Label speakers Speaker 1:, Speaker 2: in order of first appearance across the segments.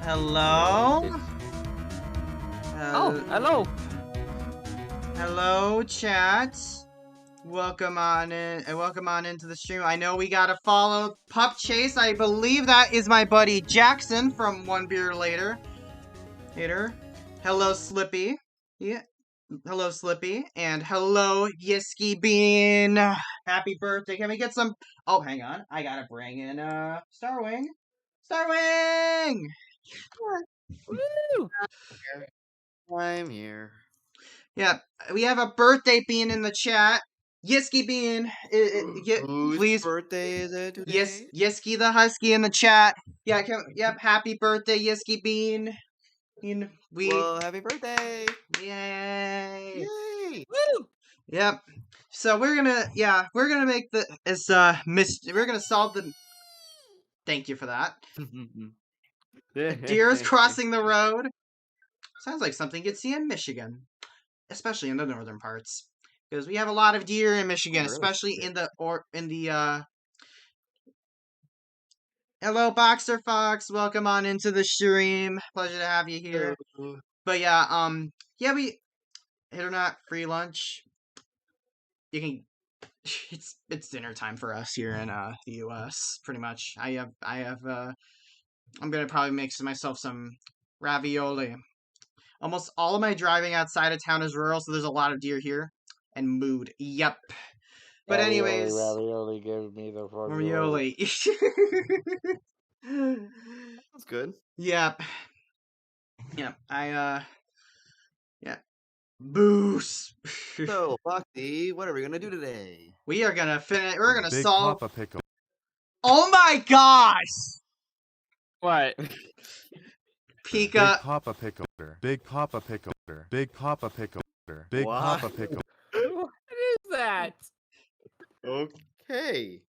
Speaker 1: Hello?
Speaker 2: Hello.
Speaker 1: Hello, chat. Welcome on in, and welcome on into the stream. I know we gotta follow Pup Chase. I believe that is my buddy Jackson from One Beer Later. Hello, Slippy. Yeah. Hello, Slippy. And hello, Yisky Bean. Happy birthday. Can we get some... Oh, hang on. I gotta bring in, Starwing. Starwing!
Speaker 2: Woo!
Speaker 3: I'm here.
Speaker 1: Yeah, we have a birthday bean in the chat. Yisky Bean,
Speaker 3: Whose
Speaker 1: please.
Speaker 3: birthday is it today?
Speaker 1: Yes, Yisky the Husky in the chat. Yeah, yep, happy birthday, Yisky Bean.
Speaker 3: Well, happy birthday!
Speaker 1: Yay!
Speaker 3: Yay!
Speaker 2: Woo!
Speaker 1: Yep. So we're gonna make we're gonna solve the. Thank you for that. Deer is crossing the road. Sounds like something you'd see in Michigan, especially in the northern parts, because we have a lot of deer in Michigan,
Speaker 3: really?
Speaker 1: especially in the Hello, Boxer Fox. Welcome on into the stream. Pleasure to have you here.
Speaker 3: Hello.
Speaker 1: But yeah, we hit or not free lunch. You can. It's dinner time for us here in the U.S. Pretty much. I'm gonna probably make myself some ravioli. Almost all of my driving outside of town is rural, so there's a lot of deer here. And mood. Yep. But anyways,
Speaker 4: ravioli gives me the
Speaker 1: ravioli.
Speaker 3: That's good.
Speaker 1: Yep. Yep. Yeah. Boost.
Speaker 3: So, Foxy, what are we gonna do today?
Speaker 1: We are gonna finish. We're gonna
Speaker 5: Big
Speaker 1: solve.
Speaker 5: Papa Pickle.
Speaker 1: Oh my gosh!
Speaker 2: What?
Speaker 1: Pika.
Speaker 5: Big Papa Pickle. Big Papa Pickle. Big Papa Pickle. Big
Speaker 3: What?
Speaker 5: Papa Pickle.
Speaker 2: What is that?
Speaker 3: Okay.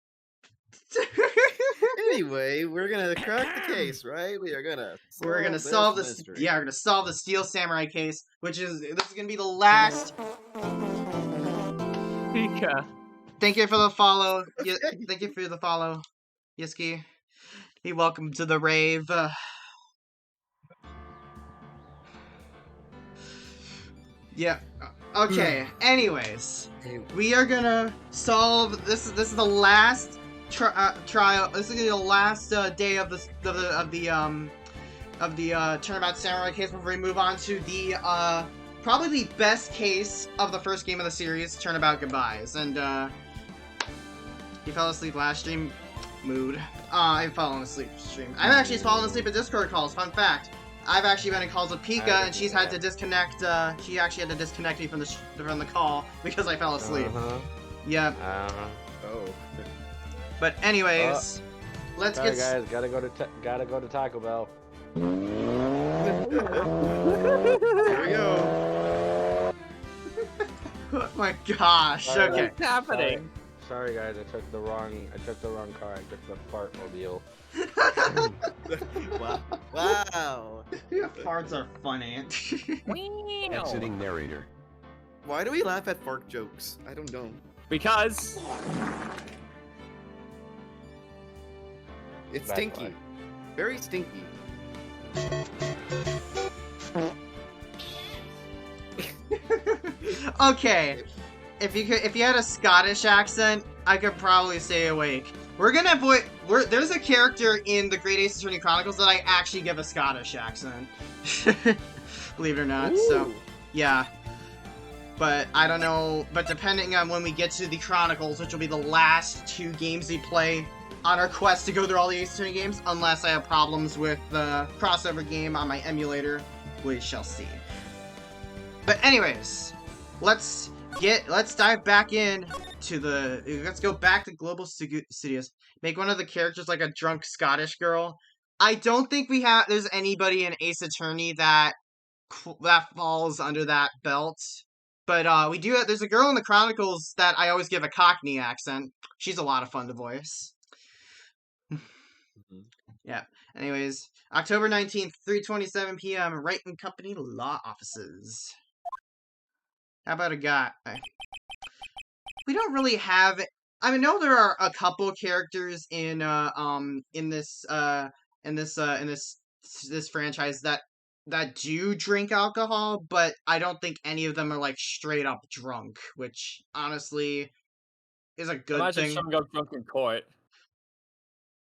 Speaker 3: Anyway, we're gonna crack the case, right? We're gonna
Speaker 1: solve this.
Speaker 3: mystery.
Speaker 1: Yeah, we're gonna solve the Steel Samurai case, this is gonna be the last.
Speaker 2: Pika.
Speaker 1: Thank you for the follow. Thank you for the follow, Yiski. Hey, welcome to the rave. Yeah. Okay. Anyways, we are gonna solve this. This is the last trial. This is gonna be the last day of the Turnabout Samurai case before we move on to the probably the best case of the first game of the series, Turnabout Goodbyes. And you fell asleep last stream. Mood. I've fallen asleep stream. I've actually fallen asleep at Discord calls. Fun fact. I've actually been in calls with Pika, and she's had to disconnect. She actually had to disconnect me from the call because I fell asleep. Yep.
Speaker 3: Oh.
Speaker 1: But anyways, let's
Speaker 4: Sorry,
Speaker 1: get.
Speaker 4: guys, gotta go to Taco Bell.
Speaker 3: Here we go.
Speaker 1: Oh my gosh.
Speaker 4: Sorry,
Speaker 1: Okay.
Speaker 2: What's happening?
Speaker 4: Sorry, guys, I took the wrong car. I took the fart mobile.
Speaker 3: Wow.
Speaker 1: Your parts are funny.
Speaker 5: Exiting narrator.
Speaker 3: Why do we laugh at fart jokes? I don't know.
Speaker 2: Because
Speaker 3: It's
Speaker 4: That's
Speaker 3: stinky.
Speaker 4: why.
Speaker 3: Very stinky.
Speaker 1: Okay. If you had a Scottish accent, I could probably stay awake. We're gonna avoid. There's a character in the Great Ace Attorney Chronicles that I actually give a Scottish accent. Believe it or not.
Speaker 3: Ooh.
Speaker 1: So, yeah. But I don't know. But depending on when we get to the Chronicles, which will be the last 2 games we play on our quest to go through all the Ace Attorney games, unless I have problems with the crossover game on my emulator, we shall see. But anyways, let's dive back in to let's go back to Global Studios. Make one of the characters like a drunk Scottish girl. I don't think there's anybody in Ace Attorney that falls under that belt. But we do there's a girl in the Chronicles that I always give a Cockney accent. She's a lot of fun to voice. Yeah. Anyways, October 19th, 3:27 p.m. Wright and Company Law Offices. How about a guy? We don't really have. I know there are a couple characters in this this franchise that do drink alcohol, but I don't think any of them are like straight up drunk, which honestly is a good
Speaker 2: Imagine
Speaker 1: thing.
Speaker 2: someone got drunk in court.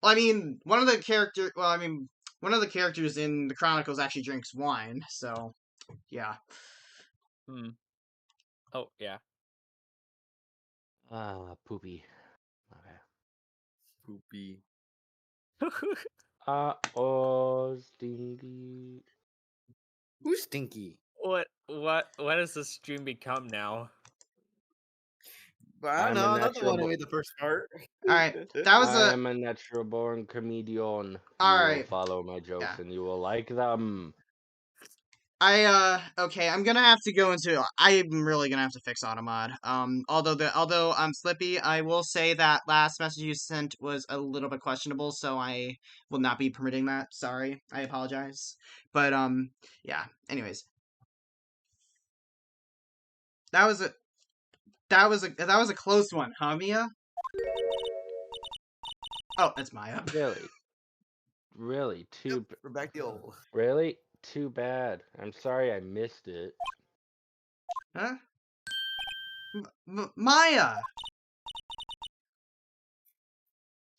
Speaker 1: Well, I mean, one of the characters in the Chronicles actually drinks wine, so yeah.
Speaker 2: Hmm. Oh yeah.
Speaker 4: Poopy. Okay.
Speaker 3: Poopy.
Speaker 4: Oh, stinky.
Speaker 3: Who's stinky?
Speaker 2: What does the stream become now?
Speaker 3: But I don't
Speaker 4: I'm a
Speaker 3: know. I'm not the one who
Speaker 4: natural
Speaker 3: made the first part.
Speaker 1: Alright, that was
Speaker 4: I
Speaker 1: a...
Speaker 4: am a natural born comedian. You will
Speaker 1: Alright,
Speaker 4: follow my jokes
Speaker 1: yeah.
Speaker 4: and you will like them.
Speaker 1: Okay, I'm gonna have to go into... I'm really gonna have to fix Automod. Although I'm Slippy, I will say that last message you sent was a little bit questionable, so I will not be permitting that. Sorry, I apologize. But, yeah, anyways. That was a close one, huh, Mia? Oh, that's Maya.
Speaker 4: Really,
Speaker 3: We're back to old.
Speaker 4: really too bad. I'm sorry I missed it.
Speaker 1: Huh? Maya!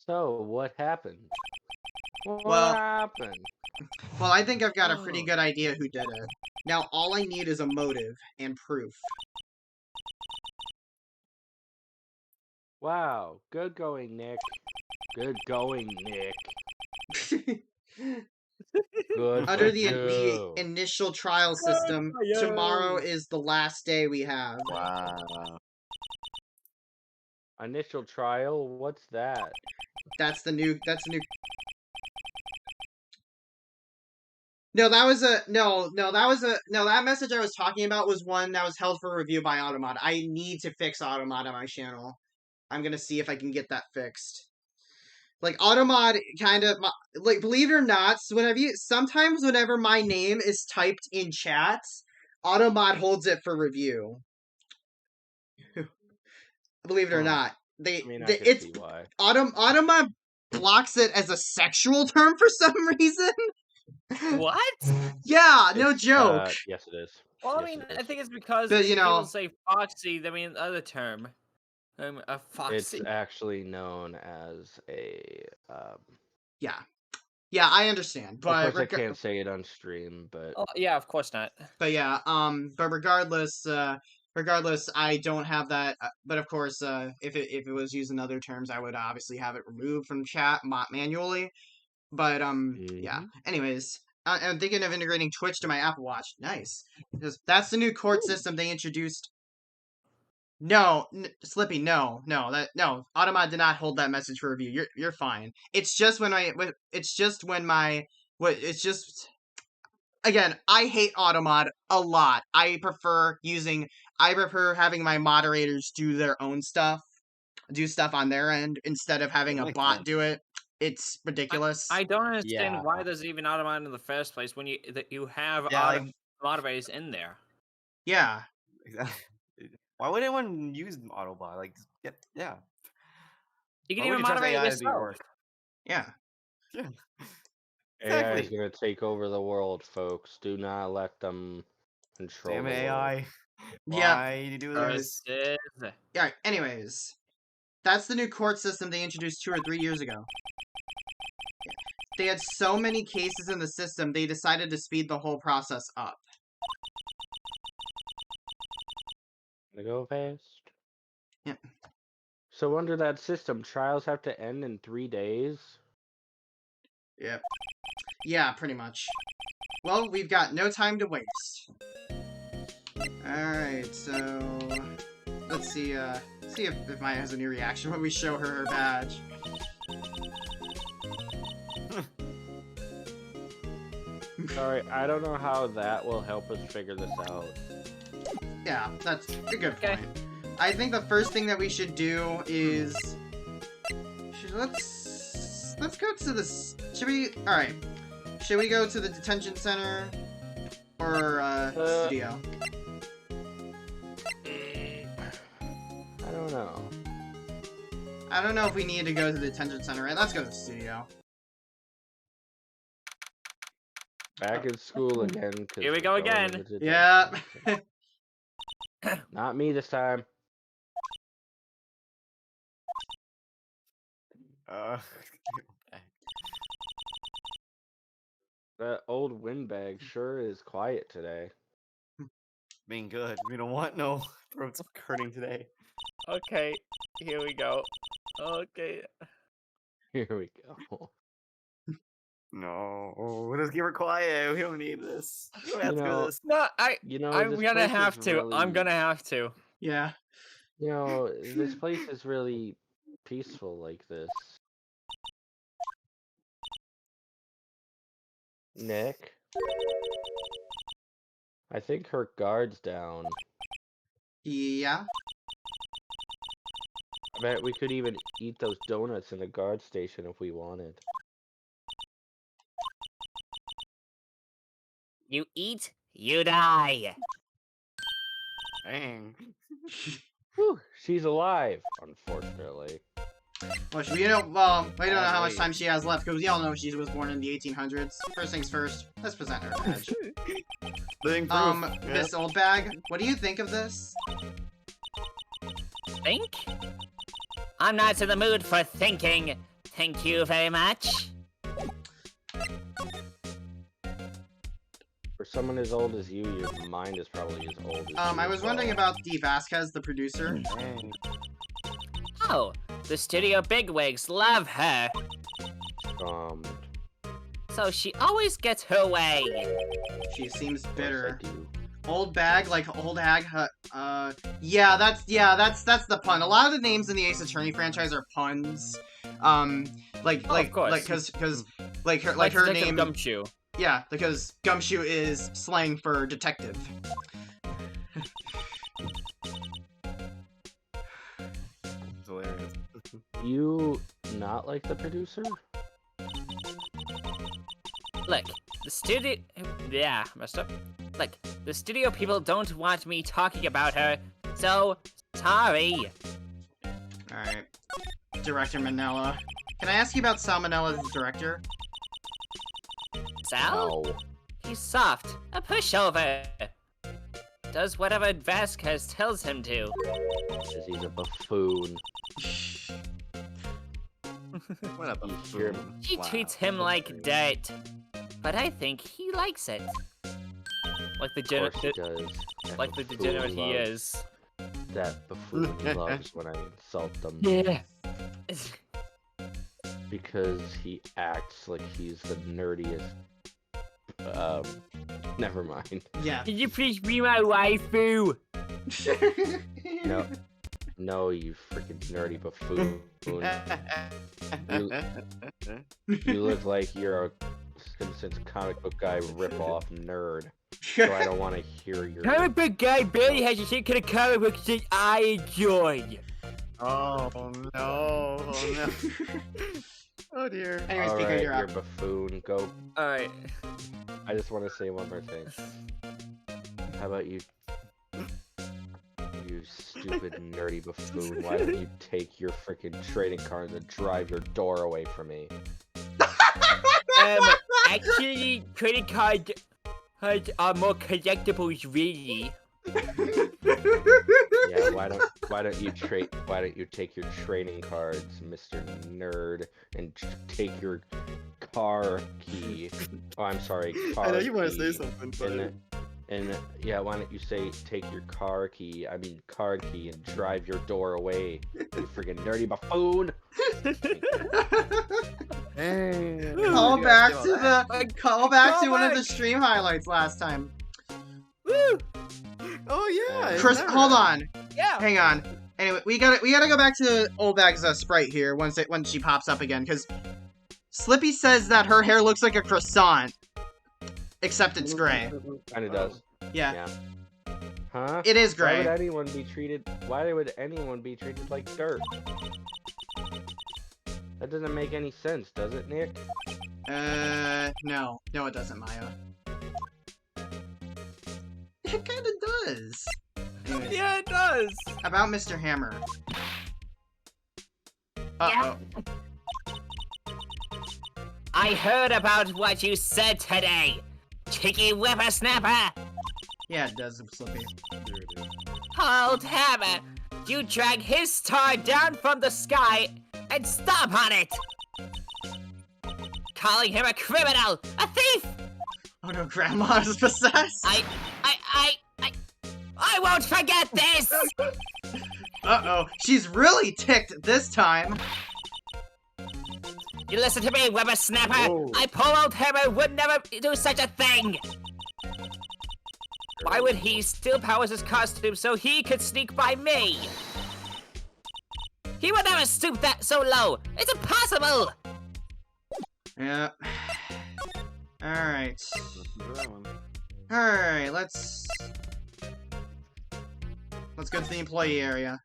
Speaker 4: So what happened? What
Speaker 1: Well-
Speaker 4: happened?
Speaker 1: Well, I think I've got a pretty good idea who did it. Now, all I need is a motive and proof.
Speaker 4: Wow, good going, Nick. Good going, Nick. Good
Speaker 1: Under
Speaker 4: for
Speaker 1: the
Speaker 4: you.
Speaker 1: initial trial system,
Speaker 2: yo.
Speaker 1: tomorrow is the last day we have.
Speaker 3: Wow.
Speaker 4: Initial trial? What's that?
Speaker 1: That's the new... No, that was a... No, that message I was talking about was one that was held for review by Automod. I need to fix Automod on my channel. I'm gonna see if I can get that fixed. Like, Automod kind of... Like, believe it or not, sometimes whenever my name is typed in chat, Automod holds it for review. Believe it or
Speaker 4: Huh.
Speaker 1: not.
Speaker 4: I mean, I can see why.
Speaker 1: Automod blocks it as a sexual term for some reason.
Speaker 2: What?
Speaker 1: Yeah, no joke.
Speaker 4: Yes, it is.
Speaker 2: Well, I
Speaker 4: Yes,
Speaker 2: mean,
Speaker 4: it
Speaker 2: I
Speaker 4: is.
Speaker 2: think it's because
Speaker 1: But, you know-
Speaker 2: people say foxy. I mean, the other term. A foxy.
Speaker 4: It's actually known as a.
Speaker 1: Yeah. Yeah, I understand. But
Speaker 4: Of course, I can't say it on stream, but
Speaker 2: Oh, yeah, of course not.
Speaker 1: But yeah, but regardless, I don't have that. But of course, if it was used in other terms, I would obviously have it removed from chat manually. But yeah. Anyways, I'm thinking of integrating Twitch to my Apple Watch. Nice, because that's the new court system they introduced. No, Slippy, no. Automod did not hold that message for review. You're fine. It's just when Again, I hate Automod a lot. I prefer having my moderators do their own stuff, do stuff on their end instead of having a
Speaker 3: Makes
Speaker 1: bot
Speaker 3: sense.
Speaker 1: do it. It's ridiculous.
Speaker 2: I don't understand
Speaker 3: Yeah.
Speaker 2: why there's even Automod in the first place when you have
Speaker 3: Yeah, like-
Speaker 2: moderators in there.
Speaker 1: Yeah.
Speaker 3: Why would anyone use Autobot? Like, yeah.
Speaker 2: You can
Speaker 3: Why would
Speaker 2: even
Speaker 3: you trust
Speaker 2: moderate it
Speaker 3: AI to do your
Speaker 2: yourself.
Speaker 3: work?
Speaker 1: Yeah.
Speaker 3: Yeah.
Speaker 4: AI is
Speaker 3: Exactly.
Speaker 4: going to take over the world, folks. Do not let them control
Speaker 3: Damn
Speaker 4: the world.
Speaker 3: AI.
Speaker 1: Yeah.
Speaker 3: Why do you do
Speaker 2: Versus-
Speaker 3: this?
Speaker 1: Yeah. Anyways, that's the new court system they introduced 2 or 3 years ago. They had so many cases in the system, they decided to speed the whole process up.
Speaker 4: Gonna go fast.
Speaker 1: Yeah.
Speaker 4: So under that system, trials have to end in 3 days.
Speaker 1: Yep. Yeah, pretty much. Well, we've got no time to waste. Alright, so... Let's see if Maya has a new reaction when we show her badge.
Speaker 4: Sorry, I don't know how that will help us figure this out.
Speaker 1: Yeah, that's a good
Speaker 2: Okay.
Speaker 1: point. I think the first thing that we should do is... Let's go to this... Alright. Should we go to the detention center? Or, studio?
Speaker 4: I don't know.
Speaker 1: I don't know if we need to go to the detention center, right? Let's go to the studio.
Speaker 4: Back in school again. 'Cause
Speaker 2: Here we
Speaker 4: we're
Speaker 2: go
Speaker 4: going
Speaker 2: again.
Speaker 4: to the
Speaker 1: Yeah.
Speaker 4: detention. Not me this time.
Speaker 3: Uh,
Speaker 4: That old windbag sure is quiet today.
Speaker 3: being good. We don't want no throats hurting today.
Speaker 2: Okay, here we go. Okay.
Speaker 4: Here we go.
Speaker 3: No, let's keep her quiet. We don't need this. We don't have to
Speaker 4: know,
Speaker 3: do this.
Speaker 2: No,
Speaker 4: This
Speaker 2: I'm gonna
Speaker 4: place
Speaker 2: have
Speaker 4: is
Speaker 2: to. I'm
Speaker 4: really-
Speaker 2: gonna have to.
Speaker 1: Yeah.
Speaker 4: This place is really peaceful like this. Nick? I think her guard's down.
Speaker 1: Yeah.
Speaker 4: I bet we could even eat those donuts in the guard station if we wanted.
Speaker 2: You eat, you die.
Speaker 3: Dang.
Speaker 4: Whew, she's alive, unfortunately.
Speaker 1: Well, we don't know how much
Speaker 3: Wait.
Speaker 1: time she has left because we all know she was born in the 1800s. First things first, let's present her badge.
Speaker 3: Living proof. Yeah.
Speaker 1: Miss Oldbag, what do you think of this?
Speaker 2: Think? I'm not in the mood for thinking. Thank you very much.
Speaker 4: For someone as old as you, your mind is probably as old as you
Speaker 1: I
Speaker 4: as
Speaker 1: was wondering
Speaker 4: well.
Speaker 1: about Dee Vasquez, the producer.
Speaker 3: Dang.
Speaker 2: Oh, the studio bigwigs love her. So she always gets her way.
Speaker 1: She seems
Speaker 4: Of course I
Speaker 1: bitter.
Speaker 4: do.
Speaker 1: Old bag, like old hag. Yeah, that's the pun. A lot of the names in the Ace Attorney franchise are puns.
Speaker 2: Of course.
Speaker 1: Cause her
Speaker 2: Detective
Speaker 1: name.
Speaker 2: Gumshoe.
Speaker 1: Yeah, because gumshoe is slang for detective.
Speaker 3: It's hilarious.
Speaker 4: You not like the producer?
Speaker 2: Look, the studio. Yeah, messed up. Look, the studio people don't want me talking about her, so sorry.
Speaker 1: Alright. Director Manella. Can I ask you about Salmonella as director?
Speaker 2: Sal?
Speaker 4: No.
Speaker 2: He's soft, a pushover. Does whatever Vasquez tells him to.
Speaker 4: Because he's a buffoon.
Speaker 3: What up,
Speaker 4: You hear
Speaker 3: buffoon?
Speaker 2: She
Speaker 3: Wow.
Speaker 2: treats him like dirt, but I think he likes it. Like the
Speaker 4: Of course he does. That
Speaker 2: like the
Speaker 4: buffoon
Speaker 2: degenerate he
Speaker 4: loves-
Speaker 2: is.
Speaker 4: That buffoon loves when I insult them.
Speaker 2: Yeah.
Speaker 4: Because he acts like he's the nerdiest. Never mind.
Speaker 1: Yeah.
Speaker 2: Can you please be my waifu?
Speaker 4: No. No, you freaking nerdy buffoon. You look like you're a Simpsons comic book guy rip-off nerd. So I don't want to hear your...
Speaker 2: Comic book guy barely has a shit kind of comic books that I enjoy.
Speaker 3: Oh no! Oh no! Oh dear.
Speaker 1: Anyways, Pika,
Speaker 4: Alright,
Speaker 1: you're
Speaker 4: you're
Speaker 1: up.
Speaker 4: buffoon. Go.
Speaker 2: Alright.
Speaker 4: I just want to say one more thing. How about you... You stupid nerdy buffoon. Why don't you take your freaking trading cards and drive your door away from me?
Speaker 2: Actually, credit cards are more collectibles, really.
Speaker 4: Yeah, why don't you take your trading cards, Mr. Nerd, and take your car key. Oh, I'm sorry, car
Speaker 3: I know you want
Speaker 4: key,
Speaker 3: to say something, but
Speaker 4: and yeah, why don't you say take your car key? I mean card key and drive your door away, you friggin' nerdy buffoon!
Speaker 1: Call back to one of the
Speaker 2: back.
Speaker 1: stream highlights last time.
Speaker 2: Woo!
Speaker 3: oh yeah,
Speaker 1: Chris,
Speaker 3: isn't that
Speaker 1: hold
Speaker 3: right?
Speaker 1: on.
Speaker 2: Yeah.
Speaker 1: Hang on. Anyway, we gotta go back to Oldbag's sprite here when she pops up again, because Slippy says that her hair looks like a croissant, except it's gray.
Speaker 4: Kinda does.
Speaker 1: Yeah,
Speaker 4: Huh?
Speaker 1: it is
Speaker 4: Why would
Speaker 1: gray.
Speaker 4: anyone be treated? Why would anyone be treated like dirt? That doesn't make any sense, does it, Nick?
Speaker 1: No, it doesn't, Maya. It kinda does. Anyways,
Speaker 2: Yeah, it does.
Speaker 1: about Mr. Hammer. Uh-oh.
Speaker 2: I heard about what you said today. cheeky whippersnapper!
Speaker 1: Yeah, it does, Slippy.
Speaker 2: Old Hammer, you drag his star down from the sky and stomp on it! Calling him a criminal, a thief!
Speaker 1: Oh no, Grandma's possessed!
Speaker 2: I won't forget this!
Speaker 1: Uh-oh, she's really ticked this time!
Speaker 2: You listen to me, whippersnapper!
Speaker 4: Whoa.
Speaker 2: Poor old Hammer would never do such a thing! Why would he steal Powers' costume so he could sneak by me? He would never stoop that so low! It's impossible!
Speaker 1: Yeah. Alright.
Speaker 3: Listen to that one.
Speaker 1: Alright, let's go to the employee area.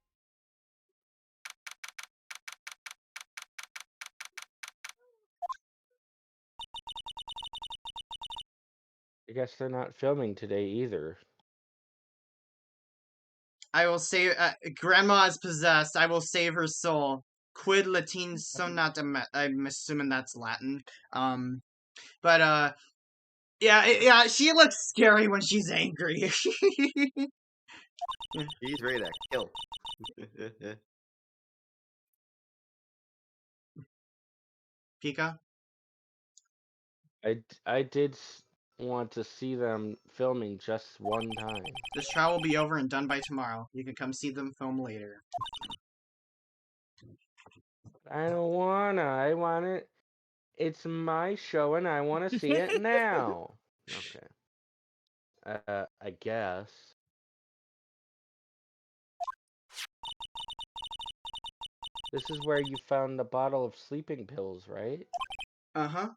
Speaker 4: I guess they're not filming today either.
Speaker 1: I will save. Grandma is possessed. I will save her soul. Quid Latin sonata. I'm assuming that's Latin. But yeah, she looks scary when she's angry.
Speaker 3: He's ready to kill.
Speaker 1: Pika.
Speaker 4: I did want to see them filming just one time.
Speaker 1: This trial will be over and done by tomorrow. You can come see them film later.
Speaker 4: I don't wanna. I want it. It's my show and I want to see it now. Okay. I guess. This is where you found the bottle of sleeping pills, right?
Speaker 1: Uh-huh.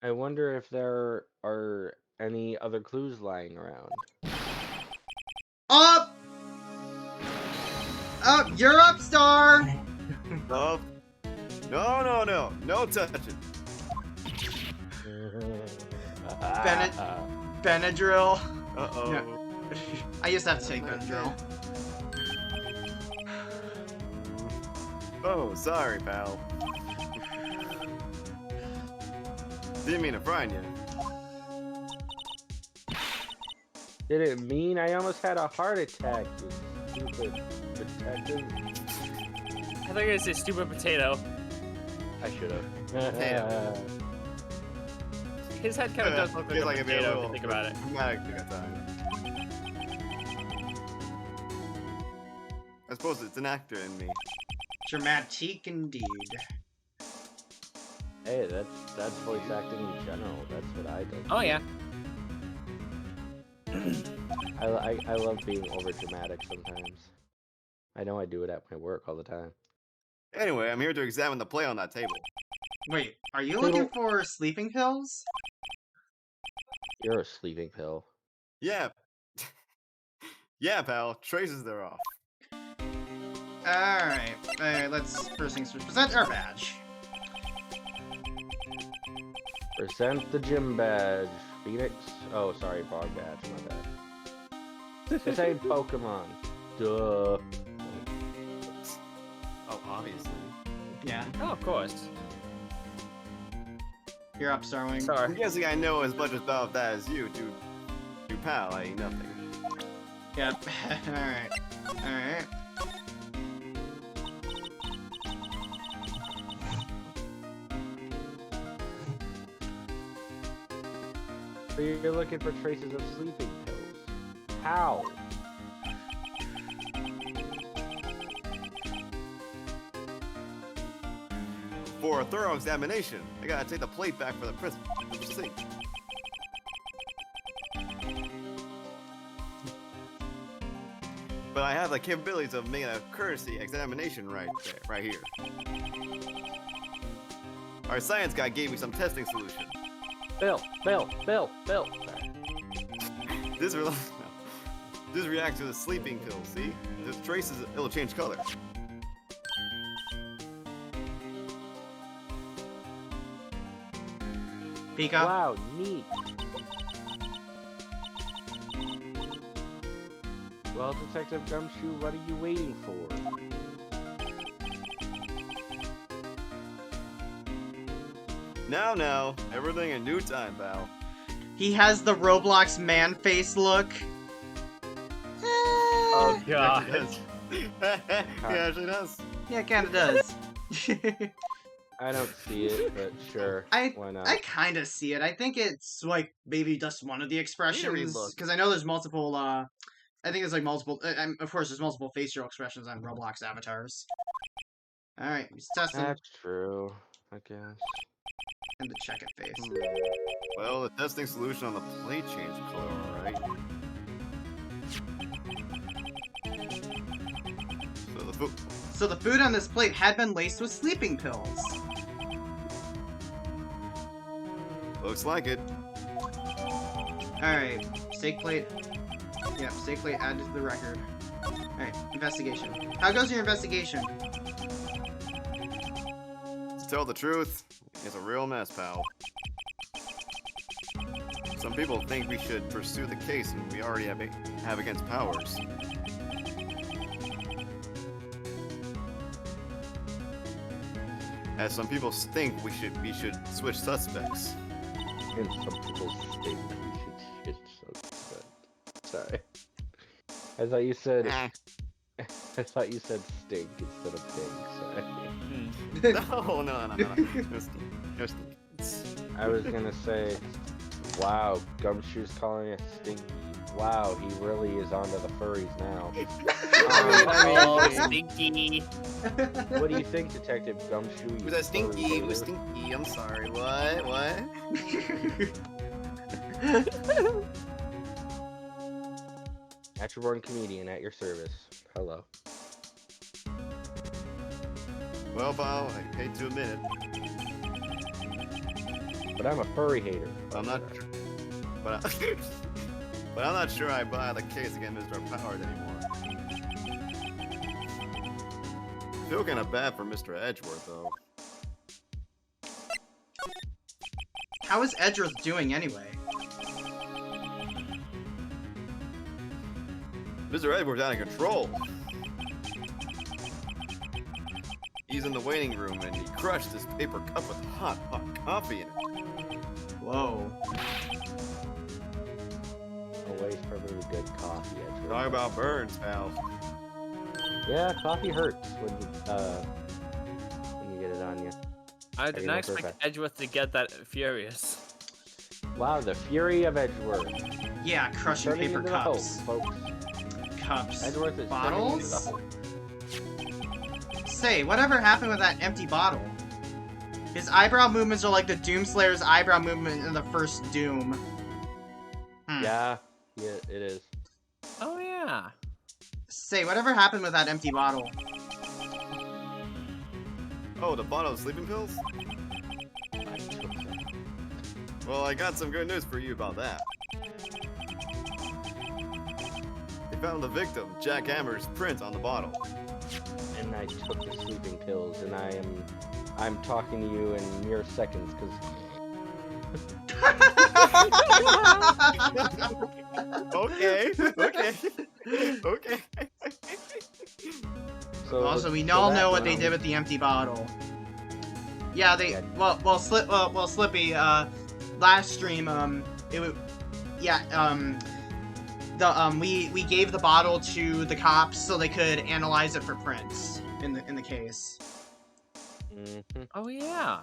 Speaker 4: I wonder if there are any other clues lying around.
Speaker 1: Up! Up! You're up, Star!
Speaker 3: No. No touching.
Speaker 1: Benadryl.
Speaker 3: Uh-oh.
Speaker 1: Yeah. I used to have to take Benadryl.
Speaker 3: Oh, sorry, pal. Didn't mean to frighten you.
Speaker 4: Didn't mean I almost had a heart attack, you stupid detective.
Speaker 2: I thought you were gonna say stupid potato.
Speaker 4: I should have.
Speaker 3: Potato.
Speaker 2: His head kind of does look like
Speaker 3: Feels
Speaker 2: a
Speaker 3: like it'd be a
Speaker 2: potato if you
Speaker 3: little
Speaker 2: think about it.
Speaker 3: dramatic at times. I suppose it's an actor in me.
Speaker 1: Dramatique indeed.
Speaker 4: Hey, that's voice acting in general. That's what I do.
Speaker 2: Oh yeah.
Speaker 4: I love being over dramatic sometimes. I know I do it at my work all the time.
Speaker 3: Anyway, I'm here to examine the play on that table.
Speaker 1: Wait, are you looking for sleeping pills?
Speaker 4: You're a sleeping pill.
Speaker 3: Yeah. Yeah, pal. Traces they're off.
Speaker 1: Alright, let's first things first. Present our badge.
Speaker 4: Present the gym badge. Phoenix. Oh, sorry, bog badge. My bad. This ain't Pokemon. Duh.
Speaker 3: Oh, obviously.
Speaker 1: Yeah,
Speaker 2: Oh, of course.
Speaker 1: you're up, Starwing.
Speaker 3: I'm
Speaker 2: Sorry.
Speaker 3: guessing I know as much about that as you do. You pal, I ain't nothing.
Speaker 1: Yep. Alright. Alright.
Speaker 4: So you're looking for traces of sleeping pills. How?
Speaker 3: For a thorough examination, I gotta take the plate back for the prison. See. But I have the capabilities of making a courtesy examination right there, right here. Our science guy gave me some testing solution.
Speaker 4: Bill. Sorry.
Speaker 3: This reacts to the sleeping pill, see? The traces, it'll change color.
Speaker 1: Pika.
Speaker 4: Wow, neat. Well, Detective Gumshoe, what are you waiting for?
Speaker 3: Now, everything in new time, pal.
Speaker 1: He has the Roblox man face look.
Speaker 2: Oh
Speaker 3: He actually
Speaker 2: god.
Speaker 3: does. He actually does.
Speaker 1: Yeah, it kind of does.
Speaker 4: I don't see it, but sure. Why not?
Speaker 1: I kind of see it. I think it's like maybe just one of the expressions
Speaker 3: relook.
Speaker 1: because I know there's multiple. I think there's like multiple. Of course, there's multiple facial expressions on Roblox avatars. All right, he's testing
Speaker 4: That's true, I guess.
Speaker 1: and the check it face.
Speaker 3: Well, the testing solution on the plate changed color, alright. So the food.
Speaker 1: So the food on this plate had been laced with sleeping pills.
Speaker 3: Looks like it.
Speaker 1: Alright, steak plate. Yeah, steak plate added to the record. Alright, investigation. How goes your investigation?
Speaker 3: To tell the truth, it's a real mess, pal. Some people think we should pursue the case and we already have against Powers. As some people think we should switch suspects.
Speaker 4: And some people think we should so sorry. I thought you said I thought you said stink instead of pig, sorry.
Speaker 3: No. No stink.
Speaker 4: I was gonna say, wow, Gumshoe's calling it stinky. Wow, he really is onto the furries now.
Speaker 2: Oh, stinky.
Speaker 4: What do you think, Detective Gumshoe?
Speaker 3: It was a stinky, it was stinky, I'm sorry, what?
Speaker 4: Natural-born comedian at your service. Hello.
Speaker 3: Well, pal, I hate to admit it,
Speaker 4: But I'm a furry hater.
Speaker 3: but I'm not but I'm not sure I buy the case against Mr. Powers anymore. I feel kinda bad for Mr. Edgeworth, though.
Speaker 1: How is Edgeworth doing anyway?
Speaker 3: Mr. Edgeworth's out of control. He's in the waiting room and he crushed this paper cup with hot coffee in it.
Speaker 1: Whoa.
Speaker 4: Always from really good coffee.
Speaker 3: Talk about burns, pal.
Speaker 4: Yeah, coffee hurts when you get it on you.
Speaker 2: I did
Speaker 4: you
Speaker 2: not
Speaker 4: know for a
Speaker 2: expect
Speaker 4: fact.
Speaker 2: Edgeworth to get that furious.
Speaker 4: Wow, the fury of Edgeworth.
Speaker 1: Yeah, crushing
Speaker 4: Turning
Speaker 1: paper
Speaker 4: into the Hulk,
Speaker 1: cups.
Speaker 4: folks.
Speaker 1: Cups.
Speaker 4: Edgeworth is
Speaker 1: Bottles?
Speaker 4: turning into the Hulk.
Speaker 1: Say, whatever happened with that empty bottle? His eyebrow movements are like the Doomslayer's eyebrow movement in the first Doom.
Speaker 4: Yeah, it is.
Speaker 2: Oh yeah.
Speaker 1: Say, whatever happened with that empty bottle?
Speaker 3: Oh, the bottle of sleeping pills?
Speaker 4: I took some.
Speaker 3: Well, I got some good news for you about that. They found the victim, Jack Hammer's print on the bottle.
Speaker 4: And I took the sleeping pills, and I'm talking to you in mere seconds, because
Speaker 3: Okay.
Speaker 4: so
Speaker 1: Also, we
Speaker 4: so
Speaker 1: all
Speaker 4: that
Speaker 1: know what they
Speaker 4: round-
Speaker 1: did with the empty bottle. Yeah, they Slippy. Last stream, we gave the bottle to the cops so they could analyze it for prints in the case.
Speaker 4: Mhm.
Speaker 2: Oh yeah.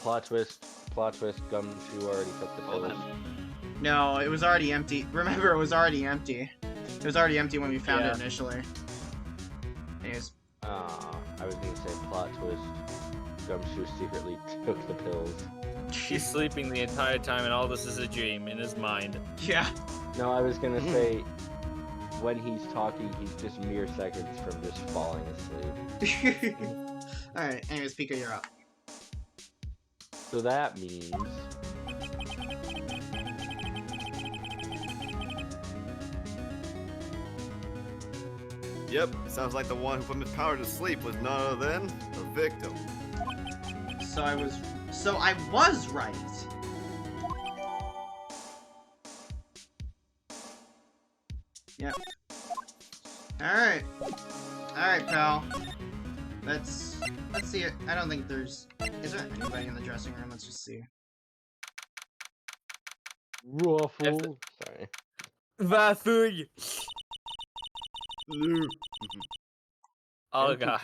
Speaker 4: Plot twist, Gumshoe already took the pills.
Speaker 1: No, it was already empty. Remember, it was already empty. It was already empty when we found it initially. Anyways.
Speaker 4: I was gonna say plot twist, Gumshoe secretly took the pills.
Speaker 2: He's sleeping the entire time, and all this is a dream in his mind.
Speaker 1: Yeah.
Speaker 4: No, I was gonna say, when he's talking, he's just mere seconds from just falling asleep.
Speaker 1: Alright, anyways, Pika, you're up.
Speaker 4: So that means...
Speaker 3: Yep, sounds like the one who put Miss Power to sleep was none other than the victim.
Speaker 1: So I was right. Yep. Alright. Alright, pal. Let's see it. I don't think there's... Is there anybody in the dressing room? Let's just see.
Speaker 4: Ruffle. Sorry.
Speaker 2: Waffle. Oh
Speaker 4: empty
Speaker 2: god.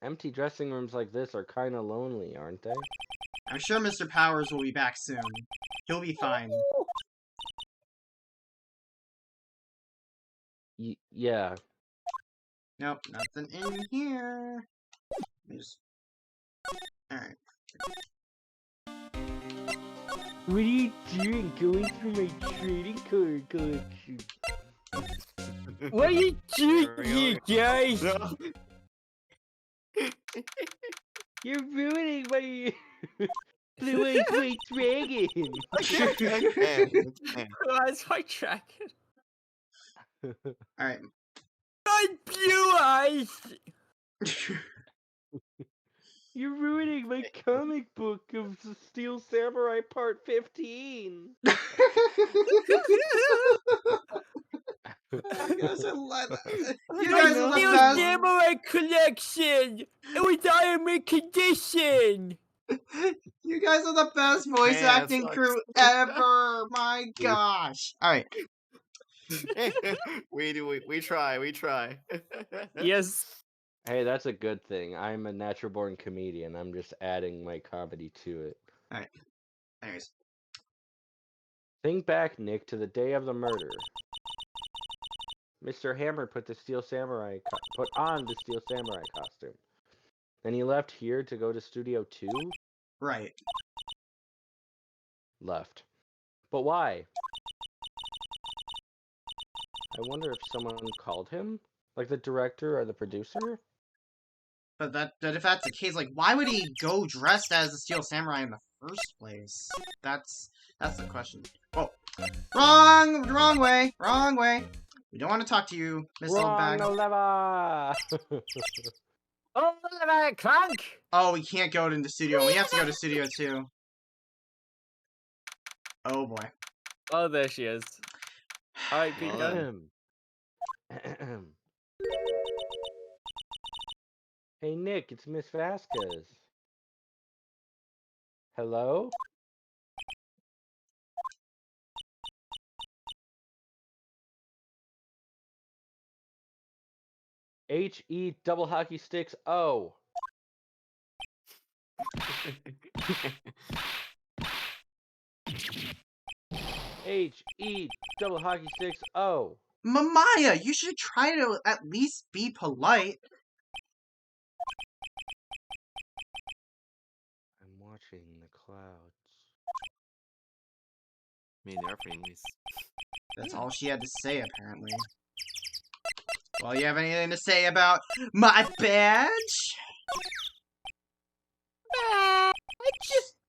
Speaker 4: Empty dressing rooms like this are kind of lonely, aren't they?
Speaker 1: I'm sure Mr. Powers will be back soon. He'll be fine.
Speaker 4: Yeah.
Speaker 1: Nope, nothing in here. Let me just... Alright.
Speaker 4: What are you doing? Going through my trading card collection.
Speaker 2: What are you doing
Speaker 3: There we
Speaker 2: here,
Speaker 3: go.
Speaker 2: guys?
Speaker 3: No.
Speaker 4: You're ruining my Blue-Eyed White Dragon.
Speaker 2: That's my dragon.
Speaker 1: Alright.
Speaker 2: My blue eyes.
Speaker 4: You're ruining my comic book of the Steel Samurai Part 15.
Speaker 1: You guys are you
Speaker 2: My
Speaker 1: guys are the
Speaker 2: Steel
Speaker 1: best.
Speaker 2: Samurai collection. It was diamond condition.
Speaker 1: You guys are the best voice
Speaker 3: Man, that
Speaker 1: acting
Speaker 3: sucks.
Speaker 1: crew ever. My gosh. Alright.
Speaker 3: we try.
Speaker 2: Yes.
Speaker 4: Hey, that's a good thing. I'm a natural born comedian. I'm just adding my comedy to it.
Speaker 1: Alright. Anyways.
Speaker 4: Think back, Nick, to the day of the murder. Mr. Hammer put on the Steel Samurai costume. Then he left here to go to Studio 2?
Speaker 1: Right.
Speaker 4: Left. But why? I wonder if someone called him? Like the director or the producer?
Speaker 1: But if that's the case, like, why would he go dressed as a Steel Samurai in the first place? That's the question. Oh, wrong way. We don't want to talk to you, Miss Oldbag.
Speaker 4: Wrong lever!
Speaker 2: Oh, my clunk.
Speaker 1: Oh, we can't go into Studio. We have to go to Studio 2. Oh boy.
Speaker 2: Oh, there she is. All right, be
Speaker 3: Well,
Speaker 2: done.
Speaker 4: Hey, Nick, it's Miss Vasquez. Hello? H-E double hockey sticks O. H-E double hockey sticks O.
Speaker 1: Mamaya, you should try to at least be polite.
Speaker 4: I'm watching the clouds.
Speaker 3: I mean, they're pretty nice.
Speaker 1: That's all she had to say, apparently. Well, you have anything to say about my badge?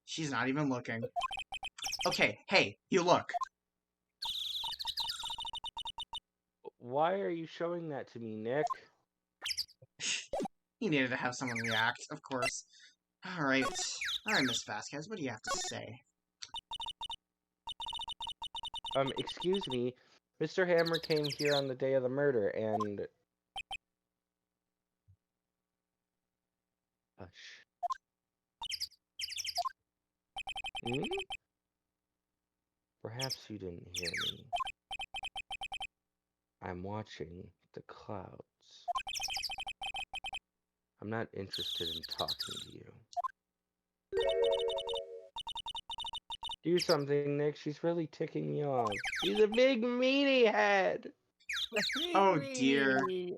Speaker 1: She's not even looking. Okay, hey, you look.
Speaker 4: Why are you showing that to me, Nick?
Speaker 1: He needed to have someone react, of course. Alright, Miss Vasquez, what do you have to say?
Speaker 4: Excuse me. Mr. Hammer came here on the day of the murder, and... Hush. Hmm? Perhaps you didn't hear me. I'm watching the clouds. I'm not interested in talking to you. Do something, Nick. She's really ticking me off. She's a big meanie head.
Speaker 1: Oh dear.
Speaker 4: He's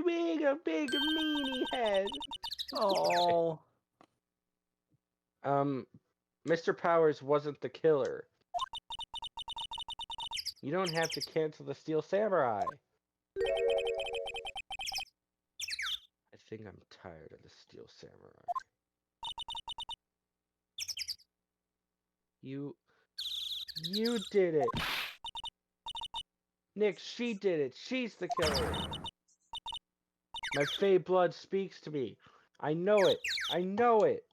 Speaker 4: being a big meanie head.
Speaker 2: Oh.
Speaker 4: Mr. Powers wasn't the killer. You don't have to cancel the Steel Samurai. I think I'm tired of the Steel Samurai. You did it. Nick, she did it. She's the killer. My Fey blood speaks to me. I know it. I know it.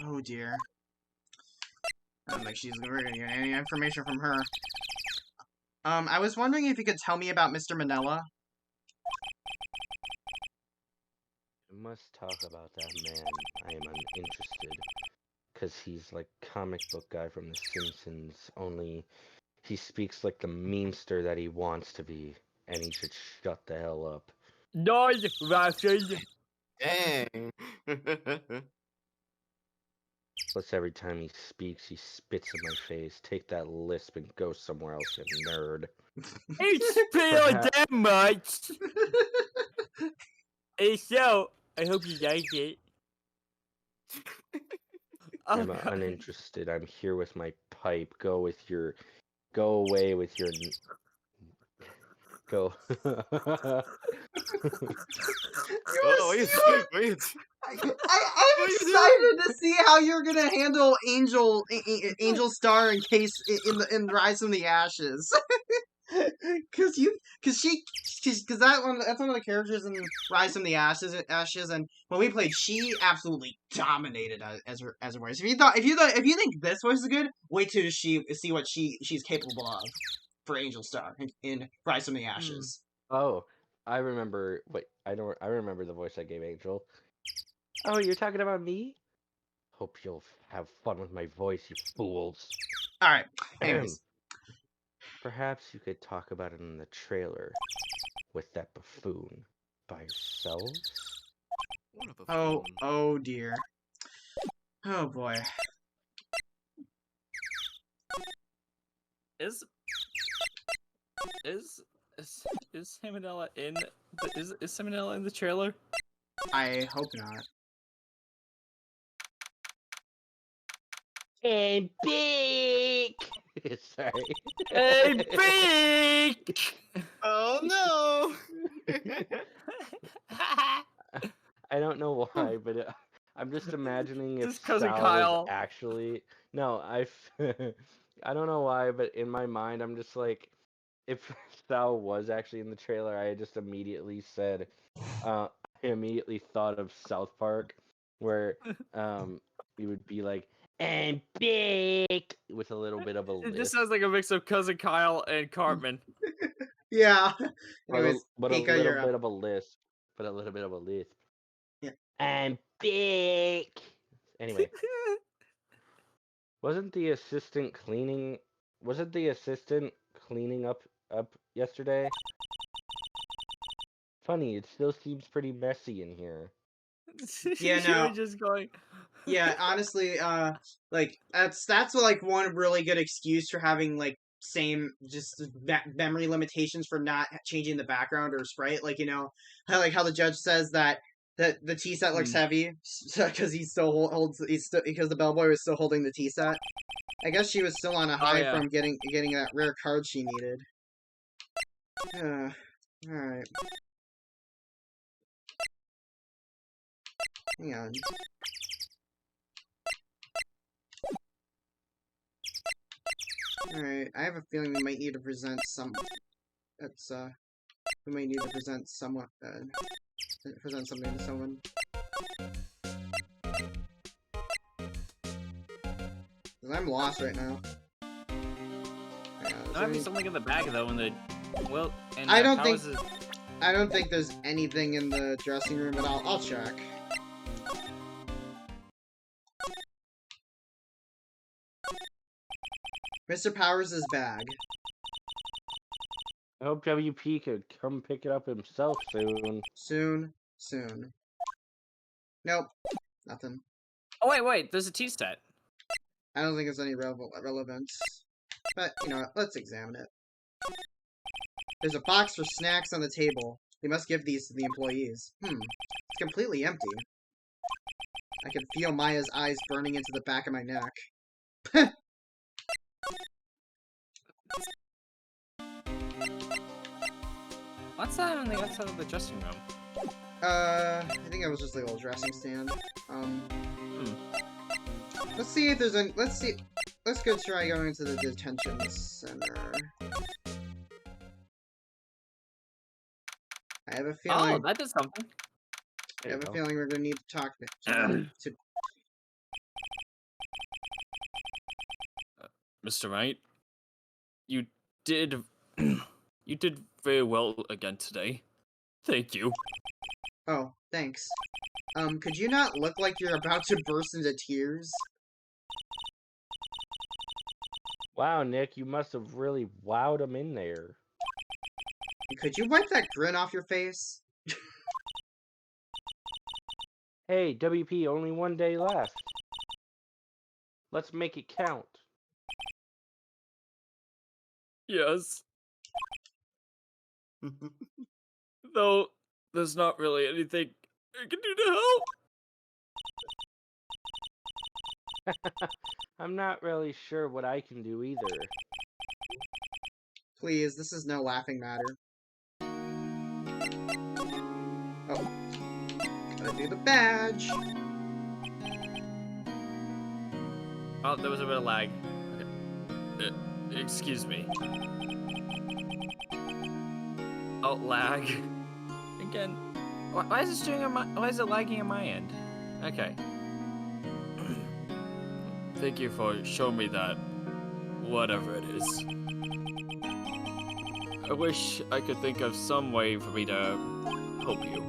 Speaker 1: Oh dear. I don't think we're gonna get any information from her. I was wondering if you could tell me about Mr. Manila.
Speaker 4: must talk about that man. I am uninterested. Because he's like comic book guy from The Simpsons, only he speaks like the memester that he wants to be, and he should shut the hell up.
Speaker 2: Nice, Russian.
Speaker 3: Dang.
Speaker 4: Plus, every time he speaks, he spits in my face. Take that lisp and go somewhere else, you nerd.
Speaker 2: It's spilled
Speaker 4: Perhaps-
Speaker 2: that much. Hey, so I hope you like it. Oh,
Speaker 4: I'm
Speaker 2: God.
Speaker 4: uninterested. I'm here with my pipe. Go away with your. Go.
Speaker 3: Oh, wait.
Speaker 1: I'm excited to see how you're gonna handle Angel Star in case in Rise from the Ashes. Cause that's one of the characters in Rise from the Ashes, and when we played, she absolutely dominated as her voice. If you think this voice is good, wait till see what she's capable of for Angel Star in Rise from the Ashes.
Speaker 4: Oh, I remember. Wait, I remember the voice I gave Angel. Oh, you're talking about me? Hope you'll have fun with my voice, you fools.
Speaker 1: All right. Anyways,
Speaker 4: Perhaps you could talk about it in the trailer with that buffoon by yourselves.
Speaker 3: What a
Speaker 1: oh
Speaker 3: buffoon.
Speaker 1: dear. Oh boy.
Speaker 2: Is Salmonella in is Salmonella in the trailer?
Speaker 1: I hope not.
Speaker 4: And big. Sorry.
Speaker 2: Hey, big!
Speaker 3: Oh no!
Speaker 4: I don't know why, but I'm just imagining if
Speaker 2: Just cousin
Speaker 4: Sal
Speaker 2: Kyle.
Speaker 4: was actually. No, I don't know why, but in my mind, I'm just like, if Sal was actually in the trailer, I just immediately said, I immediately thought of South Park, where it would be like, and big with a little bit of a
Speaker 2: It just
Speaker 4: lisp,
Speaker 2: sounds like a mix of cousin Kyle and Cartman.
Speaker 1: Yeah.
Speaker 4: but
Speaker 1: Anyways,
Speaker 4: a
Speaker 1: Pika,
Speaker 4: little
Speaker 1: you're up.
Speaker 4: bit of a lisp, but a little bit of a lisp.
Speaker 1: Yeah.
Speaker 4: And big. Anyway, wasn't the assistant cleaning? Wasn't the assistant cleaning up yesterday? Funny, it still seems pretty messy in here.
Speaker 1: Yeah,
Speaker 2: You were
Speaker 1: no.
Speaker 2: just going.
Speaker 1: Yeah, honestly, like that's like one really good excuse for having like same just memory limitations for not changing the background or sprite. Like how the judge says that the tea set looks heavy because he still holds because the bellboy was still holding the tea set. I guess she was still on a high
Speaker 2: yeah.
Speaker 1: from getting that rare card she needed. All right. Hang on. Alright, I have a feeling we might need to present some... we might need to present somewhat, present something to someone. Because I'm lost right now.
Speaker 2: There might be something in the bag though in the and
Speaker 1: I don't think...
Speaker 2: Powers is-
Speaker 1: I don't think there's anything in the dressing room, but I'll check. Mr. Powers' bag.
Speaker 4: I hope WP could come pick it up himself soon.
Speaker 1: Soon. Nope. Nothing.
Speaker 2: Oh wait, there's a tea set.
Speaker 1: I don't think it's any relevance. But, you know what, let's examine it. There's a box for snacks on the table. They must give these to the employees. It's completely empty. I can feel Maya's eyes burning into the back of my neck.
Speaker 2: What's that on the outside of the dressing room?
Speaker 1: I think it was just a little dressing stand. Let's see if there's any. Let's go try going to the detention center. I have a feeling.
Speaker 2: Oh, that did something.
Speaker 1: I have a feeling we're gonna need to talk to.
Speaker 2: Mr. Wright, you did you did very well again today. Thank you.
Speaker 1: Oh, thanks. Could you not look like you're about to burst into tears?
Speaker 4: Wow, Nick, you must have really wowed him in there.
Speaker 1: Could you wipe that grin off your face?
Speaker 4: Hey, WP, only 1 day left. Let's make it count.
Speaker 2: Yes. Though, there's not really anything I can do to help.
Speaker 4: I'm not really sure what I can do either.
Speaker 1: Please, this is no laughing matter. Oh. Gotta do the badge.
Speaker 2: Oh, there was a bit of lag. Okay. Excuse me. Oh, lag. Again. Why is it doing on my? Why is it lagging on my end? Okay. Thank you for showing me that. Whatever it is. I wish I could think of some way for me to help you.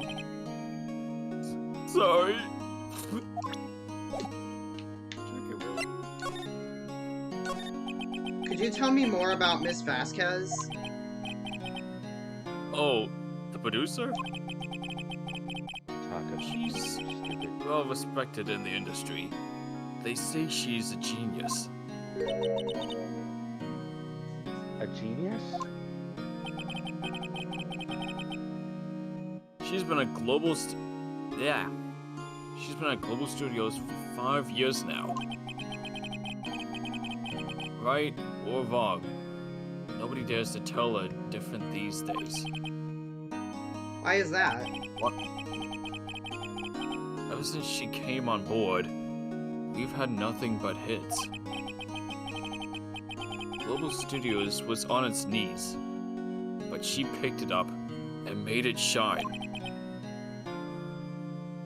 Speaker 2: Sorry.
Speaker 1: Could you tell me more about Miss Vasquez?
Speaker 2: Oh, the producer?
Speaker 4: Talk about
Speaker 2: She's
Speaker 4: stupid.
Speaker 2: well respected in the industry. They say she's a genius.
Speaker 4: A genius?
Speaker 2: She's been at global yeah. She's been at Global Studios for 5 years now. Right or wrong, nobody dares to tell her different these days.
Speaker 1: Why is that?
Speaker 2: Ever since she came on board, we've had nothing but hits. Global Studios was on its knees, but she picked it up and made it shine.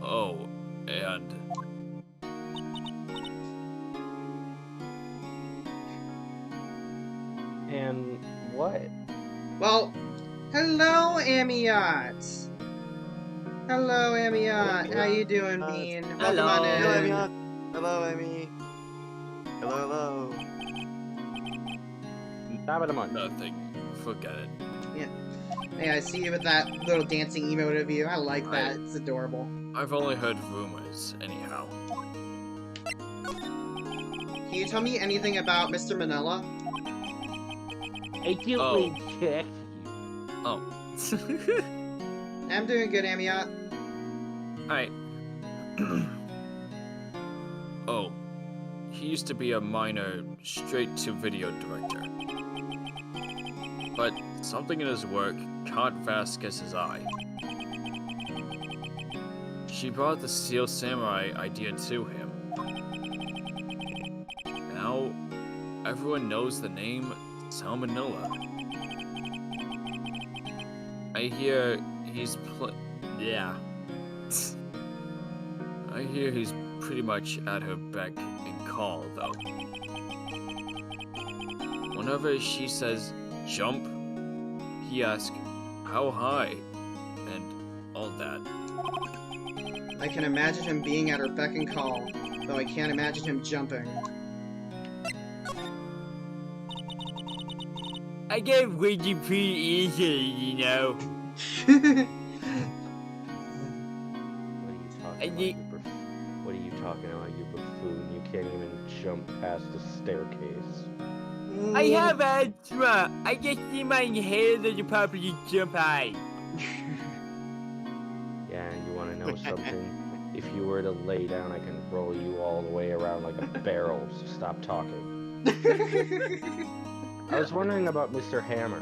Speaker 2: Oh, and
Speaker 4: And what?
Speaker 1: Well, hello, Amiot. Hello, Amiot. How you doing, Bean? Welcome on in.
Speaker 3: Hello, Amy. Hello, Amy. Hello, hello.
Speaker 4: Top of the month.
Speaker 2: nothing. Forget it.
Speaker 1: Hey, I see you with that little dancing emote of you. I like that. It's adorable.
Speaker 2: I've only heard rumors, anyhow.
Speaker 1: Can you tell me anything about Mr. Manila?
Speaker 4: I can't
Speaker 2: Oh.
Speaker 4: wait to text you.
Speaker 2: Oh.
Speaker 1: I'm doing good, Amiot.
Speaker 2: Alright. Oh. He used to be a minor, straight-to-video director. But something in his work caught Vasquez's eye. She brought the Steel Samurai idea to him. Now, everyone knows the name Salmonella. I hear he's yeah. I hear he's pretty much at her beck and call, though. Whenever she says jump, he asks how high, and all that.
Speaker 1: I can imagine him being at her beck and call, though I can't imagine him jumping.
Speaker 2: I get pretty easy, you know.
Speaker 4: What are you talking about, you buffoon? You can't even jump past a staircase.
Speaker 2: I have asthma. I just see my hair that you probably jump high.
Speaker 4: Yeah, you want to know something? If you were to lay down, I can roll you all the way around like a barrel, so stop talking. I was wondering about Mr. Hammer.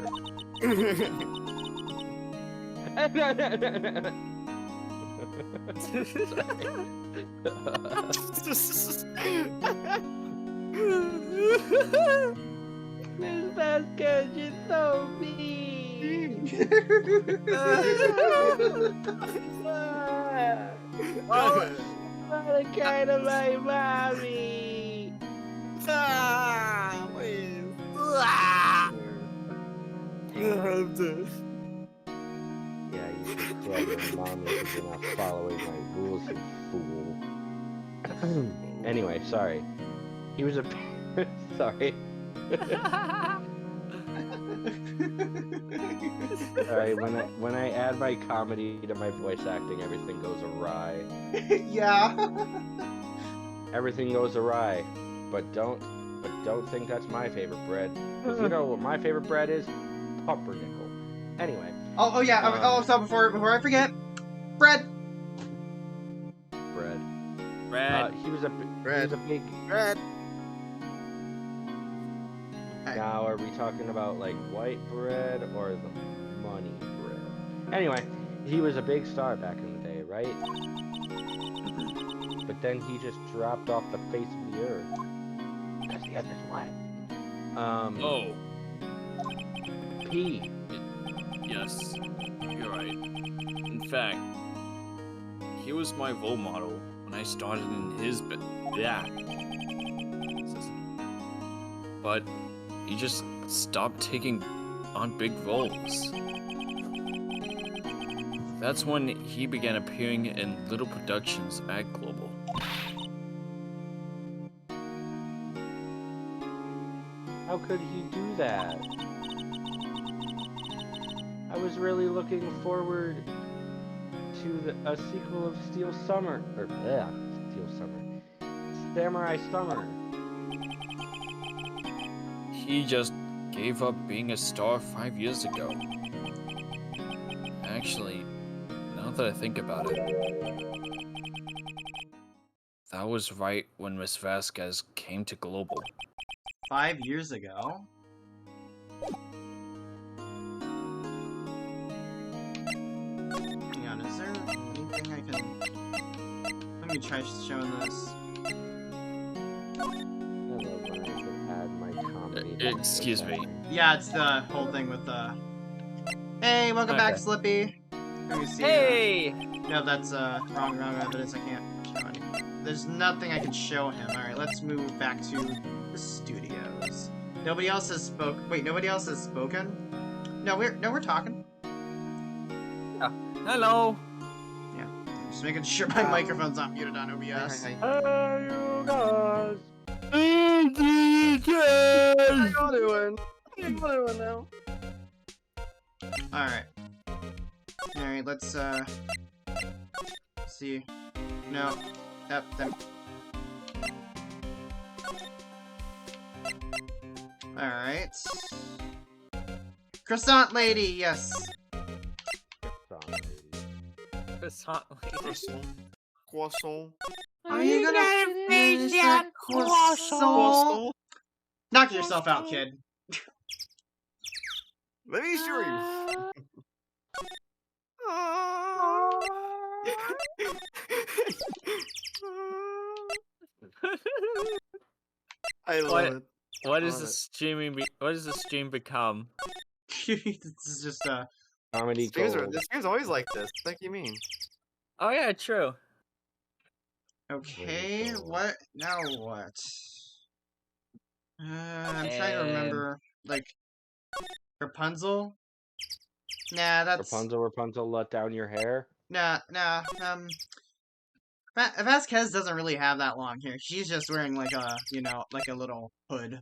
Speaker 4: Miss Vasquez, you're so mean! Oh, what a kind of my mommy!
Speaker 3: Ah, please.
Speaker 4: Yeah, Tell your mom because you're not following my rules, you fool. Anyway, sorry. He was a... sorry. Sorry, when I add my comedy to my voice acting, everything goes awry.
Speaker 1: Yeah.
Speaker 4: Everything goes awry. But don't think that's my favorite bread. Because you know what my favorite bread is? Pumpernickel. Anyway.
Speaker 1: Oh yeah. So before I forget, bread.
Speaker 4: Bread.
Speaker 2: Red.
Speaker 4: He was a big.
Speaker 3: Red.
Speaker 4: Now, are we talking about like white bread or the money bread? Anyway, he was a big star back in the day, right? But then he just dropped off the face of the earth because he had this what?
Speaker 2: Oh.
Speaker 4: P.
Speaker 2: Yes. You're right. In fact, he was my role model when I started in his but he just stopped taking on big roles. That's when he began appearing in little productions at Global.
Speaker 4: How could he do that? I was really looking forward to a sequel of Steel Summer, or Steel Summer, Samurai Summer.
Speaker 2: He just gave up being a star 5 years ago. Actually, now that I think about it, that was right when Miss Vasquez came to Global.
Speaker 1: 5 years ago. Hang on, is there anything I can... Let me try showing this.
Speaker 4: Hello, when I can add my comedy.
Speaker 2: Excuse me.
Speaker 1: Yeah, it's the whole thing with the... Hey, welcome back,
Speaker 2: Okay.
Speaker 1: Slippy. Let me see.
Speaker 2: Hey!
Speaker 1: No, that's wrong evidence. I can't show any. There's nothing I can show him. Alright, let's move back to the studios. Nobody else has Wait, nobody else has spoken? No, we're talking.
Speaker 2: Hello!
Speaker 1: Yeah. I'm just making sure my microphone's not muted on OBS.
Speaker 3: Hey,
Speaker 4: Hey, you guys!
Speaker 3: How you doing? How you doing now?
Speaker 1: Alright. Alright, let's see. No. Yep, then. Alright. Croissant lady, yes.
Speaker 2: Croissant lady.
Speaker 3: Croissant.
Speaker 1: Are you gonna finish that croissant? Knock yourself out, kid.
Speaker 3: Let me show you. I love it.
Speaker 2: What is
Speaker 3: Love
Speaker 2: the
Speaker 3: it.
Speaker 2: streaming? What does the stream become?
Speaker 1: This is just
Speaker 4: Comedy
Speaker 3: This
Speaker 4: gold.
Speaker 3: game's always like this. What do you mean?
Speaker 2: Oh yeah, true.
Speaker 1: okay.
Speaker 4: Really cool.
Speaker 1: What now? What? I'm trying to remember. Like Rapunzel. Nah, that's
Speaker 4: Rapunzel, let down your hair.
Speaker 1: nah. Vasquez doesn't really have that long hair. She's just wearing like a, like a little hood.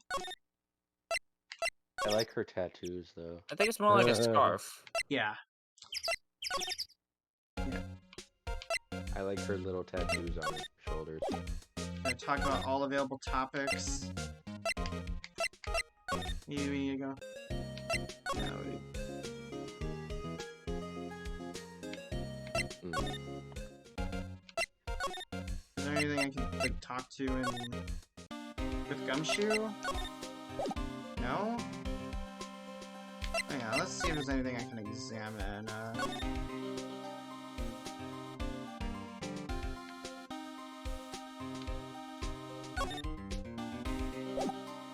Speaker 4: I like her tattoos though.
Speaker 2: I think it's more like a scarf.
Speaker 1: Yeah.
Speaker 4: I like her little tattoos on her shoulders.
Speaker 1: Gonna talk about all available topics. Here you go. No, is there anything I can like talk to with Gumshoe? No? Hang on, let's see if there's anything I can examine.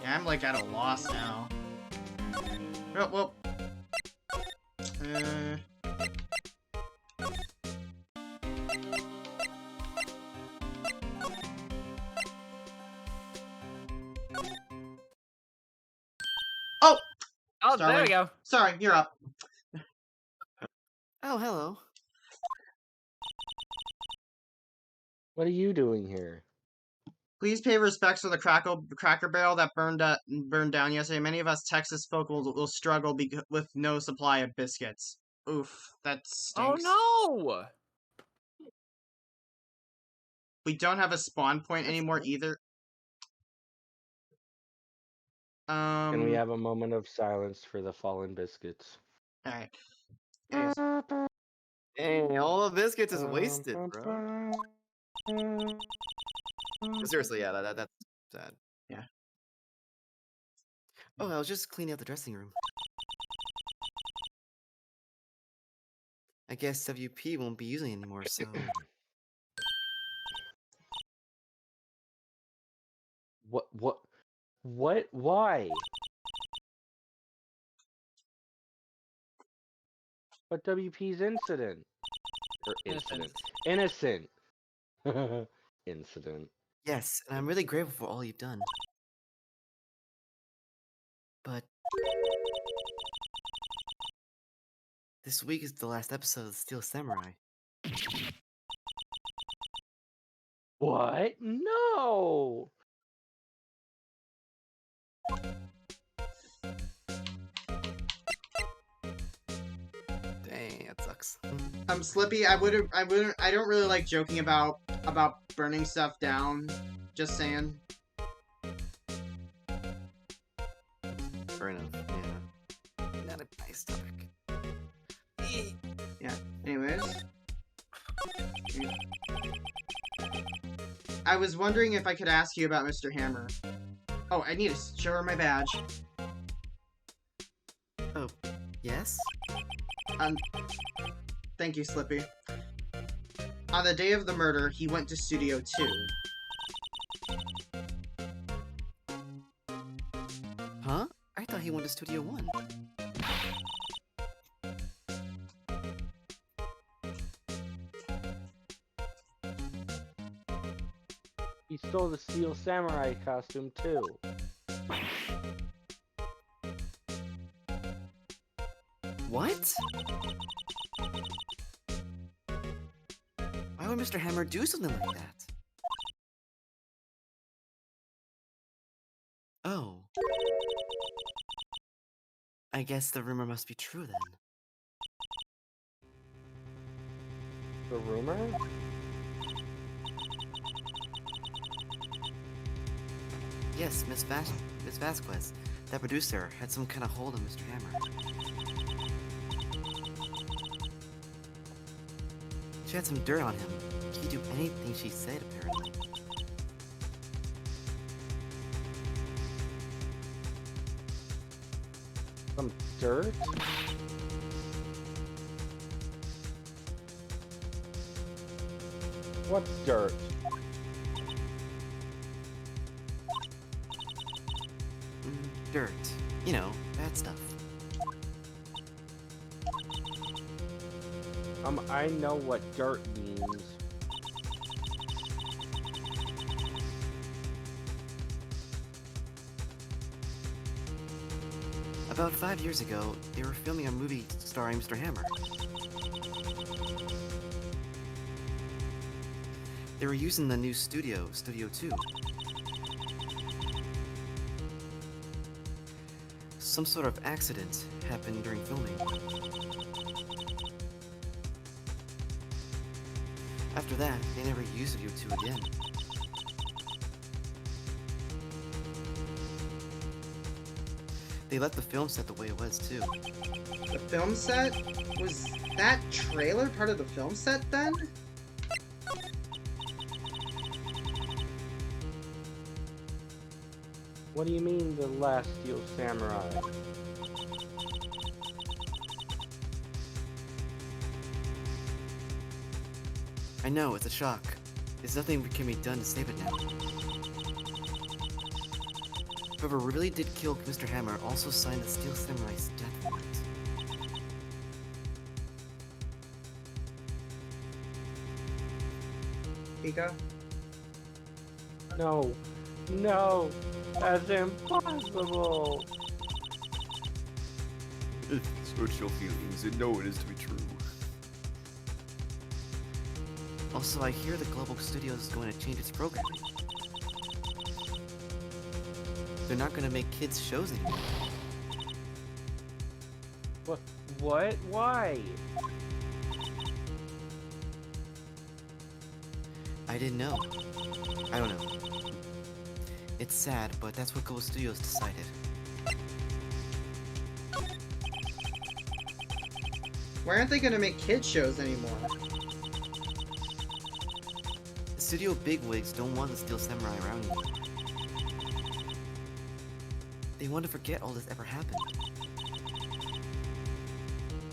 Speaker 1: Yeah, I'm like at a loss now. Oh, well. Oh!
Speaker 2: Oh, there we
Speaker 1: Starling.
Speaker 2: go.
Speaker 1: Sorry, you're up.
Speaker 3: Oh, hello.
Speaker 4: What are you doing here?
Speaker 1: Please pay respects to the Cracker Barrel that burned down yesterday. Many of us Texas folk will struggle with no supply of biscuits. Oof, that stinks.
Speaker 2: Oh no!
Speaker 1: We don't have a spawn point anymore either.
Speaker 4: Can we have a moment of silence for the fallen biscuits?
Speaker 1: Alright.
Speaker 3: Dang, all the biscuits is wasted, bro. Seriously, yeah, that's sad.
Speaker 1: Yeah.
Speaker 3: Oh, I was just cleaning out the dressing room. I guess WP won't be using it anymore, so...
Speaker 4: What? Why? What WP's incident? Or incident. Innocent. Incident.
Speaker 3: Yes, and I'm really grateful for all you've done. But... this week is the last episode of Steel Samurai.
Speaker 4: What? No!
Speaker 3: Dang, that sucks.
Speaker 1: Slippy, I don't really like joking about burning stuff down. Just saying.
Speaker 3: Fair enough, yeah. Not a nice topic.
Speaker 1: Yeah. Anyways. I was wondering if I could ask you about Mr. Hammer. Oh, I need to show her my badge.
Speaker 3: Oh, yes?
Speaker 1: Thank you, Slippy. On the day of the murder, he went to Studio 2.
Speaker 3: Huh? I thought he went to Studio 1.
Speaker 4: He stole the Steel Samurai costume too.
Speaker 3: What? Why would Mr. Hammer do something like that? Oh. I guess the rumor must be true then.
Speaker 4: The rumor?
Speaker 3: Yes, Miss Vasquez, that producer, had some kind of hold on Mr. Hammer. She had some dirt on him. He'd do anything she said, apparently.
Speaker 4: Some dirt? What's dirt?
Speaker 3: Dirt. You know, bad stuff.
Speaker 4: I know what dirt means.
Speaker 3: About 5 years ago, they were filming a movie starring Mr. Hammer. They were using the new studio, Studio 2. Some sort of accident happened during filming. After that, they never used Studio 2 again. They left the film set the way it was, too.
Speaker 1: The film set? Was that trailer part of the film set then?
Speaker 4: What do you mean, the last Steel Samurai?
Speaker 3: I know, it's a shock. There's nothing can be done to save it now. Whoever really did kill Mr. Hammer also signed the Steel Samurai's death warrant.
Speaker 1: Pika?
Speaker 4: No. No! That's impossible!
Speaker 3: Search your feelings and know it is to be true. Also, I hear the Global Studios is going to change its programming. They're not going to make kids shows anymore.
Speaker 4: What? Why?
Speaker 3: I didn't know. I don't know. It's sad, but that's what Global Studios decided.
Speaker 1: Why aren't they gonna make kids shows anymore?
Speaker 3: The studio bigwigs don't want the Steel Samurai around anymore. They want to forget all this ever happened.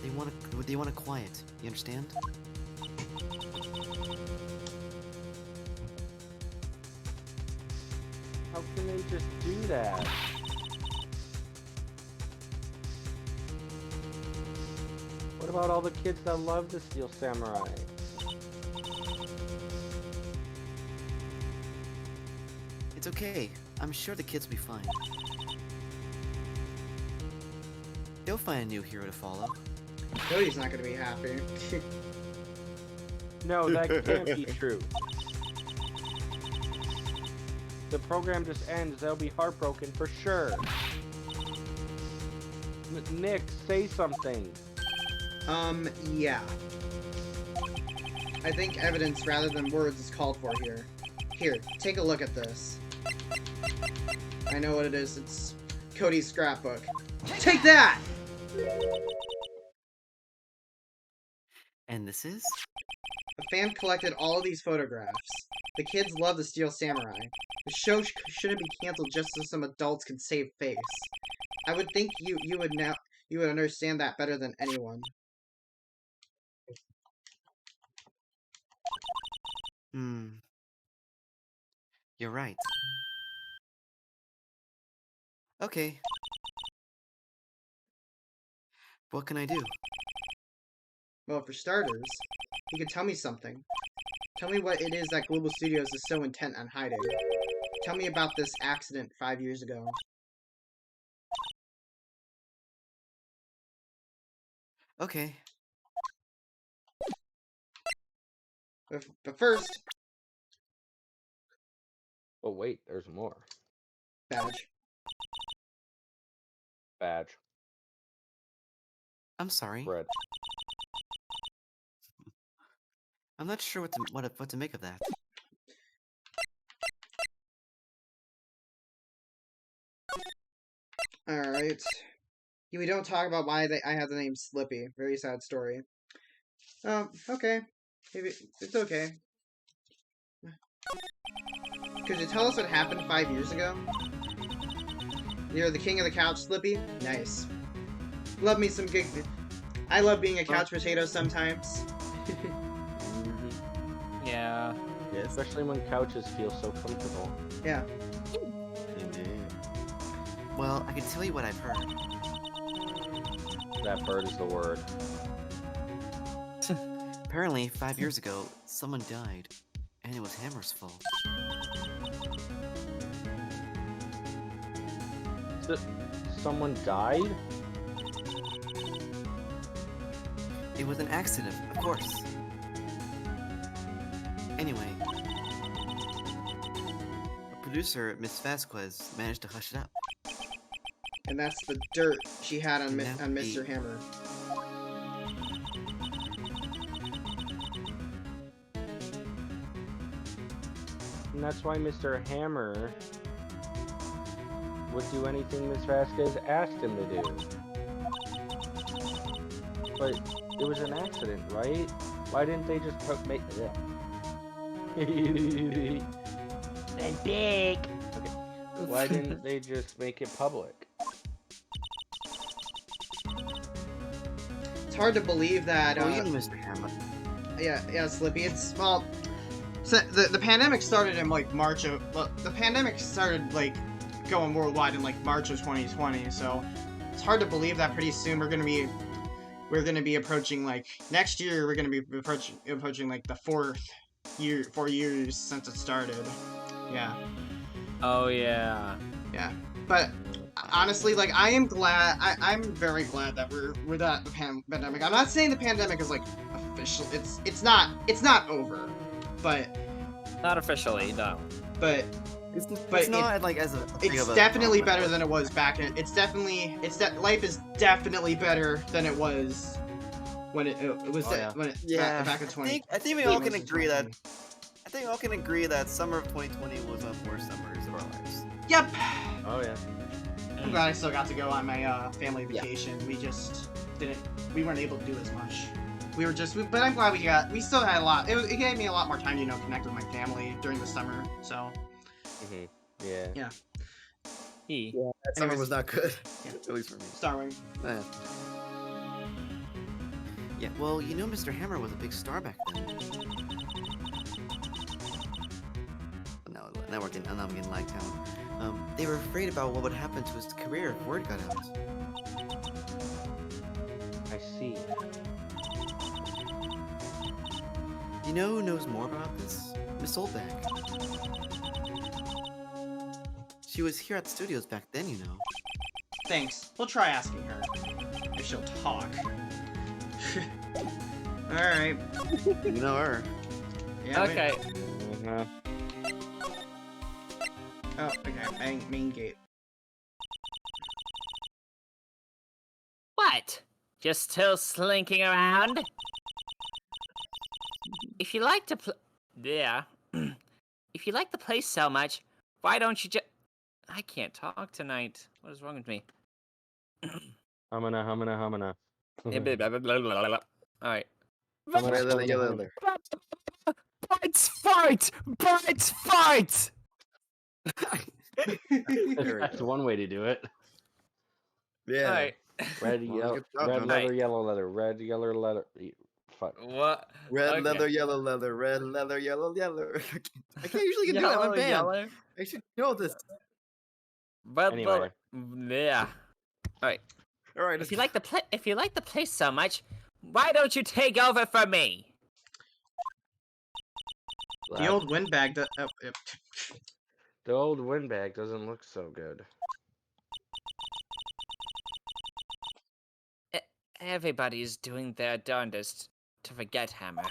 Speaker 3: They want a quiet. You understand?
Speaker 4: How can they just do that? What about all the kids that love the Steel Samurai?
Speaker 3: It's okay. I'm sure the kids will be fine. They'll find a new hero to follow.
Speaker 1: Cody's not gonna be happy.
Speaker 4: No, that can't be true. The program just ends, they'll be heartbroken for sure. Nick, say something.
Speaker 1: Yeah. I think evidence rather than words is called for here. Here, take a look at this. I know what it is. It's Cody's scrapbook. Take that!
Speaker 3: And this is?
Speaker 1: A fan collected all of these photographs. The kids love the Steel Samurai. The show shouldn't be canceled just so some adults can save face. I would think you would understand that better than anyone.
Speaker 3: You're right. Okay. What can I do?
Speaker 1: Well, for starters, you could tell me something. Tell me what it is that Global Studios is so intent on hiding. Tell me about this accident 5 years ago.
Speaker 3: Okay.
Speaker 1: But first...
Speaker 4: Oh wait, there's more.
Speaker 1: Badge.
Speaker 4: Badge.
Speaker 3: I'm sorry.
Speaker 4: Red.
Speaker 3: I'm not sure what to make of that.
Speaker 1: Alright. We don't talk about why I have the name Slippy. Very sad story. Okay. Maybe it's okay. Could you tell us what happened 5 years ago? You're the king of the couch, Slippy? Nice. Love me some good... I love being a couch potato sometimes.
Speaker 2: Yeah.
Speaker 3: Yes.
Speaker 4: Especially when couches feel so comfortable.
Speaker 1: Yeah.
Speaker 3: Indeed. Well, I can tell you what I've heard.
Speaker 4: That bird is the word.
Speaker 3: Apparently, 5 years ago, someone died, and it was Hammer's fault.
Speaker 4: Someone died?
Speaker 3: It was an accident, of course. Anyway, a producer, Miss Vasquez, managed to hush it up.
Speaker 1: And that's the dirt she had on,
Speaker 3: And that
Speaker 1: on
Speaker 3: would
Speaker 1: Mr.
Speaker 3: be-
Speaker 1: Hammer.
Speaker 4: And that's why Mr. Hammer would do anything Miss Vasquez asked him to do. But it was an accident, right? Why didn't they just make it? And big. Okay. Why didn't they just make it public?
Speaker 1: It's hard to believe that,
Speaker 3: Oh, you know Mr. Hammer.
Speaker 1: yeah, Slippy, it's, well... So the pandemic started in, like, March of... Well, the pandemic started, like, going worldwide in, like, March of 2020, so... It's hard to believe that pretty soon we're gonna be approaching, like... Next year, we're gonna be approaching like, the 4 years since it started. Yeah.
Speaker 2: Oh yeah.
Speaker 1: Yeah. But... Honestly, like, I am glad... I'm very glad that we're at the pandemic. I'm not saying the pandemic is, like, official. It's not over. but
Speaker 2: Not officially, no.
Speaker 1: but
Speaker 3: It's not like as a.
Speaker 1: it's definitely better than it was back in. Life is definitely better than it was when it was back in 20.
Speaker 3: I think we all can agree that. I think we all can agree that summer of 2020 was one of the worst summers of our lives.
Speaker 1: Yep.
Speaker 4: Oh yeah.
Speaker 1: I'm glad I still got to go on my family vacation. We just we weren't able to do as much. But I'm glad we still had a lot. It gave me a lot more time, connect with my family during the summer. So.
Speaker 4: Yeah.
Speaker 1: Yeah.
Speaker 3: Yeah, that summer was not good.
Speaker 1: Yeah.
Speaker 3: At least for me.
Speaker 1: Starring.
Speaker 3: Yeah, well, Mr. Hammer was a big star back then. Now I'm getting lagged down. They were afraid about what would happen to his career if word got out.
Speaker 4: I see.
Speaker 3: You know who knows more about this? Miss Oldback. She was here at the studios back then,
Speaker 1: Thanks. We'll try asking her if she'll talk. All right.
Speaker 3: You know her.
Speaker 1: Yeah.
Speaker 2: Okay.
Speaker 1: Oh, okay. Main gate.
Speaker 2: What? Just still slinking around? If you like to yeah. If you like the place so much, why don't you just... I can't talk tonight. What is wrong with me?
Speaker 4: Humana.
Speaker 2: Alright.
Speaker 6: Bites fight! Bites fight!
Speaker 4: That's one way to do it.
Speaker 3: Yeah.
Speaker 2: Alright.
Speaker 4: Red,
Speaker 3: Well, good job,
Speaker 4: red
Speaker 3: man.
Speaker 4: leather, yellow leather. Red, yellow leather. Fuck.
Speaker 2: What?
Speaker 3: Red
Speaker 2: Okay.
Speaker 3: leather, yellow leather. Red leather, yellow leather. I can't usually do that. I'm banned.
Speaker 2: Yellow.
Speaker 3: I should know this.
Speaker 2: But
Speaker 4: Anyway.
Speaker 2: yeah. Alright.
Speaker 3: All right.
Speaker 2: If you like the place so much, why don't you take over for me?
Speaker 1: The old windbag.
Speaker 4: The old windbag doesn't look so good.
Speaker 2: Everybody's doing their darndest to forget Hammer.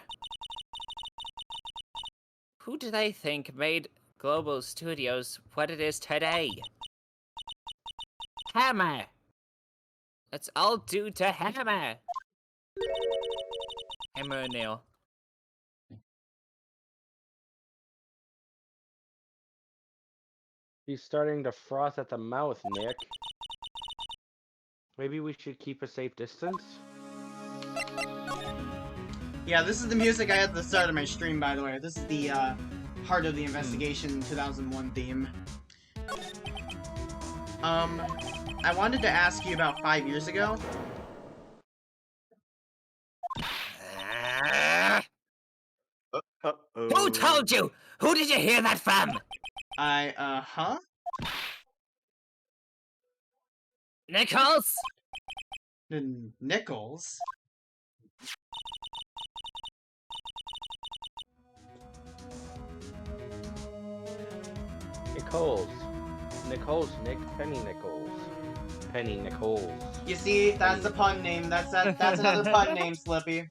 Speaker 2: Who do they think made Global Studios what it is today? Hammer! It's all due to Hammer! Hammer and Neil.
Speaker 4: He's starting to froth at the mouth, Nick. Maybe we should keep a safe distance?
Speaker 1: Yeah, this is the music I had at the start of my stream, by the way. This is the Heart of the Investigation 2001 theme. I wanted to ask you about 5 years ago.
Speaker 2: Who told you? Who did you hear that from?
Speaker 1: Huh?
Speaker 2: Nichols?
Speaker 1: Nichols?
Speaker 4: Nichols, Nick, Penny Nichols. Penny Nichols.
Speaker 1: You see, that's the pun name. That's another pun name, Slippy.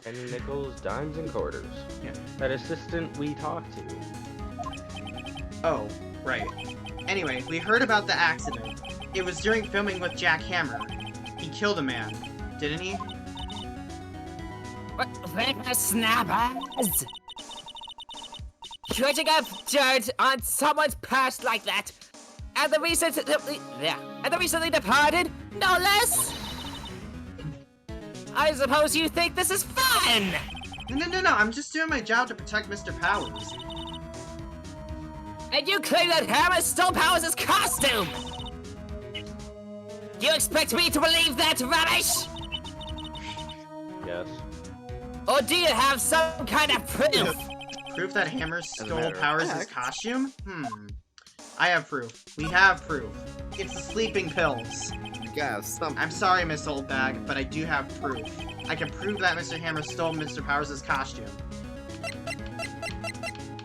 Speaker 4: Penny Nichols, dimes and quarters.
Speaker 1: Yeah.
Speaker 4: That assistant we talked to.
Speaker 1: Oh, right. Anyway, we heard about the accident. It was during filming with Jack Hammer. He killed a man, didn't he?
Speaker 2: What? Where snappers? Putting up dirt on someone's past like that, and the recently departed, no less. I suppose you think this is fun.
Speaker 1: No. I'm just doing my job to protect Mr. Powers.
Speaker 2: And you claim that Hammer stole Powers' costume. You expect me to believe that rubbish?
Speaker 4: Yes.
Speaker 2: Or do you have some kind of proof?
Speaker 1: Proof that Hammer stole
Speaker 3: matter of
Speaker 1: Powers'
Speaker 3: fact.
Speaker 1: costume? I have proof. We have proof. It's the sleeping pills.
Speaker 3: You got something.
Speaker 1: I'm sorry, Miss Oldbag, but I do have proof. I can prove that Mr. Hammer stole Mr. Powers' costume.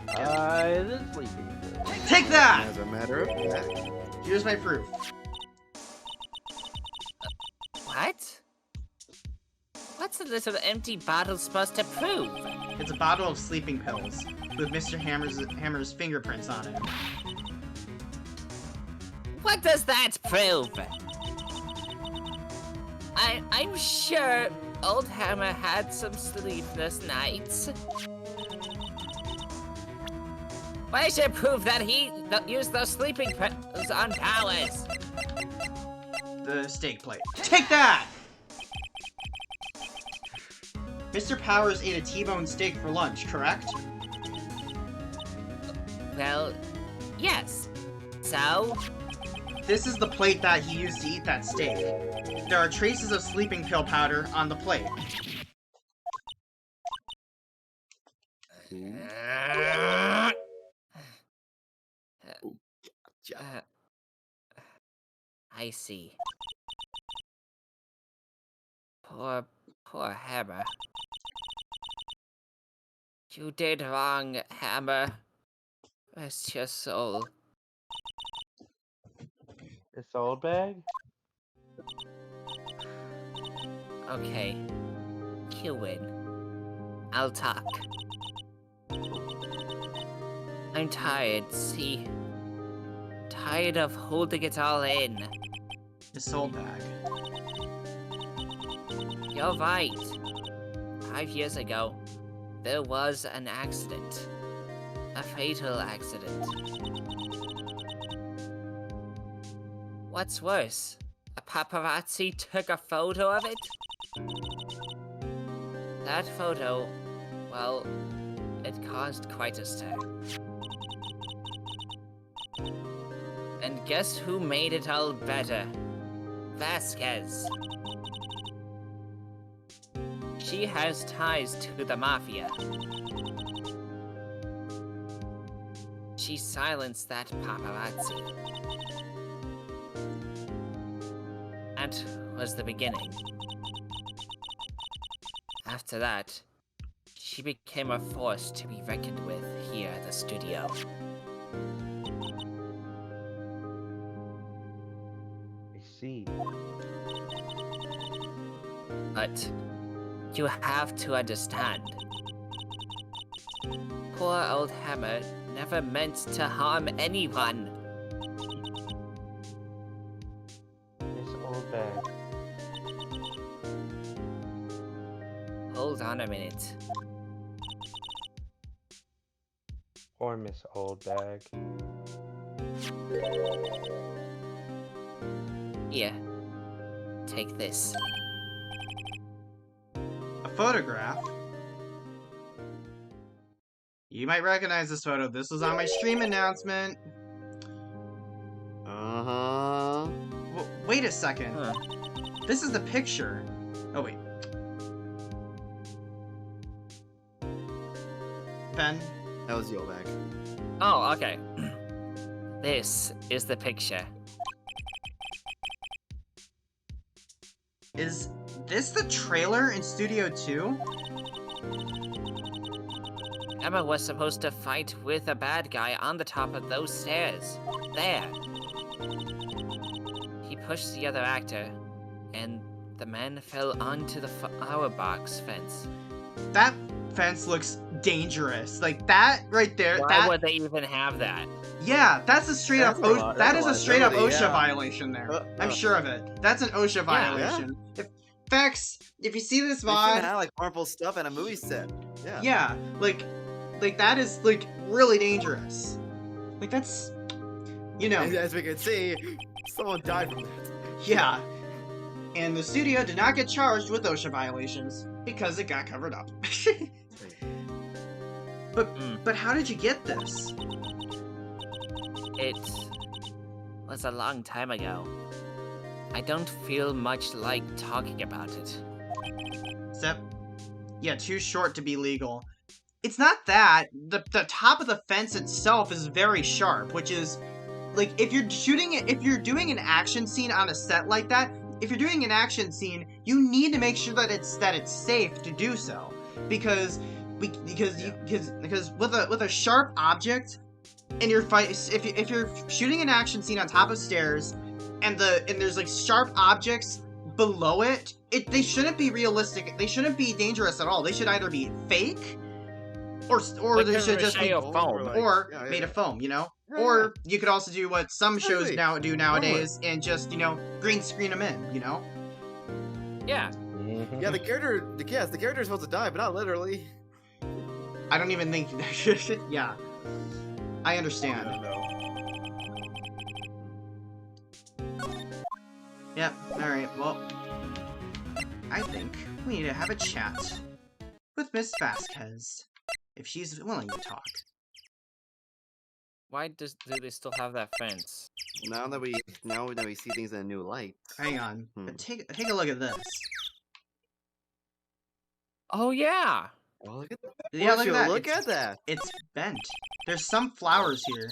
Speaker 4: The sleeping pill.
Speaker 1: Take that!
Speaker 3: As a matter of fact.
Speaker 1: Here's my proof.
Speaker 2: What? What What's the little empty bottle supposed to prove?
Speaker 1: It's a bottle of sleeping pills with Mr. Hammer's fingerprints on it.
Speaker 2: What does that prove? I'm sure old Hammer had some sleepless nights. Why should prove that he used those sleeping pills on Powers?
Speaker 1: The steak plate. Take that! Mr. Powers ate a T-bone steak for lunch, correct?
Speaker 2: Well, yes. So?
Speaker 1: This is the plate that he used to eat that steak. There are traces of sleeping pill powder on the plate.
Speaker 2: I see. Poor Hammer. You did wrong, Hammer. Rest your soul.
Speaker 4: This old bag?
Speaker 2: Okay. You win. I'll talk. I'm tired, see? Tired of holding it all in.
Speaker 1: This old bag.
Speaker 2: You're right. 5 years ago, there was an accident. A fatal accident. What's worse, a paparazzi took a photo of it? That photo, well, it caused quite a stir. And guess who made it all better? Vasquez. She has ties to the Mafia. She silenced that paparazzi. That was the beginning. After that, she became a force to be reckoned with here at the studio.
Speaker 4: I see.
Speaker 2: But you have to understand. Poor old Hammer never meant to harm anyone.
Speaker 4: This old bag.
Speaker 2: Hold on a minute.
Speaker 4: Poor Miss Old Bag.
Speaker 2: Here. Take this.
Speaker 1: A photograph? You might recognize this photo. This was on my stream announcement.
Speaker 3: Uh-huh.
Speaker 1: Wait a second.
Speaker 2: Huh.
Speaker 1: This is the picture. Oh, wait. Ben?
Speaker 3: That was your bag.
Speaker 2: Oh, okay. This is the picture.
Speaker 1: Is this the trailer in Studio 2?
Speaker 2: Emma was supposed to fight with a bad guy on the top of those stairs. There. He pushed the other actor, and the man fell onto the flower box fence.
Speaker 1: That fence looks dangerous. Like, that right there,
Speaker 2: Why would they even have that?
Speaker 1: Yeah, that's a straight up that is a straight up OSHA
Speaker 3: yeah.
Speaker 1: violation there. I'm sure of it. That's an OSHA violation. If you see this
Speaker 3: They shouldn't
Speaker 1: VOD,
Speaker 3: have like harmful stuff in a movie set. Yeah.
Speaker 1: yeah, like that is like really dangerous. Like that's, you know,
Speaker 3: As we can see, someone died from that.
Speaker 1: yeah. And the studio did not get charged with OSHA violations because it got covered up. But how did you get this?
Speaker 2: It was a long time ago. I don't feel much like talking about it.
Speaker 1: Except, yeah, too short to be legal. It's not that. The top of the fence itself is very sharp, which is, like, if you're doing an action scene on a set like that, if you're doing an action scene, you need to make sure that it's safe to do so, because with a sharp object, and if you're shooting an action scene on top of stairs, and there's like sharp objects below it, they shouldn't be realistic. They shouldn't be dangerous at all. They should either be fake, or
Speaker 2: Like
Speaker 1: they should just be
Speaker 2: Mache foam.
Speaker 1: or
Speaker 3: Yeah,
Speaker 1: made of foam, you know?
Speaker 3: Yeah,
Speaker 1: Or you could also do what some shows
Speaker 3: Exactly.
Speaker 1: now do nowadays and just, you know, green screen them in, you know?
Speaker 2: Yeah.
Speaker 4: Mhm.
Speaker 3: Yeah, the character is supposed to die, but not literally.
Speaker 1: I don't even think yeah. I understand.
Speaker 3: know.
Speaker 1: Yep, alright, well, I think we need to have a chat with Miss Vasquez, if she's willing to talk.
Speaker 2: Why do they still have that fence?
Speaker 3: Now that we see things in a new light.
Speaker 1: Hang on,
Speaker 3: Hmm.
Speaker 1: but take a look at this.
Speaker 2: Oh yeah.
Speaker 3: Oh, look at that.
Speaker 1: Yeah,
Speaker 3: Would
Speaker 1: look
Speaker 3: you
Speaker 1: at that.
Speaker 3: Look at that.
Speaker 1: It's bent. There's some flowers here.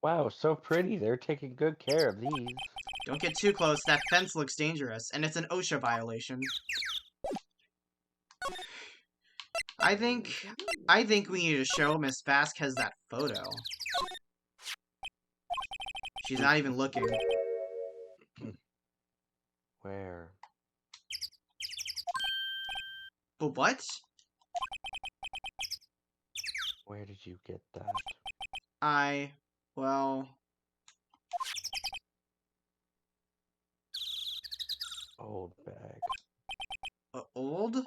Speaker 4: Wow, so pretty. They're taking good care of these.
Speaker 1: Don't get too close, that fence looks dangerous, and it's an OSHA violation. I think we need to show Miss Vasquez that photo. She's not even looking.
Speaker 4: Where?
Speaker 1: But what?
Speaker 4: Where did you get that?
Speaker 1: Well...
Speaker 4: Old bag.
Speaker 1: Old?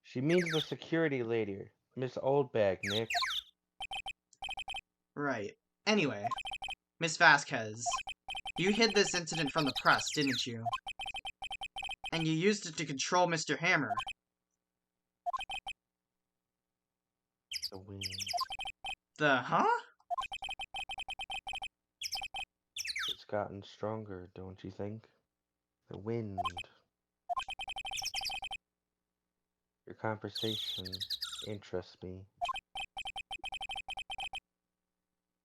Speaker 4: She means the security lady, Miss Oldbag, Nick.
Speaker 1: Right. Anyway, Miss Vasquez, you hid this incident from the press, didn't you? And you used it to control Mr. Hammer.
Speaker 4: The wind.
Speaker 1: Huh?
Speaker 4: It's gotten stronger, don't you think? The wind. Your conversation interests me.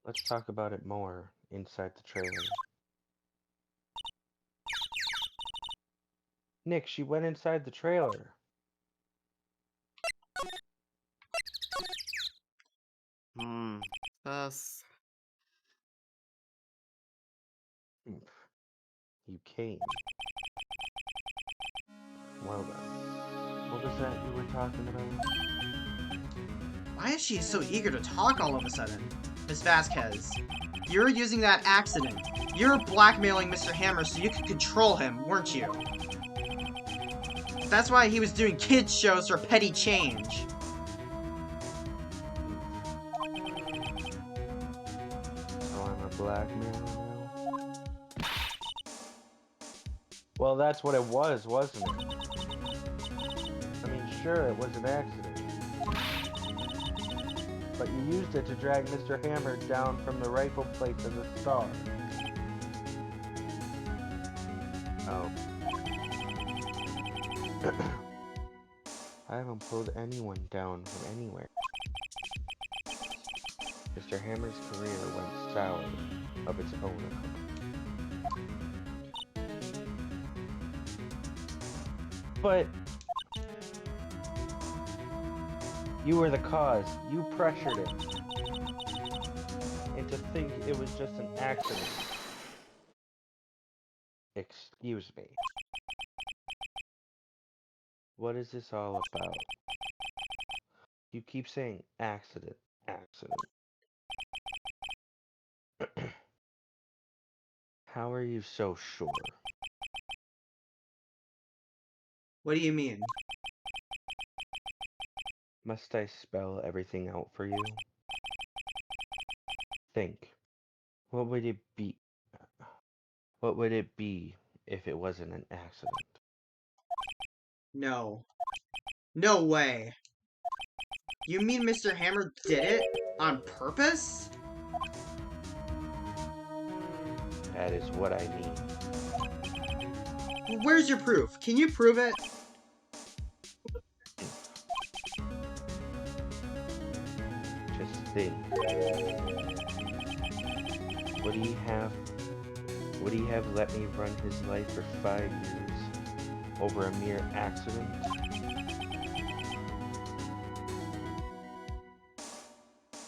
Speaker 4: Let's talk about it more inside the trailer. Nick, she went inside the trailer.
Speaker 3: Us.
Speaker 4: You came. Well then. What was that you were talking about?
Speaker 1: Why is she so eager to talk all of a sudden? Miss Vasquez, you're using that accident. You're blackmailing Mr. Hammer so you could control him, weren't you? That's why he was doing kids shows for petty change.
Speaker 4: So I'm a blackmailer now? Well, that's what it was, wasn't it? I mean, sure, it was an accident. But you used it to drag Mr. Hammer down from the rifle plate to the star. Oh. I haven't pulled anyone down from anywhere. Mr. Hammer's career went sour of its own accord. But you were the cause. You pressured him. And to think it was just an accident. Excuse me. What is this all about? You keep saying accident, accident. How are you so sure?
Speaker 1: What do you mean?
Speaker 4: Must I spell everything out for you? Think. What would it be? What would it be if it wasn't an accident?
Speaker 1: No. No way. You mean Mr. Hammer did it on purpose?
Speaker 4: That is what I mean.
Speaker 1: Where's your proof? Can you prove it?
Speaker 4: Just think. Would he have let me run his life for 5 years over a mere accident?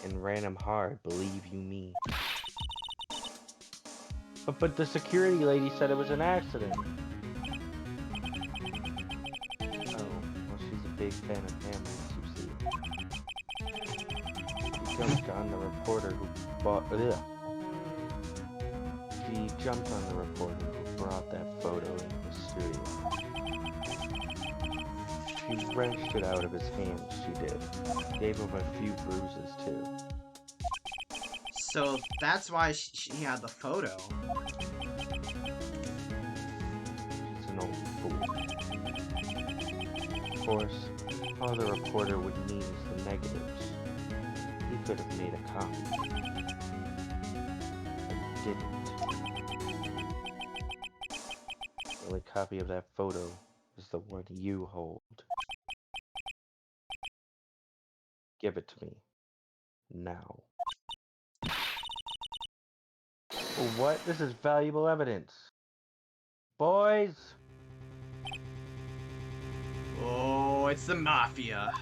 Speaker 4: And ran him hard, believe you me. But the security lady said it was an accident. Oh, well, she's a big fan of Hamlins, you see. She jumped on the reporter who brought that photo into the studio. She wrenched it out of his hands, she did. Gave him a few bruises, too.
Speaker 1: So that's why she had the photo.
Speaker 4: She's an old fool. Of course, all the reporter would need is the negatives. He could have made a copy. But he didn't. The only copy of that photo is the one you hold. Give it to me. Now. What? This is valuable evidence. Boys!
Speaker 1: Oh, it's the mafia.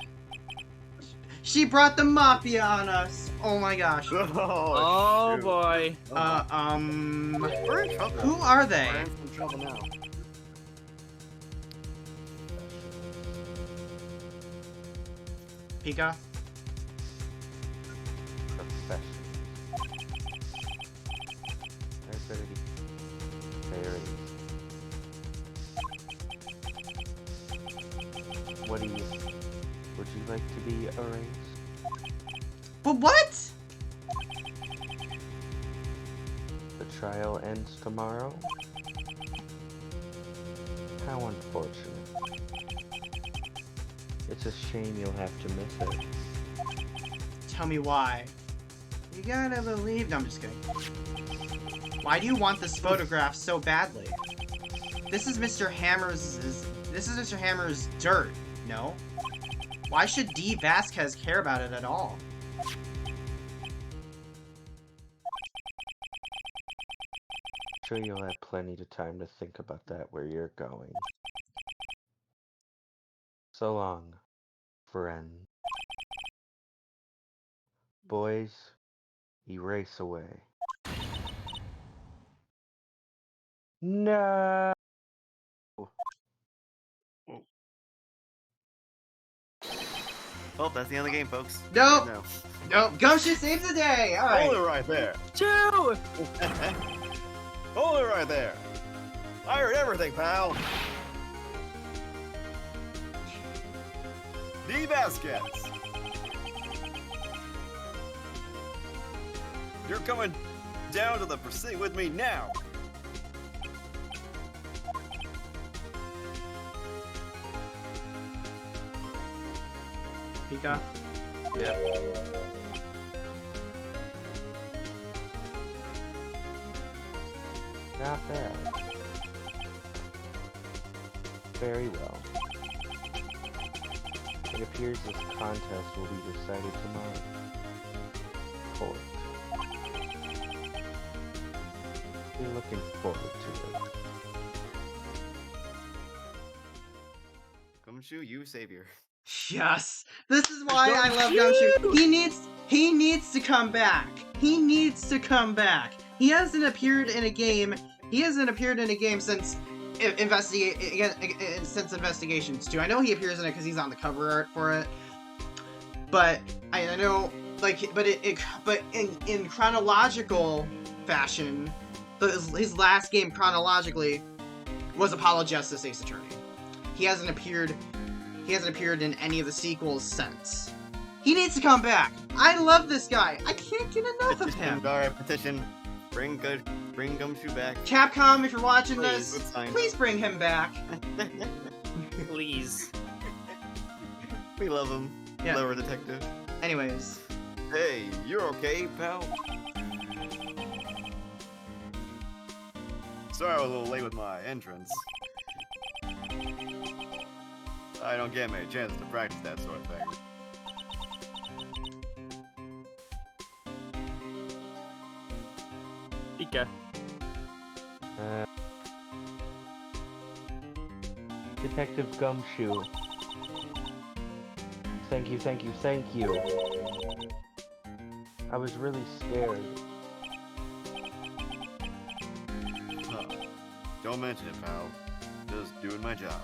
Speaker 1: She brought the mafia on us. Oh my gosh.
Speaker 2: Oh
Speaker 3: shoot.
Speaker 2: boy.
Speaker 3: We're in trouble.
Speaker 1: Who are they?
Speaker 3: We're in some trouble now.
Speaker 1: Pika?
Speaker 4: Professional. Very What do you... Would you like to be erased?
Speaker 1: But what?
Speaker 4: The trial ends tomorrow? How unfortunate. It's a shame you'll have to miss it.
Speaker 1: Tell me why. You gotta believe. No, I'm just kidding. Why do you want this photograph so badly? This is Mr. Hammer's. This is Mr. Hammer's dirt. No. Why should D. Vasquez care about it at all?
Speaker 4: Sure you'll have plenty of time to think about that where you're going. So long, friend. Boys, erase away. No.
Speaker 3: Oh, that's the end of the game, folks.
Speaker 1: Nope.
Speaker 3: No.
Speaker 1: Nope. Gumshoe saves the day. All right.
Speaker 3: Hold it right there.
Speaker 2: Chew!
Speaker 3: Hold it right there. I heard everything, pal. D. Vasquez. You're coming down to the precinct with me now.
Speaker 1: Pika.
Speaker 4: Yeah. Not bad. Very well. It appears this contest will be decided tomorrow. Court. We're looking forward to it.
Speaker 3: Gumshoe, you savior.
Speaker 1: Yes. This is why I love Gumshoe. He needs to come back. He needs to come back. He hasn't appeared in a game. He hasn't appeared in a game since Investigations 2. I know he appears in it because he's on the cover art for it. But I know, like, but in chronological fashion, his last game chronologically was Apollo Justice Ace Attorney. He hasn't appeared in any of the sequels since. He needs to come back. I love this guy. I can't get enough of him.
Speaker 3: Alright, petition. Bring Gumshoe back.
Speaker 1: Capcom, if you're watching
Speaker 3: Please,
Speaker 1: this,
Speaker 3: it's fine.
Speaker 1: please bring him back.
Speaker 2: Please.
Speaker 3: We love him.
Speaker 1: Yeah.
Speaker 3: Lower detective.
Speaker 1: Anyways,
Speaker 3: Hey, you're okay, pal? Sorry I was a little late with my entrance. I don't get many chances to practice that sort of thing.
Speaker 2: Pika.
Speaker 4: Detective Gumshoe. Thank you, thank you, thank you. I was really scared.
Speaker 3: Don't mention it, pal. Just doing my job.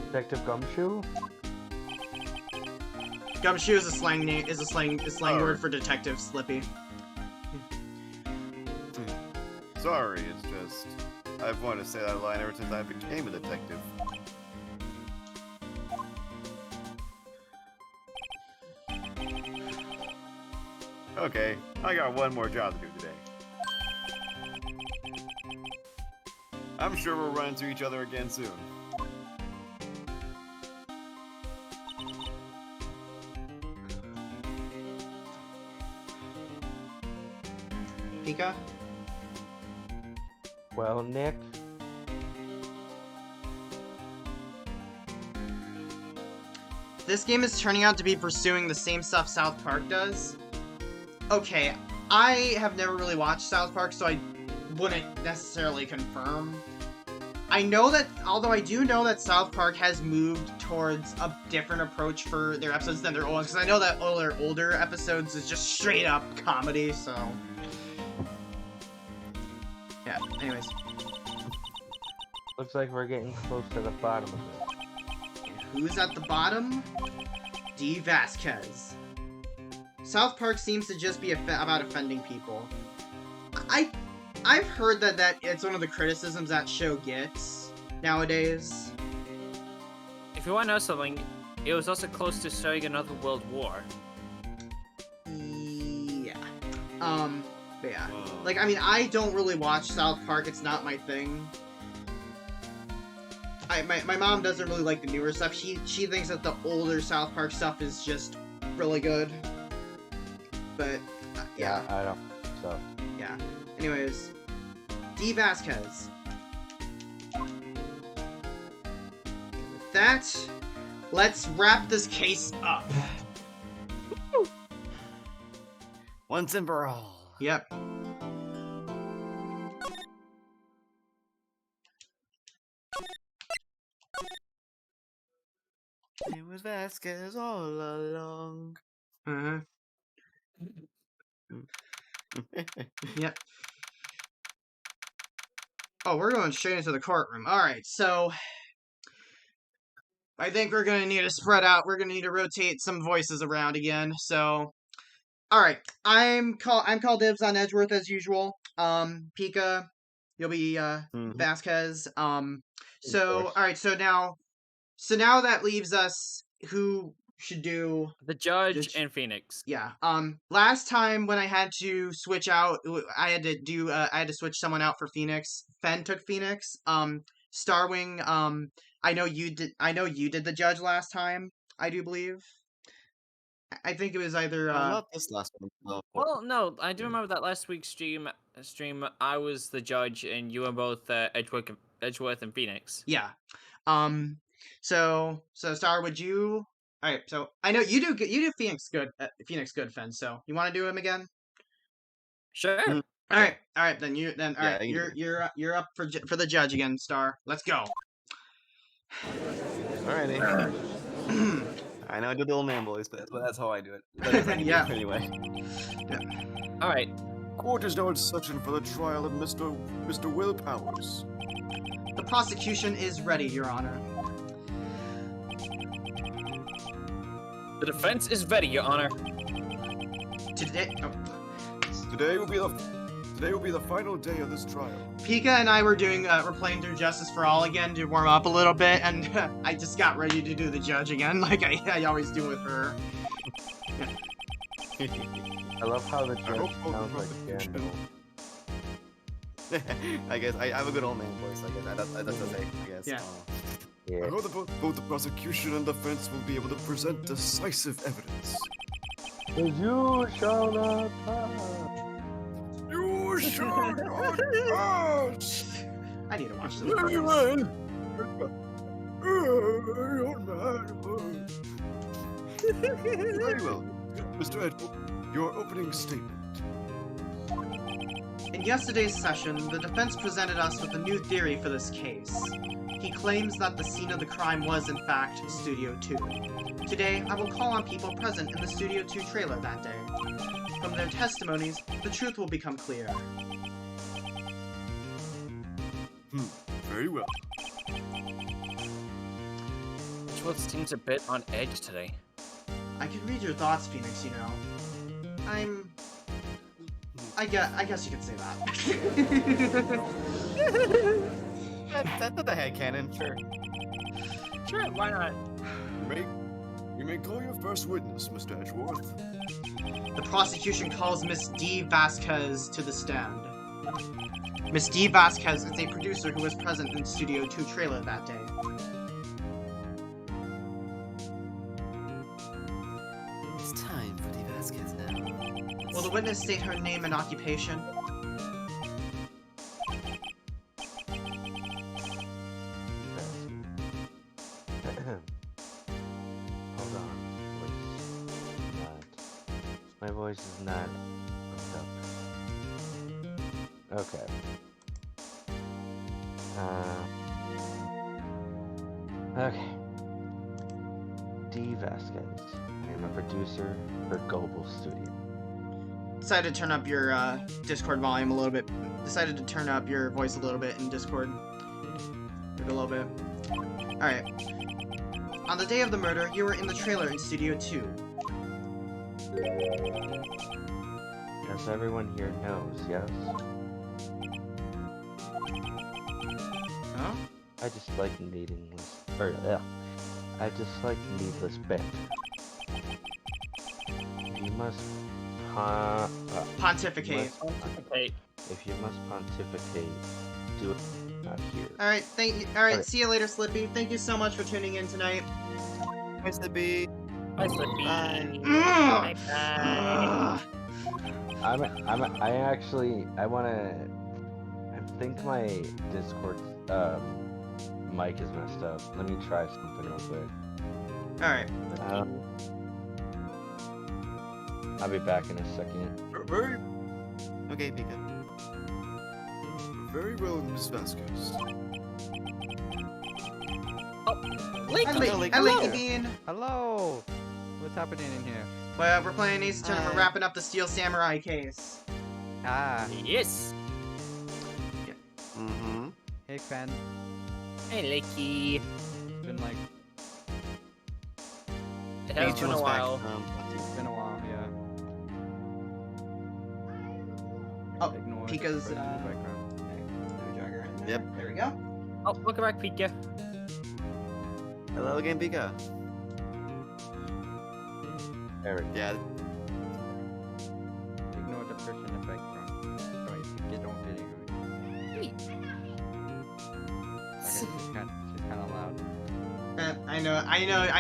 Speaker 4: Detective Gumshoe?
Speaker 1: Gumshoe is a slang name. Is a slang
Speaker 3: Oh.
Speaker 1: word for detective, Slippy.
Speaker 3: Sorry, it's just I've wanted to say that line ever since I became a detective. Okay, I got one more job to do today. I'm sure we'll run into each other again soon.
Speaker 1: Pika?
Speaker 4: Well, Nick?
Speaker 1: This game is turning out to be pursuing the same stuff South Park does. Okay, I have never really watched South Park, so I wouldn't necessarily confirm. I know that, although I do know that South Park has moved towards a different approach for their episodes than their old ones, because I know that all their older episodes is just straight up comedy, so... Yeah, anyways.
Speaker 4: Looks like we're getting close to the bottom of it.
Speaker 1: Who's at the bottom? D. Vasquez. South Park seems to just be about offending people. I've heard that it's one of the criticisms that show gets nowadays.
Speaker 2: If you want to know something, it was also close to starting another world war.
Speaker 1: Yeah. But yeah. Like, I mean, I don't really watch South Park. It's not my thing. My mom doesn't really like the newer stuff. She thinks that the older South Park stuff is just really good. But, yeah.
Speaker 4: I don't. So.
Speaker 1: Yeah. Anyways, D. Vasquez. With that, let's wrap this case up.
Speaker 3: Once and for all.
Speaker 1: Yep.
Speaker 3: It was Vasquez all along.
Speaker 1: Uh-huh. Yep. Oh, we're going straight into the courtroom. Alright, so... I think we're gonna need to spread out. We're gonna need to rotate some voices around again, so... Alright, I'm called dibs on Edgeworth as usual. Pika, you'll be, Vasquez. So, alright, so now that leaves us who should do...
Speaker 2: The Judge and Phoenix.
Speaker 1: Yeah. Last time when I had to switch out, I had to switch someone out for Phoenix. Fen took Phoenix. Starwing, I know you did the Judge last time, I do believe. I think it was either,
Speaker 3: not this last one. No.
Speaker 2: Well, no, I do remember that last week's stream, I was the Judge and you were both Edgeworth and Phoenix.
Speaker 1: Yeah. So Star, would you... Alright, so I know you do Phoenix good, Fen, so you want to do him again?
Speaker 2: Sure.
Speaker 1: Alright, then you're up for the Judge again, Star. Let's go.
Speaker 3: Alrighty. I know I do the old man voice, but that's how I do it.
Speaker 1: Yeah.
Speaker 3: Anyway.
Speaker 2: All right.
Speaker 3: Court is now in session for the trial of Mr. Will Powers.
Speaker 1: The prosecution is ready, Your Honor.
Speaker 2: The defense is ready, Your Honor.
Speaker 1: Today
Speaker 3: will be the final day of this trial.
Speaker 1: Pika and I were playing through Justice for All again to warm up a little bit, and I just got ready to do the Judge again, like I always do with her.
Speaker 4: I love how the judge sounds like Gandalf.
Speaker 3: I guess I have a good old man voice. I guess that's okay. I guess.
Speaker 1: Yeah.
Speaker 4: Yeah.
Speaker 3: I hope that both the prosecution and defense will be able to present decisive evidence.
Speaker 4: 'Cause you shall not pass.
Speaker 3: You shall not pass.
Speaker 1: I need to watch this.
Speaker 3: Very well. Mr. Edward, your opening statement.
Speaker 1: In yesterday's session, the defense presented us with a new theory for this case. He claims that the scene of the crime was, in fact, Studio 2. Today, I will call on people present in the Studio 2 trailer that day. From their testimonies, the truth will become clear.
Speaker 3: Very well.
Speaker 2: Schwartz seems a bit on edge today.
Speaker 1: I can read your thoughts, Phoenix, you know. I guess you could say that.
Speaker 3: That's the headcanon, sure.
Speaker 2: Sure, why not?
Speaker 3: You may call your first witness, Mr. Edgeworth.
Speaker 1: The prosecution calls Miss D. Vasquez to the stand. Miss D. Vasquez is a producer who was present in Studio 2 trailer that day.
Speaker 3: It's time for D. Vasquez now.
Speaker 1: Will the witness state her name and occupation?
Speaker 4: Hold on. My voice is not up. Okay. Okay. D. Vasquez. I am a producer for Global Studio.
Speaker 1: Decided to turn up your Discord volume a little bit. Decided to turn up your voice a little bit in Discord. Maybe a little bit. Alright. On the day of the murder, you were in the trailer in Studio 2.
Speaker 4: As everyone here knows, yes?
Speaker 1: Huh?
Speaker 4: I just like needless banter. You must
Speaker 1: Pontificate.
Speaker 4: If you must pontificate, do it not here.
Speaker 1: Alright, thank you. Alright, see you later, Slippy. Thank you so much for tuning in tonight.
Speaker 3: Bye, Slippy.
Speaker 2: Bye, Slippy.
Speaker 3: Bye.
Speaker 2: Bye.
Speaker 4: I think my Discord mic is messed up. Let me try something real quick.
Speaker 1: Alright.
Speaker 4: I'll be back in a second.
Speaker 3: Very... Okay, Pika. Very well, Miss Vasquez.
Speaker 1: Hi, Lakey Bean.
Speaker 6: Hello. What's happening in here?
Speaker 1: Well, we're playing Ace Attorney. We're wrapping up the Steel Samurai case.
Speaker 6: Ah.
Speaker 2: Yes.
Speaker 3: Mm-hmm.
Speaker 6: Hey, Fen.
Speaker 2: Hey, Lakey.
Speaker 6: It's been like
Speaker 2: It has been a while.
Speaker 6: it's been a while. Yeah.
Speaker 1: Oh,
Speaker 6: Ignore the
Speaker 1: Pika's,
Speaker 6: person in the background.
Speaker 3: Yep.
Speaker 1: There we go.
Speaker 2: Oh, welcome back, Pika.
Speaker 3: Hello again, Pika.
Speaker 4: There we go.
Speaker 3: Yeah.
Speaker 6: Ignore the person in the background. Right. You don't get angry.
Speaker 2: Sweet.
Speaker 6: Okay, she's kind of loud.
Speaker 1: I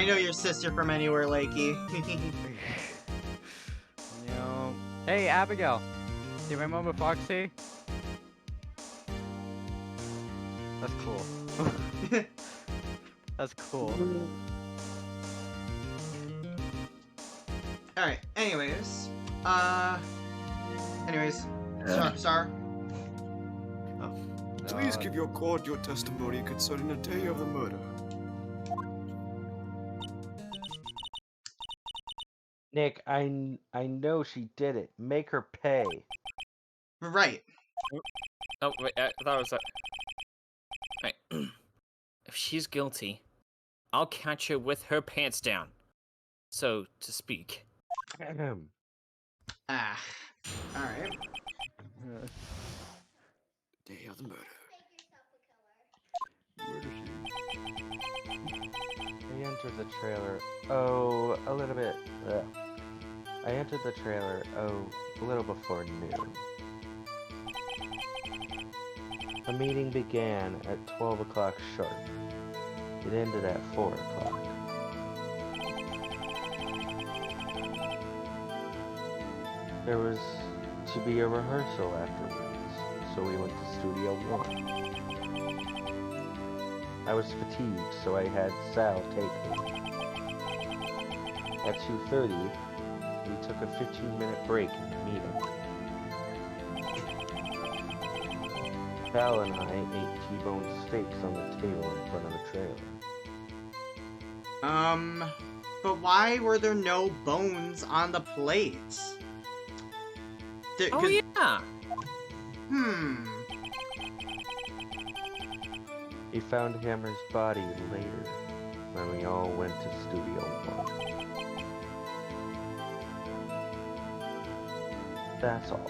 Speaker 1: know your sister from anywhere, Lakey.
Speaker 6: Yo. Hey, Abigail. Do you remember Foxy? That's cool. That's cool.
Speaker 1: Alright, anyways. Star.
Speaker 3: Please give your court your testimony concerning the day of the murder.
Speaker 4: Nick, I know she did it. Make her pay.
Speaker 1: Right.
Speaker 2: Oh, wait, I thought it was that. Right. If she's guilty, I'll catch her with her pants down, so to speak.
Speaker 1: Ah. Alright.
Speaker 3: Day of the murder.
Speaker 4: I entered the trailer. I entered the trailer. A little before noon. The meeting began at 12 o'clock sharp. It ended at 4 o'clock. There was to be a rehearsal afterwards, so we went to Studio 1. I was fatigued, so I had Sal take me. At 2:30, we took a 15-minute break in the meeting. Cal and I ate T-bone steaks on the table in front of the trailer.
Speaker 1: But why were there no bones on the plates?
Speaker 2: Oh yeah.
Speaker 4: He found Hammer's body later, when we all went to Studio 1. That's all.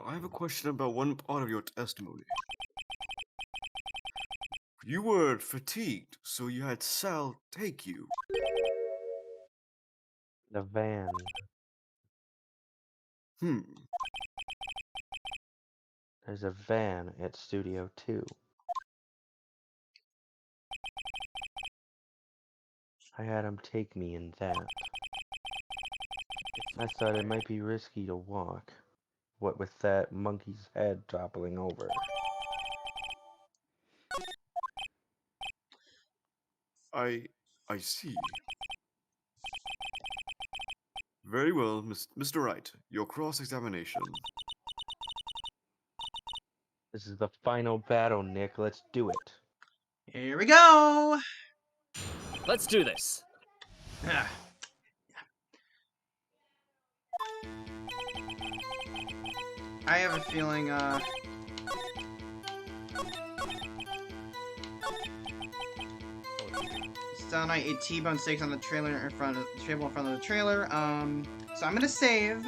Speaker 3: I have a question about one part of your testimony. You were fatigued, so you had Sal take you.
Speaker 4: The van. There's a van at Studio 2. I had him take me in that. I thought it might be risky to walk, what with that monkey's head toppling over.
Speaker 3: I see. Very well, Mr. Wright. Your cross-examination.
Speaker 4: This is the final battle, Nick. Let's do it.
Speaker 1: Here we go!
Speaker 2: Let's do this.
Speaker 1: I have a feeling, Sal and I ate T-bone steaks on the trailer in front of the table in front of the trailer. So I'm gonna save.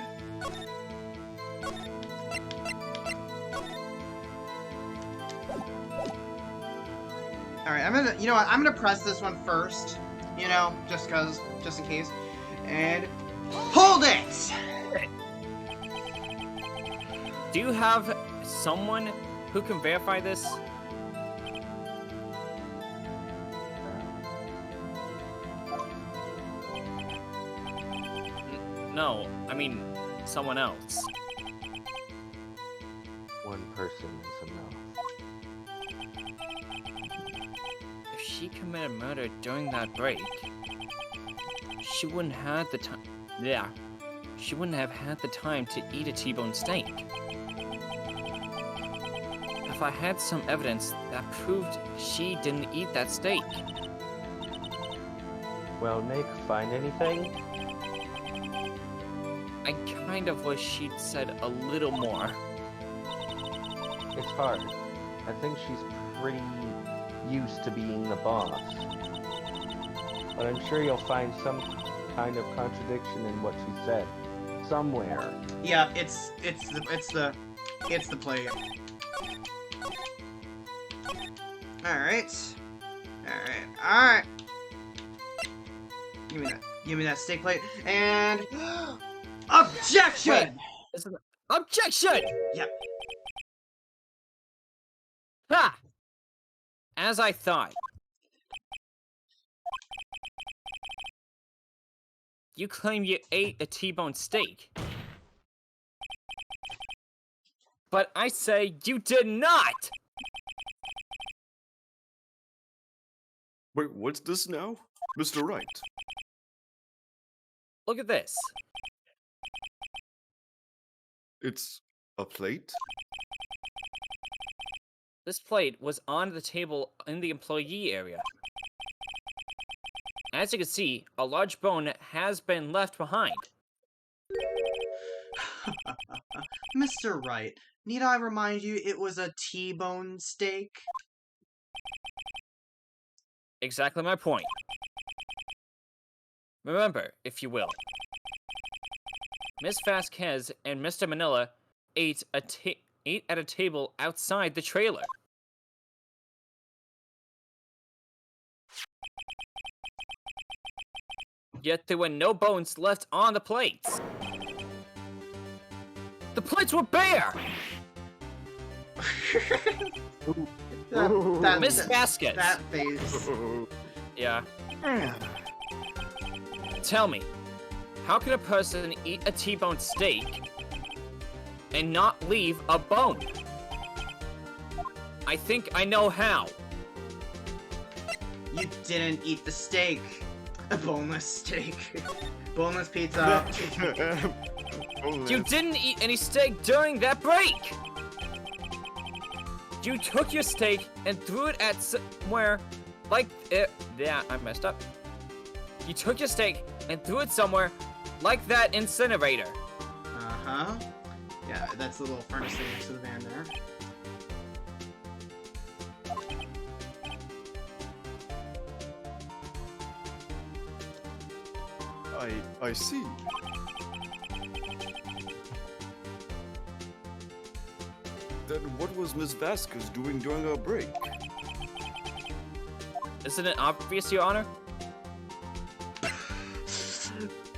Speaker 1: Alright, you know what, I'm gonna press this one first. You know, just in case. And hold it!
Speaker 2: Do you have someone who can verify this? No, I mean, someone else.
Speaker 4: One person is enough.
Speaker 2: If she committed murder during that break, she wouldn't have the time. Yeah, she wouldn't have had the time to eat a T-bone steak. If I had some evidence that proved she didn't eat that steak.
Speaker 4: Well, Nick, find anything?
Speaker 2: I kind of wish she'd said a little more.
Speaker 4: It's hard. I think she's pretty used to being the boss. But I'm sure you'll find some kind of contradiction in what she said. Somewhere.
Speaker 1: Yeah, it's the play. Alright. Give me that steak plate, and... Objection!
Speaker 2: Wait, objection!
Speaker 1: Yep.
Speaker 2: Ha! As I thought. You claim you ate a T-bone steak. But I say you did not!
Speaker 3: Wait, what's this now? Mr. Wright.
Speaker 2: Look at this.
Speaker 3: It's a plate?
Speaker 2: This plate was on the table in the employee area. As you can see, a large bone has been left behind.
Speaker 1: Mr. Wright, need I remind you it was a T-bone steak?
Speaker 2: Exactly my point. Remember, if you will, Miss Vasquez and Mr. Manila ate at a table outside the trailer. Yet there were no bones left on the plates. The plates were bare! Miss Vasquez.
Speaker 1: That face.
Speaker 2: Yeah. Tell me, how can a person eat a T-bone steak and not leave a bone? I think I know how.
Speaker 1: You didn't eat the steak. A boneless steak. Boneless pizza.
Speaker 2: You didn't eat any steak during that break! You took your steak and threw it at somewhere like it. Yeah, I messed up. You took your steak and threw it somewhere like that incinerator.
Speaker 1: Uh-huh. Yeah, that's the little furnace thing next to the van there.
Speaker 3: I see. Then what was Miss Vasquez doing during our break?
Speaker 2: Isn't it obvious, Your Honor?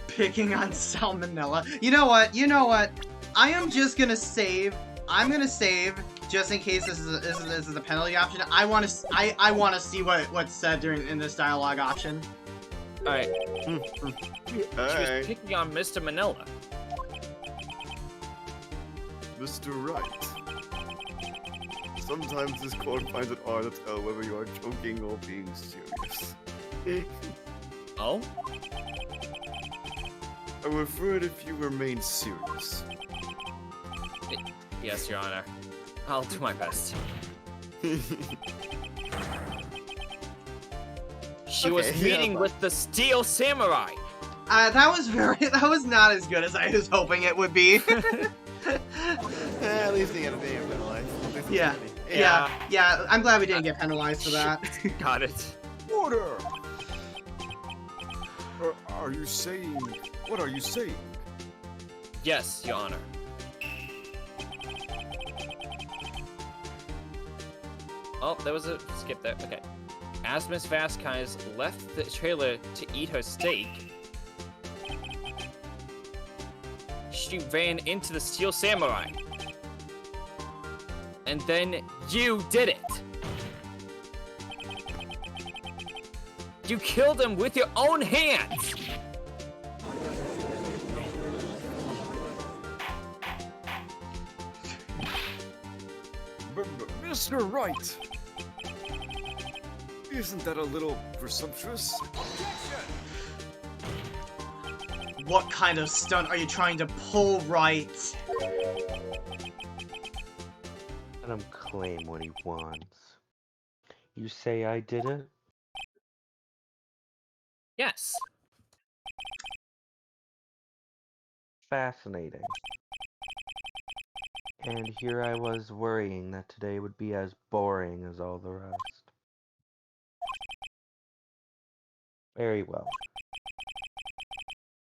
Speaker 1: Picking on salmonella. You know what? You know what? I am just gonna save. I'm gonna save just in case this is a penalty option. I want to see what's said in this dialogue option.
Speaker 2: All right. She was picking on Mr. Manila.
Speaker 3: Mr. Wright. Sometimes this court finds it hard to tell whether you are joking or being serious.
Speaker 2: Oh?
Speaker 3: I would prefer it if you remain serious.
Speaker 2: Yes, Your Honor. I'll do my best. She was meeting with the Steel Samurai.
Speaker 1: That was not as good as I was hoping it would be.
Speaker 3: At least they got a name in life.
Speaker 1: Yeah. I'm glad we didn't get penalized for that.
Speaker 2: Got it.
Speaker 3: Order! Are you saying... What are you saying?
Speaker 2: Yes, Your Honor. Oh, there was a skip there. Okay. As Miss Vasquez left the trailer to eat her steak, she ran into the Steel Samurai. And then you did it. You killed him with your own hands.
Speaker 3: Mr. Wright! Isn't that a little presumptuous?
Speaker 1: What kind of stunt are you trying to pull, Wright?
Speaker 4: Let him claim what he wants. You say I did it?
Speaker 2: Yes.
Speaker 4: Fascinating. And here I was worrying that today would be as boring as all the rest. Very well.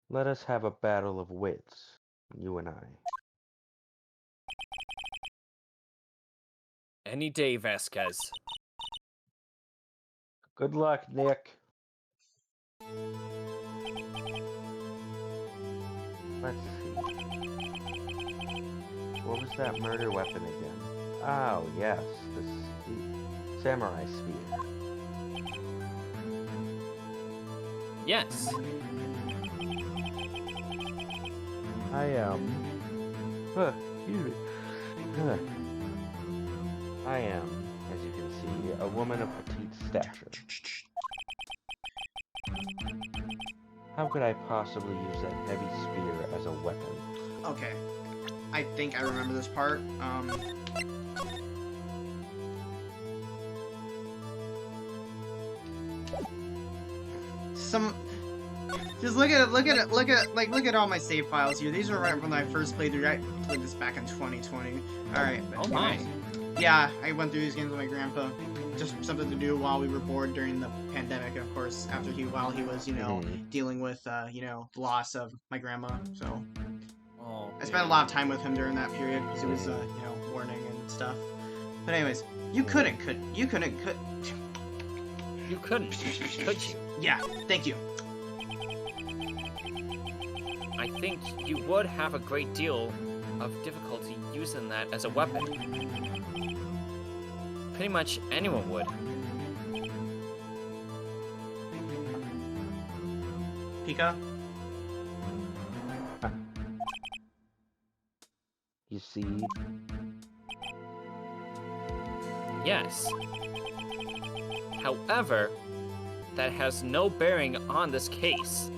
Speaker 4: Let us have a battle of wits, you and I.
Speaker 2: Any day, Vasquez.
Speaker 4: Good luck, Nick. Let's see. What was that murder weapon again? Oh, yes, the samurai spear.
Speaker 2: Yes.
Speaker 4: I am... excuse me. I am, as you can see, a woman of petite stature. How could I possibly use that heavy spear as a weapon?
Speaker 1: Okay. I think I remember this part. Just look at all my save files here. These are right when I first played through. I played this back in 2020. Alright.
Speaker 2: Oh my.
Speaker 1: Yeah, I went through these games with my grandpa. Just something to do while we were bored during the pandemic, of course, while he was, dealing with, the loss of my grandma, so.
Speaker 2: Oh,
Speaker 1: I spent a lot of time with him during that period, because it was, warning and stuff. But anyways, you couldn't, could you?
Speaker 2: You couldn't, could you?
Speaker 1: Yeah, thank you.
Speaker 2: I think you would have a great deal of difficulty using that as a weapon. Pretty much anyone would.
Speaker 1: Pika?
Speaker 4: You see?
Speaker 2: Yes. However, that has no bearing on this case.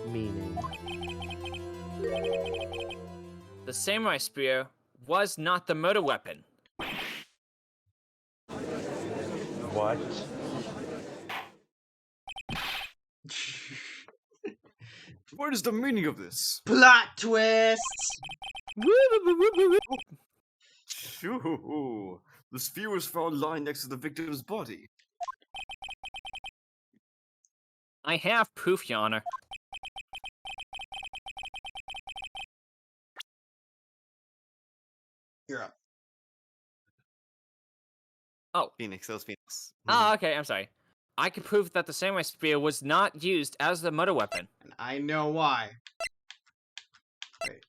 Speaker 4: Meaning.
Speaker 2: The samurai spear was not the murder weapon.
Speaker 4: What?
Speaker 3: What is the meaning of this?
Speaker 1: Plot twist!
Speaker 3: Shoo! The spear was found lying next to the victim's body.
Speaker 2: I have proof, Your Honor.
Speaker 1: You're up.
Speaker 2: Oh.
Speaker 3: Phoenix, that was Phoenix.
Speaker 2: Ah, okay, I'm sorry. I can prove that the samurai spear was not used as the murder weapon.
Speaker 1: And I know why. Wait.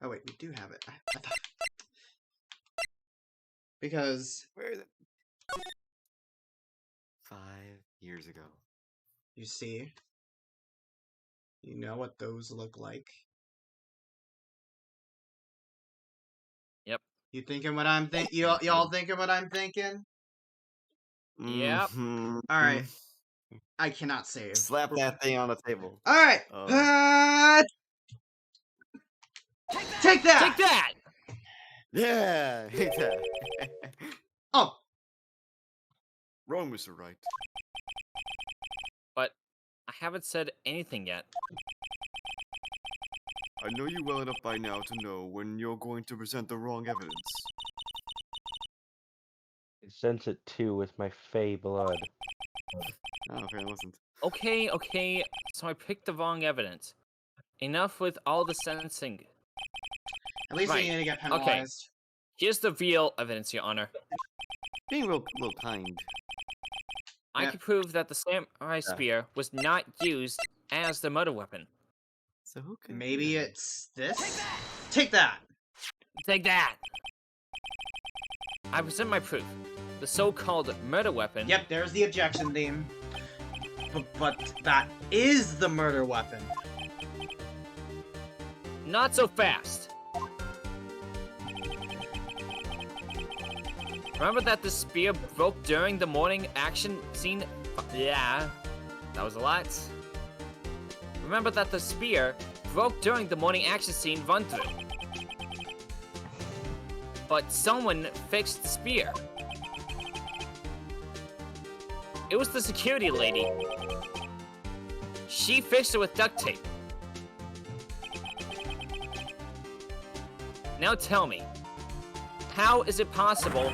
Speaker 1: Oh wait, we do have it. I thought... Because...
Speaker 3: Where is it? 5 years ago.
Speaker 1: You see? You know what those look like?
Speaker 2: Yep.
Speaker 1: You thinking what I'm thinking? Y'all thinking what I'm thinking?
Speaker 2: Yep.
Speaker 3: Mhm.
Speaker 1: Alright. I cannot save.
Speaker 3: Slap that thing on the table.
Speaker 1: Alright! Take that!
Speaker 2: Take that!
Speaker 3: Yeah, hate that.
Speaker 1: Oh!
Speaker 3: Wrong, Mr. Wright.
Speaker 2: But I haven't said anything yet.
Speaker 3: I know you well enough by now to know when you're going to present the wrong evidence.
Speaker 4: I sense it too with my fey blood.
Speaker 3: Oh, okay, I wasn't.
Speaker 2: Okay, so I picked the wrong evidence. Enough with all the sensing.
Speaker 1: At least
Speaker 2: Right.
Speaker 1: you need to get
Speaker 2: Okay.
Speaker 1: penalized.
Speaker 2: Here's the real evidence, Your Honor.
Speaker 3: Being real kind.
Speaker 2: I
Speaker 1: Yep.
Speaker 2: can prove that the samurai spear was not used as the murder weapon.
Speaker 3: So who can...
Speaker 1: Maybe it's this? Take that!
Speaker 2: Take that! I present my proof. The so-called murder weapon.
Speaker 1: Yep, there's the objection theme. But that is the murder weapon.
Speaker 2: Not so fast. Remember that the spear broke during the morning action scene? Yeah, that was a lot. Remember that the spear broke during the morning action scene run-through. But someone fixed the spear. It was the security lady. She fixed it with duct tape. Now tell me, how is it possible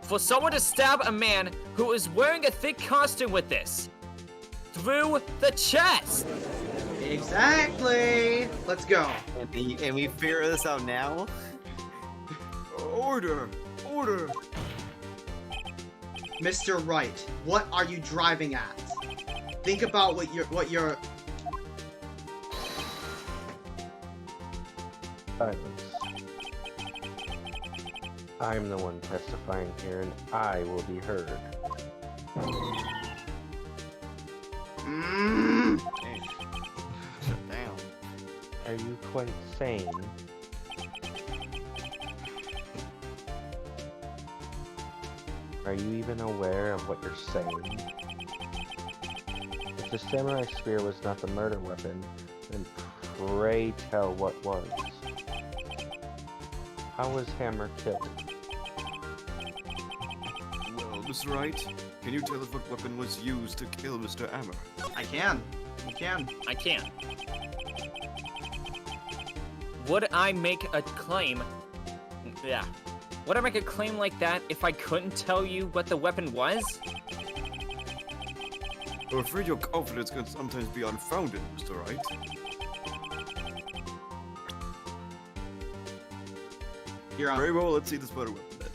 Speaker 2: for someone to stab a man who is wearing a thick costume with this? Through the chest!
Speaker 1: Exactly! Let's go.
Speaker 3: And we figure this out now? Order! Order!
Speaker 1: Mr. Wright, what are you driving at? Think about what you're...
Speaker 4: Silence. I'm the one testifying here, and I will be heard.
Speaker 3: Hey, shut down.
Speaker 4: Are you quite sane? Are you even aware of what you're saying? If the samurai spear was not the murder weapon, then pray tell what was. How was Hammer killed?
Speaker 3: Well, Mr. Wright, can you tell us what weapon was used to kill Mr. Hammer?
Speaker 1: I can. You can.
Speaker 2: I can't. Would I make a claim? Yeah. Would I make a claim like that if I couldn't tell you what the weapon was?
Speaker 3: I'm afraid your confidence can sometimes be unfounded, Mr. Wright.
Speaker 1: You're up.
Speaker 3: Very well, let's see this photo weapon then.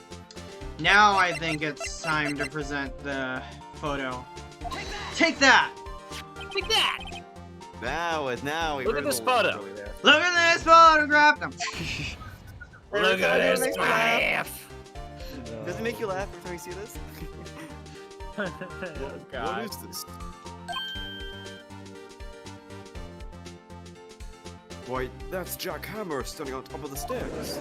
Speaker 1: Now I think it's time to present the photo. Take that!
Speaker 2: Like that!
Speaker 3: Now we
Speaker 2: Look at this photo.
Speaker 1: Look at this photograph! No.
Speaker 2: Look at
Speaker 3: Does
Speaker 2: this
Speaker 3: it make you laugh?
Speaker 2: graph!
Speaker 3: Does it make you laugh every time you see this?
Speaker 2: Oh,
Speaker 3: What
Speaker 2: God.
Speaker 3: is this? Why, that's Jack Hammer standing on top of the stairs.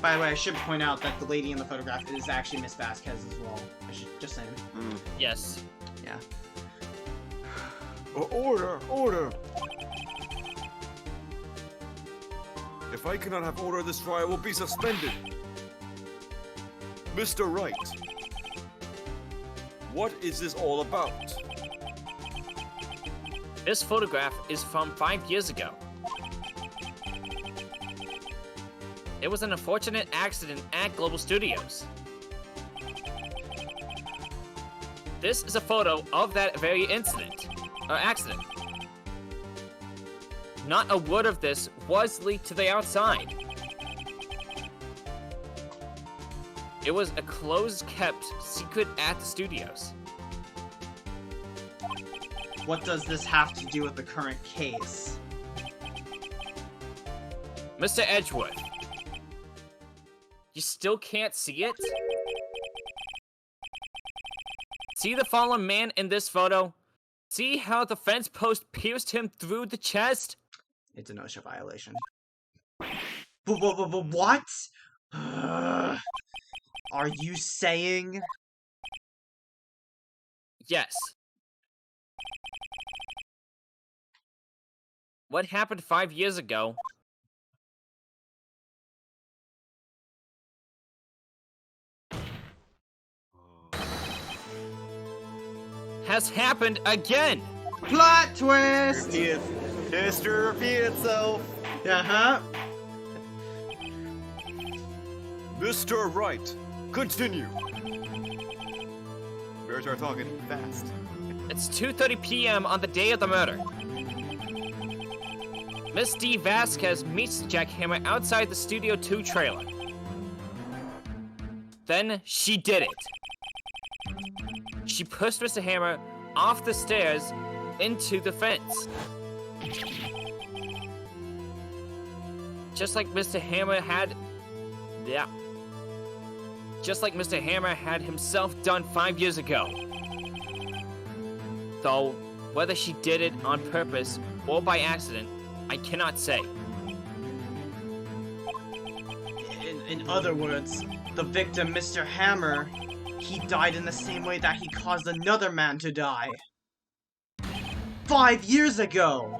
Speaker 1: By the way, I should point out that the lady in the photograph is actually Miss Vasquez as well. I should just saying.
Speaker 2: Yes.
Speaker 1: Yeah.
Speaker 3: Order! Order! If I cannot have order, this trial will be suspended. Mr. Wright, what is this all about?
Speaker 2: This photograph is from 5 years ago. It was an unfortunate accident at Global Studios. This is a photo of that very incident, or accident. Not a word of this was leaked to the outside. It was a closed-kept secret at the studios.
Speaker 1: What does this have to do with the current case?
Speaker 2: Mr. Edgeworth, you still can't see it? See the fallen man in this photo? See how the fence post pierced him through the chest?
Speaker 1: It's an OSHA violation. What? Are you saying?
Speaker 2: Yes. What happened 5 years ago has happened again!
Speaker 1: Plot twist!
Speaker 3: History repeat itself.
Speaker 1: Uh-huh.
Speaker 3: Mr. Wright, continue. Better start talking fast.
Speaker 2: It's 2:30 p.m. on the day of the murder. Miss D. Vasquez meets the jackhammer outside the Studio 2 trailer. Then she did it. She pushed Mr. Hammer off the stairs into the fence. Just like Mr. Hammer had... Yeah. Just like Mr. Hammer had himself done 5 years ago. Though, whether she did it on purpose or by accident, I cannot say.
Speaker 1: In other words, the victim, Mr. Hammer, he died in the same way that he caused another man to die. 5 years ago!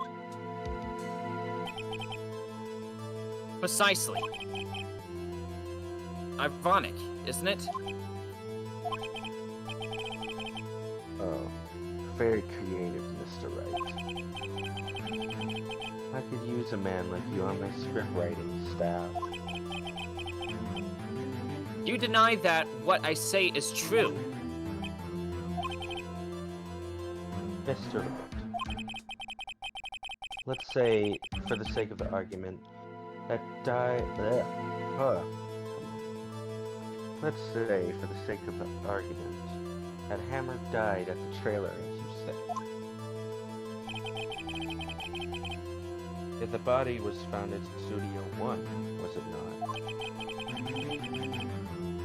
Speaker 2: Precisely. Ironic, isn't it?
Speaker 4: Oh, very creative, Mr. Wright. I could use a man like you on my script writing staff.
Speaker 2: You deny that what I say is true.
Speaker 4: Mr. Wright. Let's say, for the sake of the argument, that Let's say, for the sake of the argument, that Hammer died at the trailer, as you say. If the body was found at Studio 1, was it not?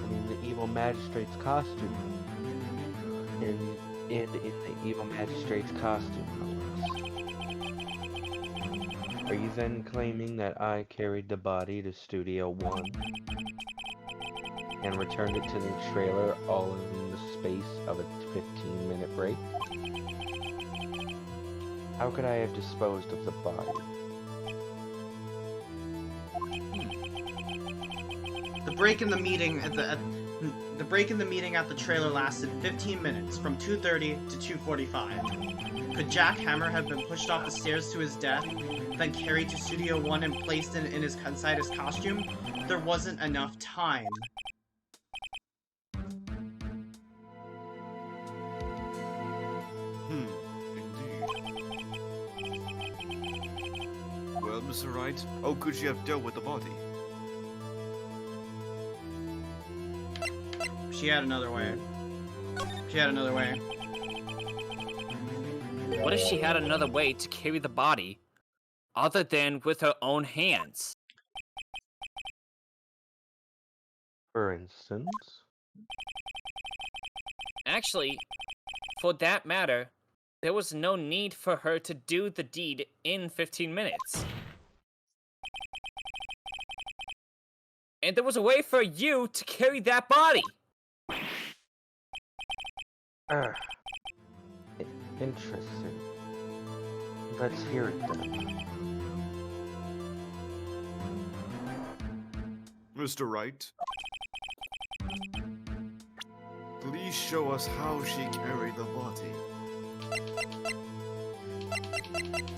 Speaker 4: And in the evil magistrate's costume. And in the evil magistrate's costume, no less. Are you then claiming that I carried the body to Studio 1? And returned it to the trailer all in the space of a 15-minute break? How could I have disposed of the body?
Speaker 1: The break in the meeting at the break in the meeting at the trailer lasted 15 minutes, from 2:30 to 2:45. Could Jack Hammer have been pushed off the stairs to his death, then carried to Studio 1 and placed inside his costume? There wasn't enough time.
Speaker 3: Well, Mr. Wright, how could she have dealt with the body?
Speaker 1: She had another way. She had another way.
Speaker 2: What if she had another way to carry the body, other than with her own hands?
Speaker 4: For instance?
Speaker 2: Actually, for that matter, there was no need for her to do the deed in 15 minutes. And there was a way for you to carry that body.
Speaker 4: Ah, interesting. Let's hear it then.
Speaker 3: Mr. Wright, please show us how she carried the body.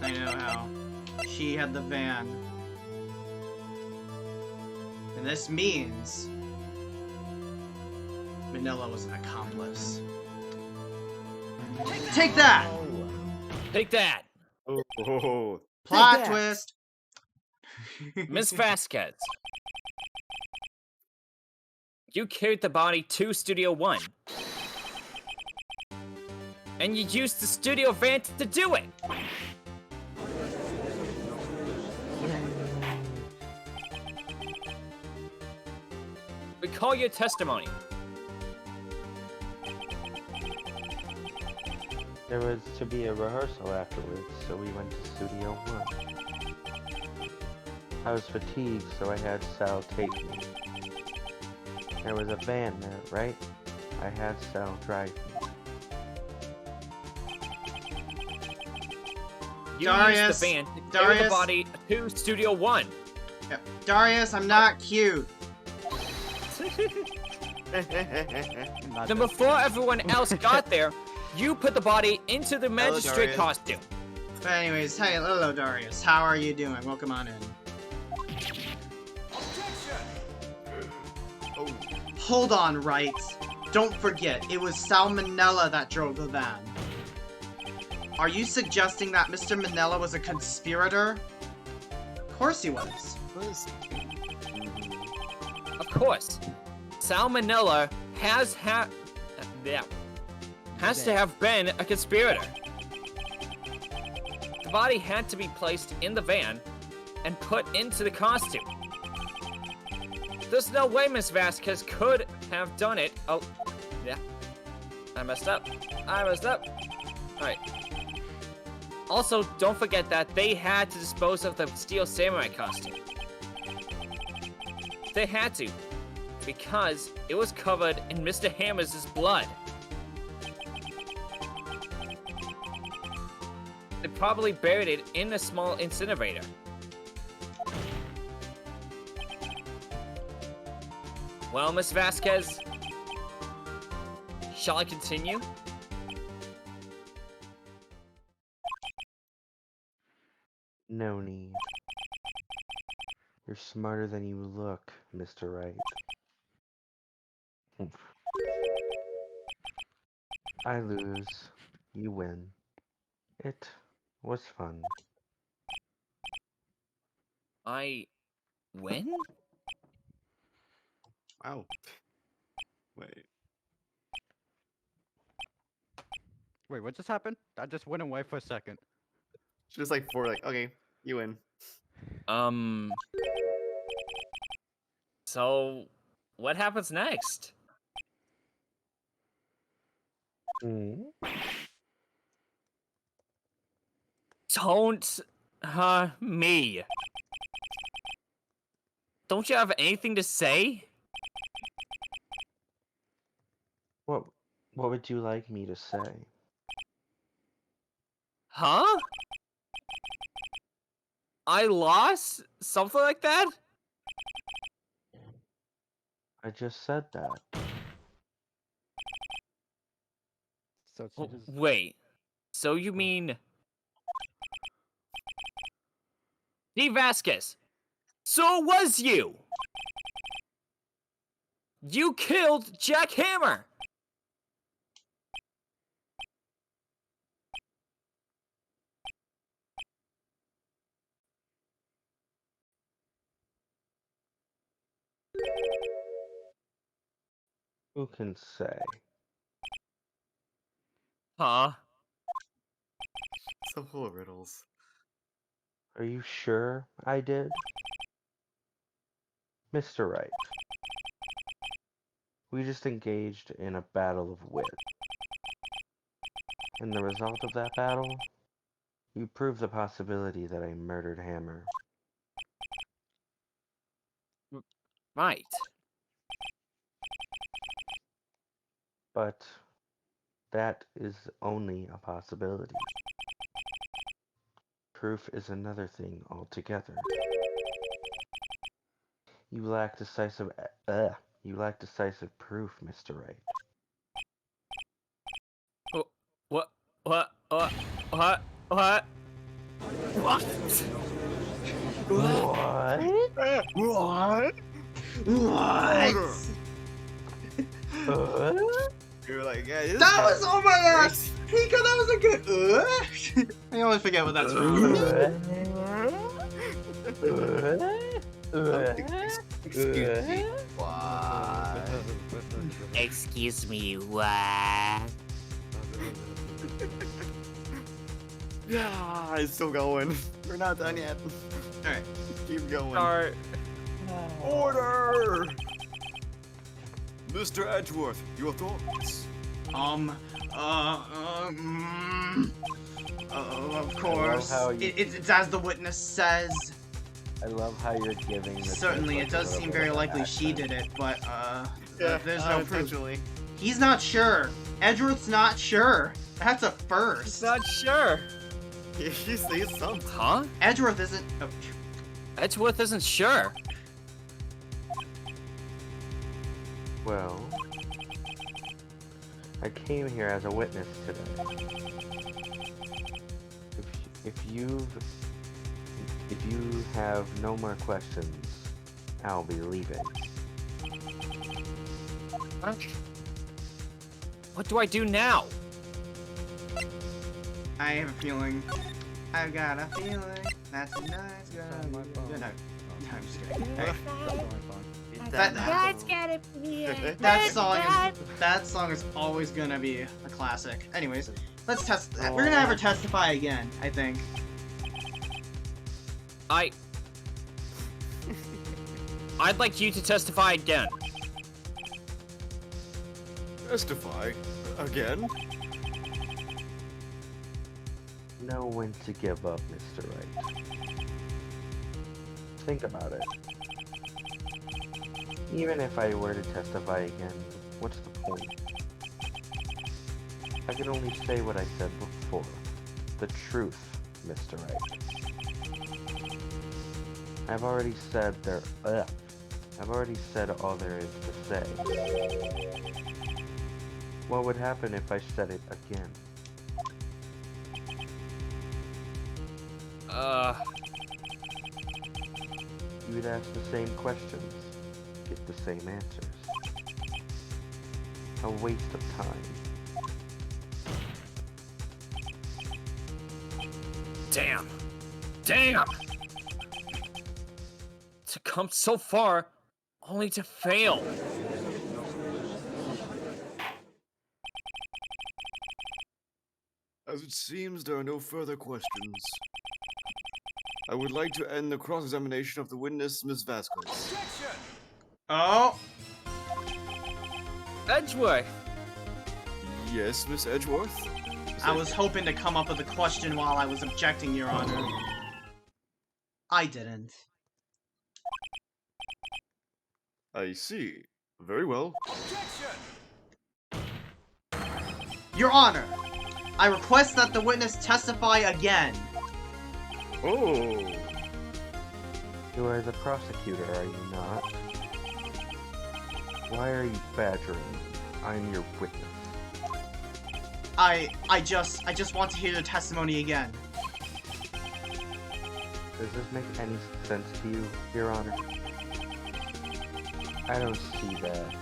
Speaker 1: I know how. She had the van. And this means Manila was an accomplice. Take that!
Speaker 2: Take that,
Speaker 3: Oh,
Speaker 1: Plot
Speaker 3: that.
Speaker 1: twist!
Speaker 2: Miss Vasquez. You carried the body to Studio One. And you used the studio van to do it. Recall your testimony.
Speaker 4: There was to be a rehearsal afterwards, so we went to Studio 1. I was fatigued, so I had Sal take me. There was a van there, right? I had Sal drive me.
Speaker 2: You
Speaker 1: Darius,
Speaker 2: used the van to carry the
Speaker 1: Darius.
Speaker 2: body to Studio One.
Speaker 1: Yep. Darius, I'm not cute.
Speaker 6: Not
Speaker 2: Then
Speaker 6: that-
Speaker 2: before everyone else got there, you put the body into the magistrate
Speaker 3: Darius.
Speaker 2: costume.
Speaker 1: But anyways, hey, hello Darius. How are you doing? Welcome on in.
Speaker 3: Oh,
Speaker 1: Hold on, Wright. Don't forget, it was Salmonella that drove the van. Are you suggesting that Mr. Manella was a conspirator? Of course he was.
Speaker 2: Of course, Salmonella has to have been a conspirator. The body had to be placed in the van and put into the costume. There's no way Miss Vasquez could have done it. Oh, yeah. I messed up. Alright. Also, don't forget that they had to dispose of the Steel Samurai costume. They had to, because it was covered in Mr. Hammer's blood. They probably buried it in a small incinerator. Well, Miss Vasquez, shall I continue?
Speaker 4: No need. You're smarter than you look, Mr. Wright. Oof. I lose. You win. It was fun.
Speaker 2: I win?
Speaker 3: wow. Wait.
Speaker 6: Wait, what just happened? I just went away for a second.
Speaker 3: Just like okay, you win.
Speaker 2: So, what happens next?
Speaker 4: Hmm?
Speaker 2: Don't, me. Don't you have anything to say?
Speaker 4: What would you like me to say?
Speaker 2: Huh? I lost? Something like that?
Speaker 4: I just said that.
Speaker 6: So she just...
Speaker 2: Wait. So you mean... D. Vasquez. So it was you! You killed Jack Hammer!
Speaker 4: Who can say?
Speaker 2: Huh?
Speaker 3: So full of riddles.
Speaker 4: Are you sure I did? Mr. Wright. We just engaged in a battle of wit. And the result of that battle? You proved the possibility that I murdered Hammer.
Speaker 2: Right.
Speaker 4: But that is only a possibility. Proof is another thing altogether. You lack decisive proof, Mr. Wright.
Speaker 2: What? What? What? What? What? What?
Speaker 4: What?
Speaker 3: What?
Speaker 1: What?
Speaker 3: You're like, yeah, this
Speaker 1: That
Speaker 3: guy
Speaker 1: was, oh my gosh!
Speaker 3: crazy.
Speaker 1: Pika, that was a good. I always forget what that's from.
Speaker 3: Excuse me. What?
Speaker 2: Excuse me, what?
Speaker 3: Yeah, it's still going. We're not done yet.
Speaker 1: Alright.
Speaker 3: Keep going.
Speaker 2: Start.
Speaker 3: Order! Mr. Edgeworth, your thoughts?
Speaker 1: Of course.
Speaker 4: how you-
Speaker 1: It's as the witness says.
Speaker 4: I love how you're giving this.
Speaker 1: Certainly,
Speaker 4: like
Speaker 1: it
Speaker 4: a
Speaker 1: does
Speaker 4: little
Speaker 1: seem
Speaker 4: bit
Speaker 1: very
Speaker 4: of an
Speaker 1: likely she
Speaker 4: accent.
Speaker 1: did it, but,
Speaker 3: Yeah,
Speaker 1: there's no proof.
Speaker 3: unintentionally.
Speaker 1: He's not sure. Edgeworth's not sure. That's a first.
Speaker 2: Not sure.
Speaker 3: He sees something.
Speaker 2: Huh?
Speaker 1: Edgeworth isn't. Oh,
Speaker 2: Edgeworth isn't sure.
Speaker 4: Well, I came here as a witness today. If you have no more questions, I'll be leaving.
Speaker 2: What do I do now?
Speaker 1: I have a feeling. I've got a feeling that tonight's gonna be good. No, I'm just kidding. Hey,
Speaker 7: That's gotta be it.
Speaker 1: that song is always gonna be a classic. Anyways, let's test. We're gonna have her testify again. I think.
Speaker 2: I'd like you to testify again.
Speaker 3: Testify? Again?
Speaker 4: Know when to give up, Mr. Wright. Think about it. Even if I were to testify again, what's the point? I could only say what I said before. The truth, Mr. Wright. I've already said all there is to say. What would happen if I said it again? You would ask the same questions, get the same answers. A waste of time.
Speaker 2: Damn. Damn! To come so far, only to fail.
Speaker 3: As it seems, there are no further questions. I would like to end the cross-examination of the witness, Ms. Vasquez.
Speaker 1: Oh,
Speaker 2: Edgeworth!
Speaker 3: Yes, Miss Edgeworth?
Speaker 1: I was hoping to come up with a question while I was objecting, Your Honor. I didn't.
Speaker 3: I see. Very well.
Speaker 1: Your Honor, I request that the witness testify again.
Speaker 3: Oh!
Speaker 4: You are the prosecutor, are you not? Why are you badgering me? I'm your witness.
Speaker 1: I just want to hear the testimony again.
Speaker 4: Does this make any sense to you, Your Honor? I don't see that.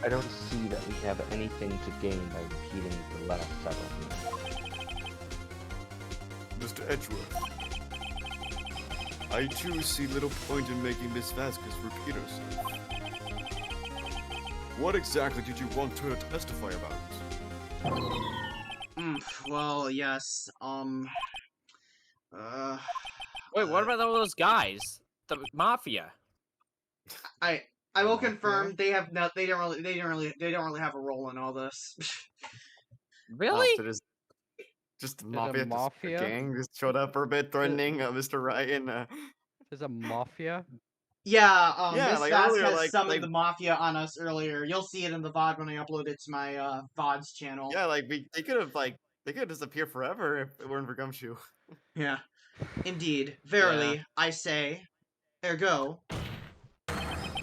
Speaker 4: I don't see that we have anything to gain by repeating the last settlement.
Speaker 3: Mr. Edgeworth. I too see little point in making Miss Vasquez repeat herself. What exactly did you want her to testify about?
Speaker 1: Well, yes,
Speaker 2: Wait, what about all those guys? The mafia?
Speaker 1: I will confirm they have no, they don't really have a role in all this.
Speaker 2: Really?
Speaker 3: So just
Speaker 6: There's a
Speaker 3: mafia,
Speaker 6: mafia?
Speaker 3: just gang just showed up for a bit, threatening Mr. Wright and
Speaker 6: There's a mafia?
Speaker 1: Yeah,
Speaker 3: Yeah,
Speaker 1: this
Speaker 3: like
Speaker 1: fast
Speaker 3: earlier,
Speaker 1: has
Speaker 3: like-
Speaker 1: summoned
Speaker 3: like-
Speaker 1: the Mafia on us earlier. You'll see it in the VOD when I upload it to my VODs channel.
Speaker 3: Yeah, like they could have disappeared forever if it weren't for Gumshoe.
Speaker 1: Yeah. Indeed. Verily, I say, ergo,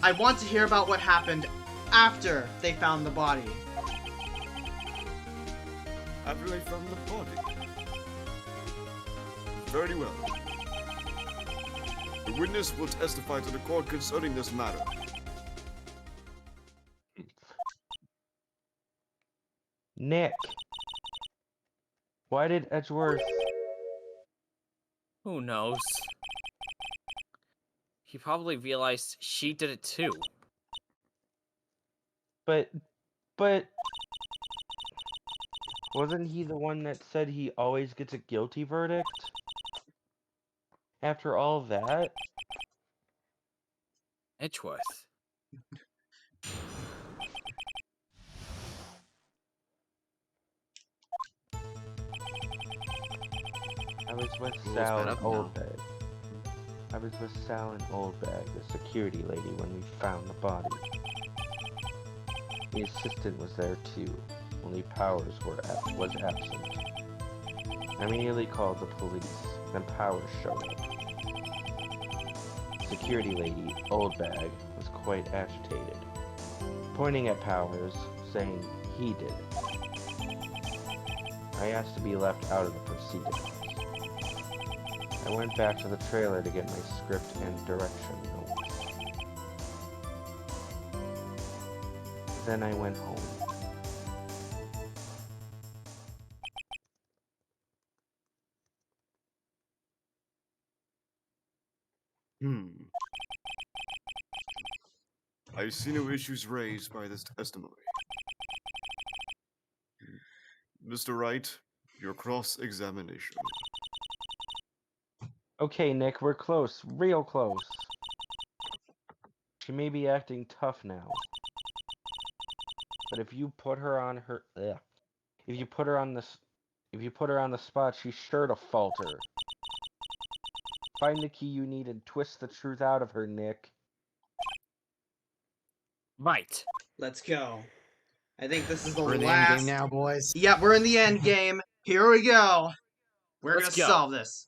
Speaker 1: I want to hear about what happened after they found the body.
Speaker 3: After they found the body. Very well. The witness will testify to the court concerning this matter.
Speaker 4: Nick. Why did Edgeworth...
Speaker 2: Who knows? He probably realized she did it too.
Speaker 4: But... Wasn't he the one that said he always gets a guilty verdict? After all that?
Speaker 2: Edgeworth.
Speaker 4: I was with
Speaker 3: Rules
Speaker 4: Sal
Speaker 3: been
Speaker 4: and
Speaker 3: up now.
Speaker 4: Oldbag. I was with Sal and Oldbag, the security lady, when we found the body. The assistant was there too, only Powers was absent. I immediately called the police, then Powers showed up. Security lady, Oldbag, was quite agitated, pointing at Powers, saying he did it. I asked to be left out of the proceedings. I went back to the trailer to get my script and direction notes. Then I went home.
Speaker 3: I see no issues raised by this testimony. Mr. Wright, your cross-examination.
Speaker 4: Okay, Nick, we're close. Real close. She may be acting tough now. But if you put her on her... Ugh. If you put her on the spot, she's sure to falter. Find the key you need and twist the truth out of her, Nick.
Speaker 2: Right.
Speaker 1: Let's go. I think this is the
Speaker 7: We're in the
Speaker 1: last...
Speaker 7: end game now, boys.
Speaker 1: Yep, we're in the end game. Here we go. We're
Speaker 2: Let's
Speaker 1: gonna
Speaker 2: go.
Speaker 1: solve this.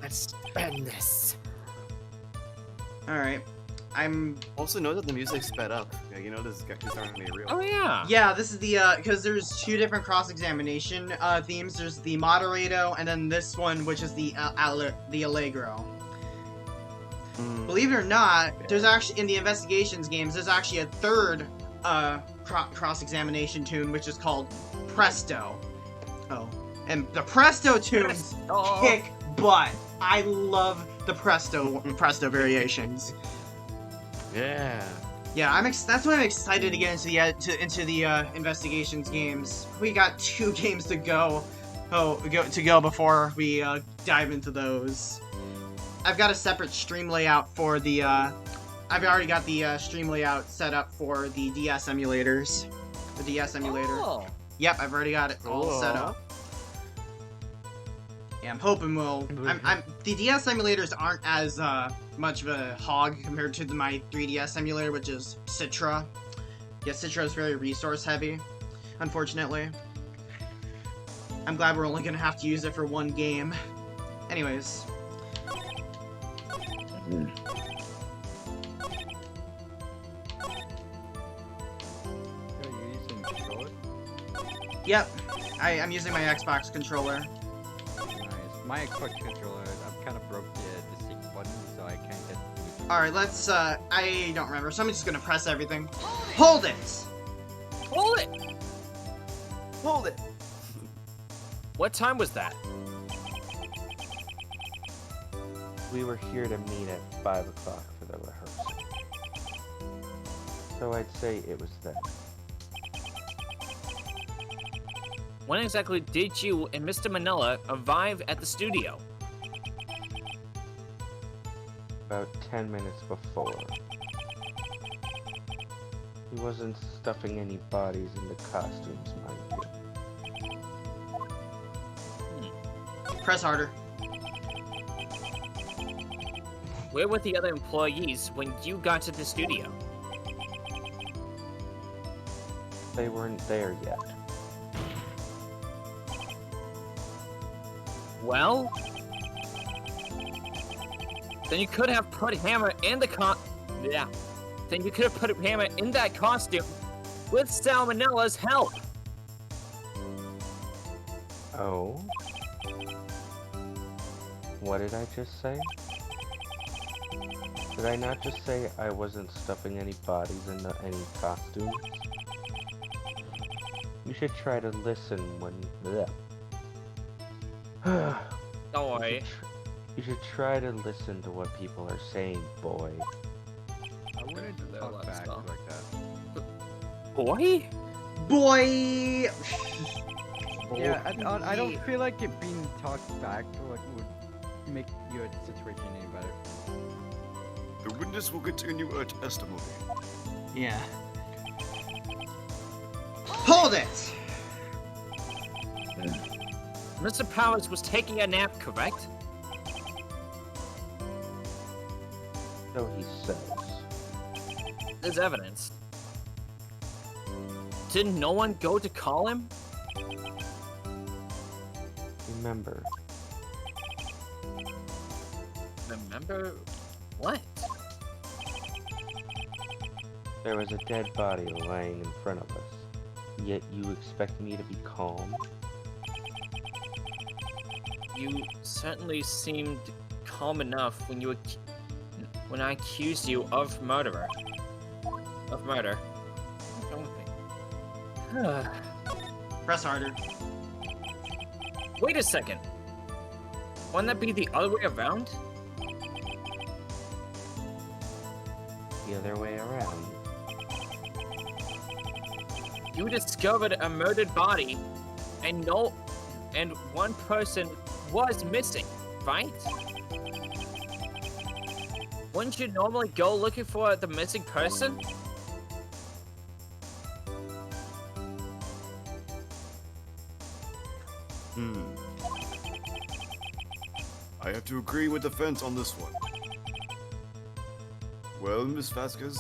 Speaker 7: Let's spend this.
Speaker 1: Alright. I'm...
Speaker 3: Also, know that the music sped up. Yeah, you know this is starting to be real.
Speaker 2: Oh yeah.
Speaker 1: Yeah, this is the, because there's two different cross-examination, themes. There's the Moderato, and then this one, which is the Allegro. Believe it or not, there's actually, in the investigations games, there's actually a third, cross-examination tune, which is called Presto. Oh. And the Presto tunes kick butt. I love the Presto variations.
Speaker 3: Yeah.
Speaker 1: Yeah, that's why I'm excited to get into the investigations games. We got 2 games to go. Before we dive into those. I've got a separate stream layout for the. I've already got the stream layout set up for the DS emulators. The DS emulator.
Speaker 2: Oh.
Speaker 1: Yep, I've already got it all set up. Yeah, I'm hoping the DS emulators aren't as much of a hog compared to my 3DS emulator, which is Citra. Yeah, Citra is very resource heavy, unfortunately. I'm glad we're only gonna have to use it for 1 game. Anyways.
Speaker 6: Are you using the controller?
Speaker 1: Yep, I'm using my Xbox controller.
Speaker 6: Nice. My Xbox controller, I've kind of broke the sync button, so I can't get.
Speaker 1: Alright, let's, I don't remember, so I'm just gonna press everything. Hold it!
Speaker 2: Hold it.
Speaker 3: Hold it!
Speaker 2: What time was that?
Speaker 4: We were here to meet at 5 o'clock for the rehearsal. So I'd say it was then.
Speaker 2: When exactly did you and Mr. Manila arrive at the studio?
Speaker 4: About 10 minutes before. He wasn't stuffing any bodies into costumes, mind you.
Speaker 1: Press harder.
Speaker 2: where were the other employees when you got to the studio?
Speaker 4: They weren't there yet.
Speaker 2: Well, then you could have put Hammer in the Then you could have put Hammer in that costume with Salmonella's help.
Speaker 4: Oh? What did I just say? Did I not just say I wasn't stuffing any bodies into any costumes? You should try to listen when...
Speaker 2: Don't worry.
Speaker 4: You should try to listen to what people are saying, boy.
Speaker 6: I wouldn't
Speaker 2: They're
Speaker 6: talk
Speaker 2: allowed
Speaker 6: back
Speaker 2: to
Speaker 6: like that.
Speaker 2: Boy?
Speaker 1: Boy!
Speaker 6: Yeah, I don't feel like it being talked back like would make your situation any better.
Speaker 3: The witness will continue her testimony.
Speaker 1: Yeah. Hold it!
Speaker 2: Mr. Powers was taking a nap, correct?
Speaker 4: So he says.
Speaker 2: There's evidence. Did no one go to call him?
Speaker 4: Remember.
Speaker 2: Remember what?
Speaker 4: There was a dead body lying in front of us. Yet you expect me to be calm?
Speaker 2: You certainly seemed calm enough when I accused you of murder.
Speaker 1: Press harder.
Speaker 2: Wait a second. Wouldn't that be the other way around?
Speaker 4: The other way around.
Speaker 2: You discovered a murdered body, and one person was missing, right? Wouldn't you normally go looking for the missing person?
Speaker 3: I have to agree with the fence on this one. Well, Miss Vasquez,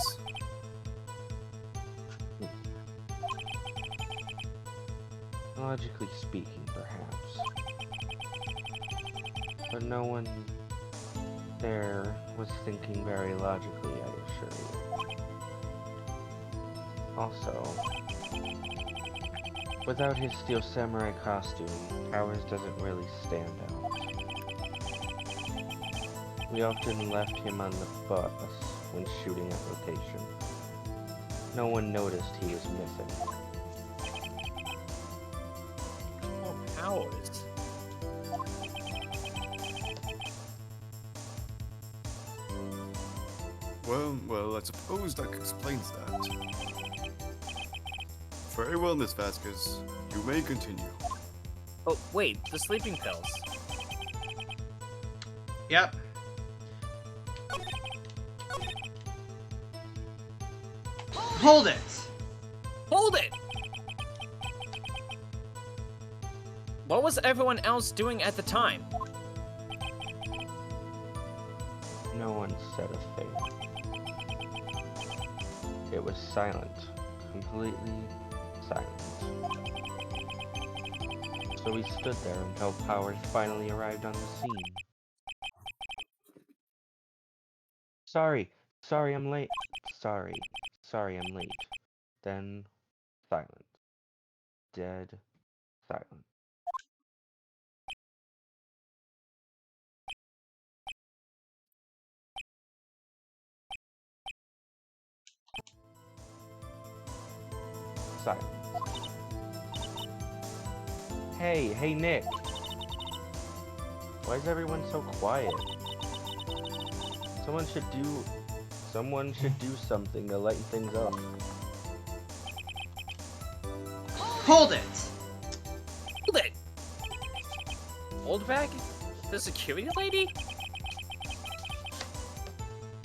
Speaker 4: Logically speaking, perhaps. But no one there was thinking very logically, I assure you. Also, without his Steel Samurai costume, Powers doesn't really stand out. We often left him on the bus when shooting at location. No one noticed he was missing.
Speaker 2: Oh, Powers.
Speaker 3: well, I suppose that explains that. Very well, Miss Vasquez. You may continue.
Speaker 2: Oh, wait, the sleeping pills.
Speaker 1: Yep. Hold it!
Speaker 2: Hold it! What was everyone else doing at the time?
Speaker 4: No one said a thing. It was silent. Completely silent. So we stood there until Powers finally arrived on the scene. Sorry, I'm late. Sorry, I'm late. Then, silent. Dead silent. Silence. Hey, Nick! Why is everyone so quiet? Someone should do something to lighten things up.
Speaker 1: Hold it!
Speaker 2: Hold it! Hold back? The security lady?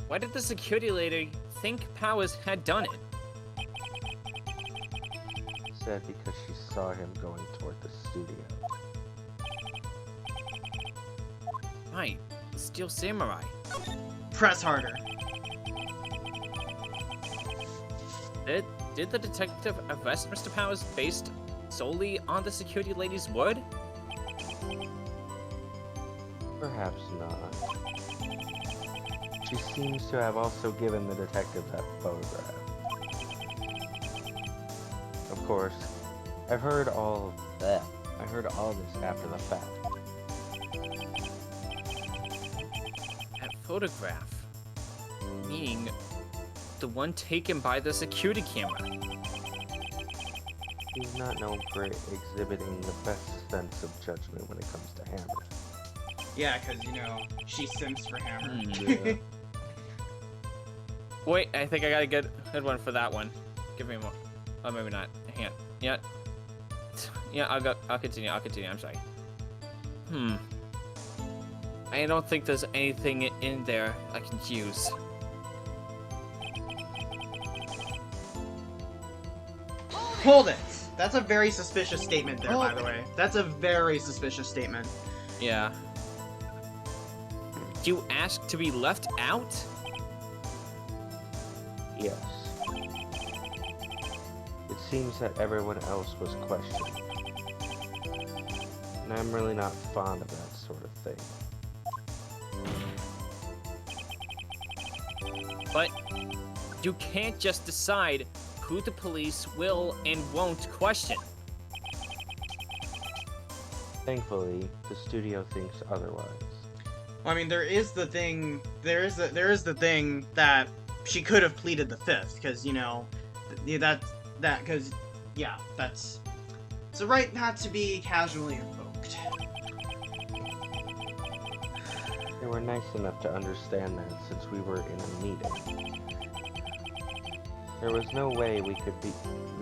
Speaker 2: Why did the security lady think Powers had done it?
Speaker 4: Said because she saw him going toward the studio.
Speaker 2: Right, Steel Samurai.
Speaker 1: Press harder.
Speaker 2: Did the detective arrest Mr. Powers based solely on the security lady's word?
Speaker 4: Perhaps not. She seems to have also given the detective that photograph. Of course, I've heard all that. I heard all this after the fact.
Speaker 2: That photograph? Meaning the one taken by the security camera.
Speaker 4: She's not known for exhibiting the best sense of judgment when it comes to hammers.
Speaker 1: Yeah, because, you know, she simps for Hammer.
Speaker 4: Yeah.
Speaker 2: Wait, I think I got a good one for that one. Give me more. Oh, maybe not. Hang on. Yeah. Yeah, I'll continue. I'm sorry. I don't think there's anything in there I can use.
Speaker 1: Hold it! That's a very suspicious statement there, by the way. That's a very suspicious statement.
Speaker 2: Yeah. Do you ask to be left out?
Speaker 4: Yes. It seems that everyone else was questioned. And I'm really not fond of that sort of thing.
Speaker 2: But you can't just decide who the police will and won't question.
Speaker 4: Thankfully, the studio thinks otherwise.
Speaker 1: Well, I mean, there is the thing that she could have pleaded the fifth, because, you know, because, yeah, that's... It's a right not to be casually invoked.
Speaker 4: They were nice enough to understand that since we were in a meeting. There was no way we could be...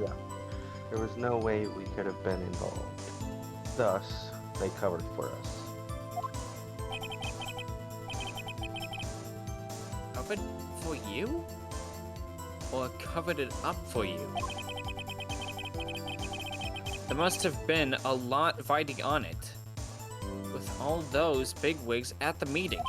Speaker 4: Yeah. There was no way we could have been involved. Thus, they covered for us.
Speaker 2: Covered for you? Or covered it up for you? There must have been a lot riding on it. With all those bigwigs at the meeting.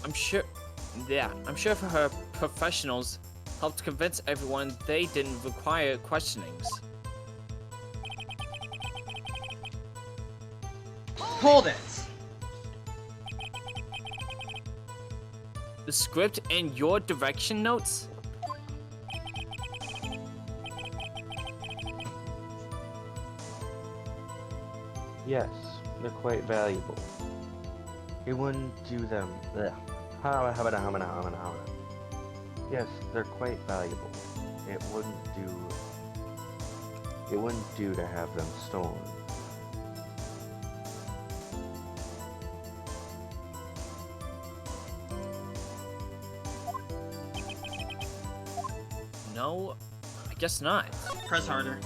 Speaker 2: I'm sure her professionals helped convince everyone they didn't require questionings.
Speaker 1: Hold it!
Speaker 2: The script and your direction notes?
Speaker 4: Yes, they're quite valuable. It wouldn't do them... Ugh. Yes, they're quite valuable. It wouldn't do to have them stolen.
Speaker 2: No, I guess not.
Speaker 1: Press harder.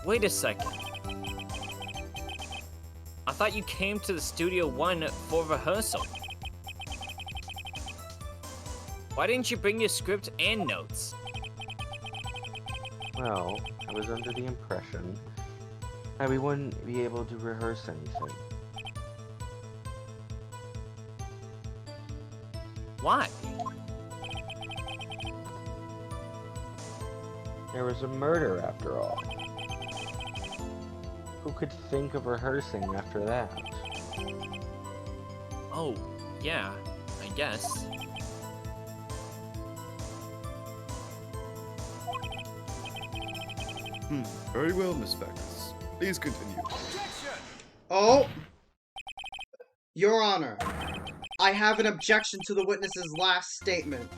Speaker 2: Wait a second. I thought you came to the Studio One for rehearsal. Why didn't you bring your script and notes?
Speaker 4: Well, I was under the impression that we wouldn't be able to rehearse anything.
Speaker 2: Why?
Speaker 4: There was a murder after all. Who could think of rehearsing after that?
Speaker 2: Oh, yeah, I guess.
Speaker 3: Very well, Miss Vegas. Please continue.
Speaker 1: Oh! Your Honor, I have an objection to the witness's last statement.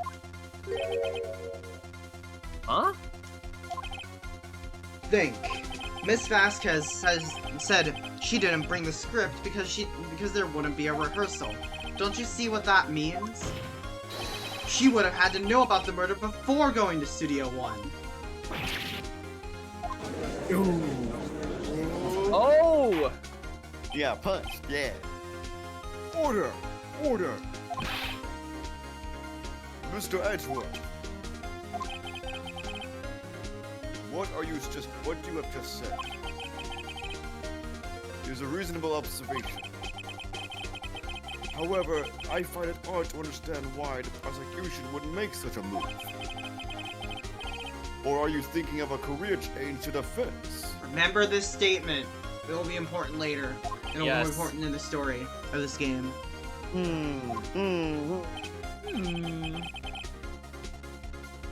Speaker 2: Huh?
Speaker 1: Think. Miss Vasquez has said she didn't bring the script because there wouldn't be a rehearsal. Don't you see what that means? She would have had to know about the murder before going to Studio One.
Speaker 2: Oh!
Speaker 3: Yeah, punch. Yeah. Order! Order! Mr. Edgeworth. What do you have just said? It is a reasonable observation. However, I find it hard to understand why the prosecution would make such a move. Or are you thinking of a career change to defense?
Speaker 1: Remember this statement. It will be important later. It'll
Speaker 2: Yes.
Speaker 1: be important in the story of this game.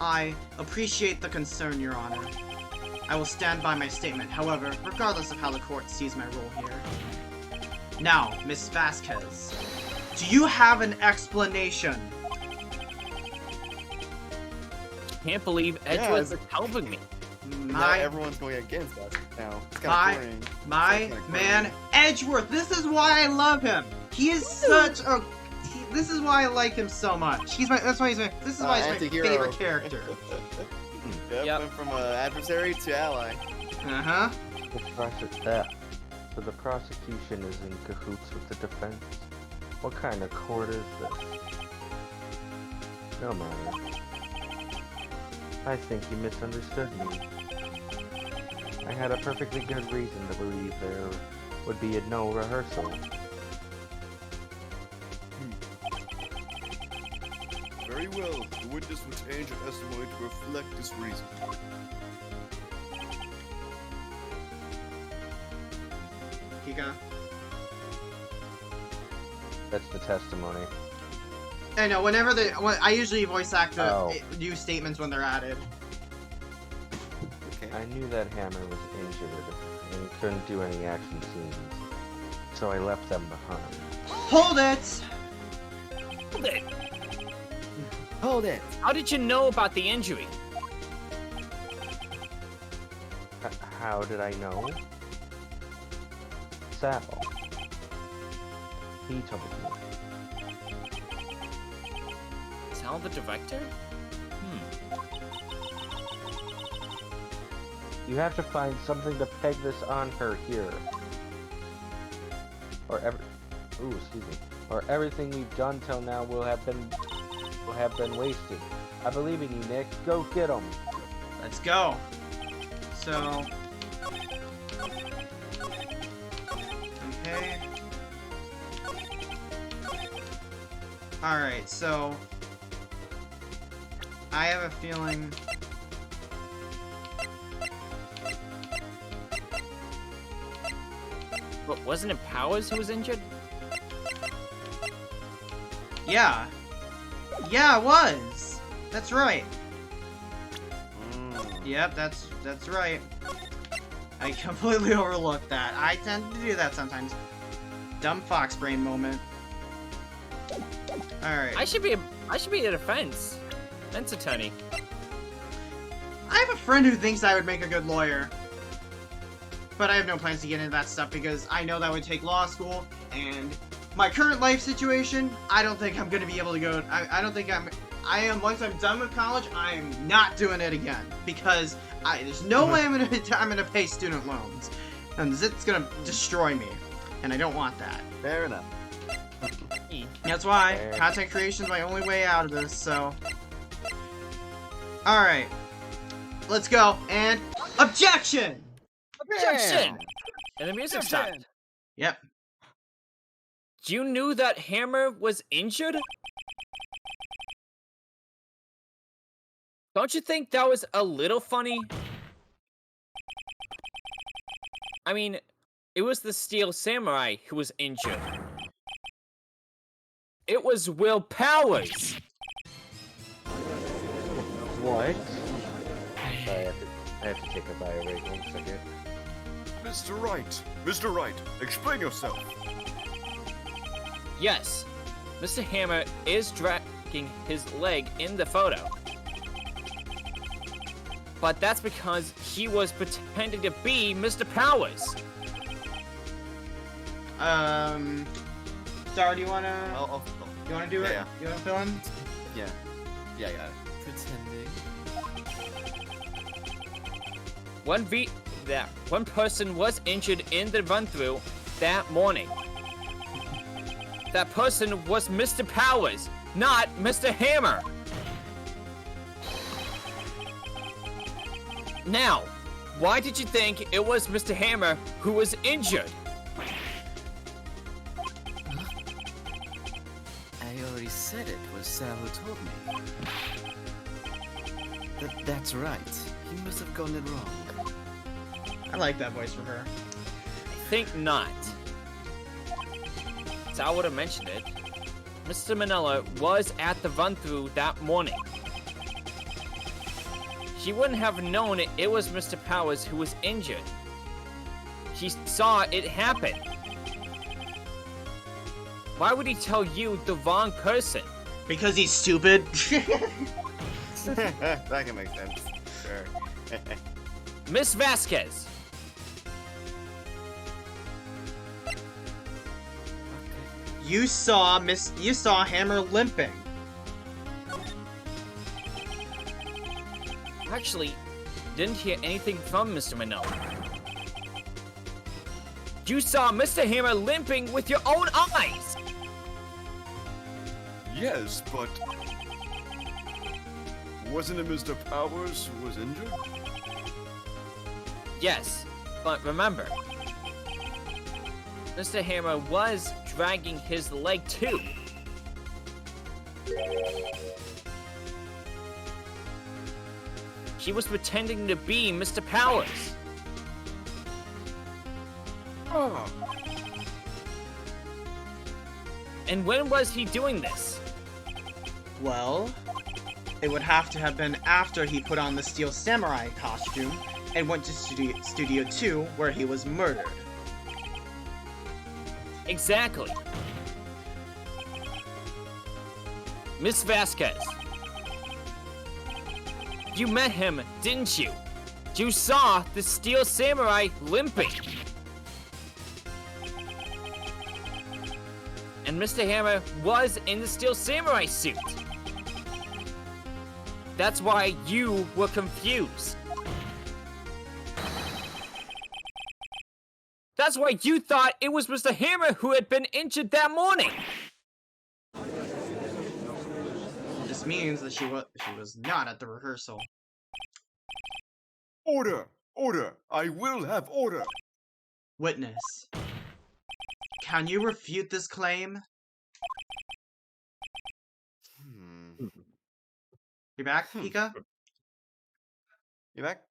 Speaker 1: I appreciate the concern, Your Honor. I will stand by my statement, however, regardless of how the court sees my role here. Now, Miss Vasquez, do you have an explanation?
Speaker 2: Can't believe Edgeworth is helping me.
Speaker 3: Now everyone's going against us now. It's kinda
Speaker 1: My,
Speaker 3: boring.
Speaker 1: my
Speaker 3: It's kinda
Speaker 1: man,
Speaker 3: boring.
Speaker 1: Edgeworth, this is why I love him. He is such a... this is why I like him so much. This is why he's my
Speaker 3: Anti-hero.
Speaker 1: favorite character.
Speaker 2: Yep.
Speaker 3: Went from adversary to ally.
Speaker 1: Uh-huh.
Speaker 4: So the prosecution is in cahoots with the defense? What kind of court is this? No matter. I think you misunderstood me. I had a perfectly good reason to believe there would be no rehearsal.
Speaker 3: Very well. The witness will change her testimony to reflect this reason.
Speaker 1: Kika.
Speaker 4: That's the testimony.
Speaker 1: I know, I usually voice act the
Speaker 4: Oh.
Speaker 1: new statements when they're added.
Speaker 3: Okay.
Speaker 4: I knew that Hammer was injured and couldn't do any action scenes, so I left them behind.
Speaker 1: Hold it!
Speaker 2: Hold it.
Speaker 3: Hold it.
Speaker 2: How did you know about the injury?
Speaker 4: How did I know? Sal. He told me.
Speaker 2: Tell the director?
Speaker 4: You have to find something to peg this on her here. Or everything we've done till now will have been wasted. I believe in you, Nick. Go get 'em.
Speaker 1: Let's go. So... okay. Alright, so... I have a feeling...
Speaker 2: But wasn't it Powers who was injured?
Speaker 1: Yeah. Yeah, it was! That's right. Yep, that's right. I completely overlooked that. I tend to do that sometimes. Dumb fox brain moment. Alright.
Speaker 2: I should be a defense attorney.
Speaker 1: I have a friend who thinks I would make a good lawyer. But I have no plans to get into that stuff because I know that would take law school, and my current life situation, I don't think I'm gonna be able to go. I don't think I am, once I'm done with college, I am not doing it again. Because there's no way I'm gonna pay student loans. And it's gonna destroy me. And I don't want that.
Speaker 3: Fair enough.
Speaker 1: That's why content creation is my only way out of this, so. Alright. Let's go. And objection!
Speaker 2: Objection! And the music stopped.
Speaker 1: Yep.
Speaker 2: You knew that Hammer was injured? Don't you think that was a little funny? I mean, it was the Steel Samurai who was injured. It was Will Powers!
Speaker 4: What? Sorry, I have to take a bio break 1 second.
Speaker 3: Mr. Wright. Mr. Wright, explain yourself.
Speaker 2: Yes, Mr. Hammer is dragging his leg in the photo. But that's because he was pretending to be Mr. Powers.
Speaker 1: Star, do you wanna do it?
Speaker 3: Yeah.
Speaker 1: You wanna fill in?
Speaker 3: Yeah. Yeah, yeah. Pretending.
Speaker 2: One person was injured in the run-through that morning. That person was Mr. Powers, not Mr. Hammer. Now, why did you think it was Mr. Hammer who was injured?
Speaker 3: I already said it was Sal who told me. That's right. He must have gotten it wrong.
Speaker 1: I like that voice for her.
Speaker 2: I think not. Sal would have mentioned it. Mr. Manila was at the run-through that morning. She wouldn't have known it was Mr. Powers who was injured. She saw it happen. Why would he tell you the wrong person?
Speaker 1: Because he's stupid.
Speaker 3: That can make sense. Sure.
Speaker 2: Miss Vasquez.
Speaker 1: You saw Hammer limping.
Speaker 2: Actually, didn't hear anything from Mr. Manila. You saw Mr. Hammer limping with your own eyes.
Speaker 3: Yes, but wasn't it Mr. Powers who was injured?
Speaker 2: Yes, but remember, Mr. Hammer was dragging his leg too. He was pretending to be Mr. Powers.
Speaker 3: Oh.
Speaker 2: And when was he doing this?
Speaker 1: Well, it would have to have been after he put on the Steel Samurai costume and went to Studio 2, where he was murdered.
Speaker 2: Exactly. Miss Vasquez. You met him, didn't you? You saw the Steel Samurai limping. And Mr. Hammer was in the Steel Samurai suit. That's why you were confused. That's why you thought it was Mr. Hammer who had been injured that morning.
Speaker 1: This means that she was not at the rehearsal.
Speaker 3: Order! Order! I will have order!
Speaker 1: Witness. Can you refute this claim? You back, Pika?
Speaker 3: You back?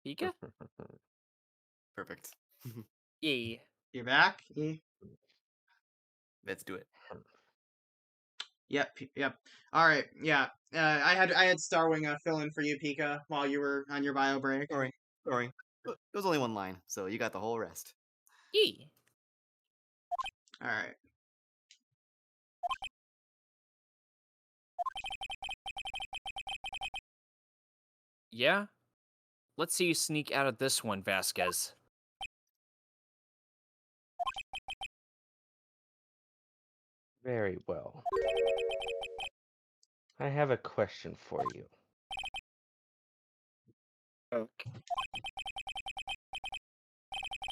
Speaker 2: Pika?
Speaker 3: Perfect.
Speaker 2: Yeah.
Speaker 1: You back?
Speaker 3: Let's do it.
Speaker 1: Yep, yep. Alright, yeah. I had Starwing fill in for you, Pika, while you were on your bio break.
Speaker 3: Sorry. There was only one line, so you got the whole rest.
Speaker 2: Yeah.
Speaker 1: Alright.
Speaker 2: Yeah? Let's see you sneak out of this one, Vasquez.
Speaker 4: Very well. I have a question for you.
Speaker 2: Okay.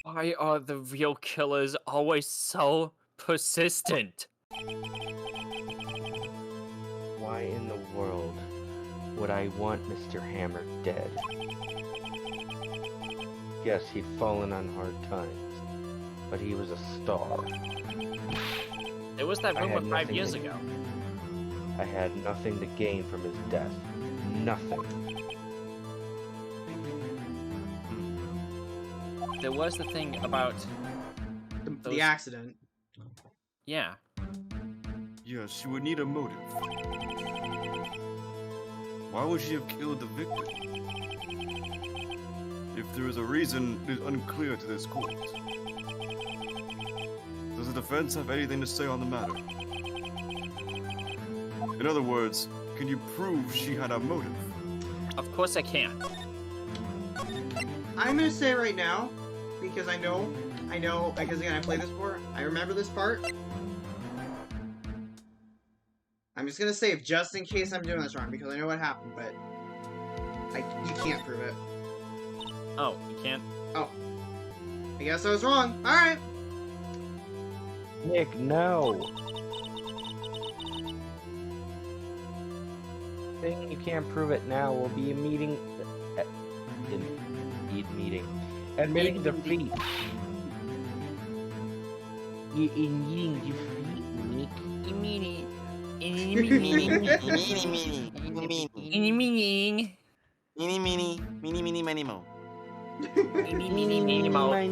Speaker 2: Why are the real killers always so persistent?
Speaker 4: Why in the world would I want Mr. Hammer dead? Yes, he'd fallen on hard times, but he was a star.
Speaker 2: There was that
Speaker 4: I
Speaker 2: rumor
Speaker 4: had
Speaker 2: 5
Speaker 4: nothing
Speaker 2: years
Speaker 4: to-
Speaker 2: ago.
Speaker 4: I had nothing to gain from his death. Nothing.
Speaker 2: There was the thing about...
Speaker 1: The
Speaker 2: Those-
Speaker 1: accident.
Speaker 2: Yeah.
Speaker 3: Yes, she would need a motive. Why would she have killed the victim? If there is a reason, it is unclear to this court. Does the defense have anything to say on the matter? In other words, can you prove she had a motive?
Speaker 2: Of course I can.
Speaker 1: I'm gonna say right now, because I know, because again, I played this before, I remember this part. I'm just gonna save just in case I'm doing this wrong, because I know what happened, but you can't prove it.
Speaker 2: Oh, you can't?
Speaker 1: Oh. I guess I was wrong. Alright.
Speaker 4: Nick, no! Saying you can't prove it now will be a meeting... Admitting defeat. You're eating your feet, Nick.
Speaker 2: Meanie.
Speaker 3: Meeny, meeny, meeny,
Speaker 2: Meaning.
Speaker 3: meeny, meeny, meeny, meeny, meeny, mo.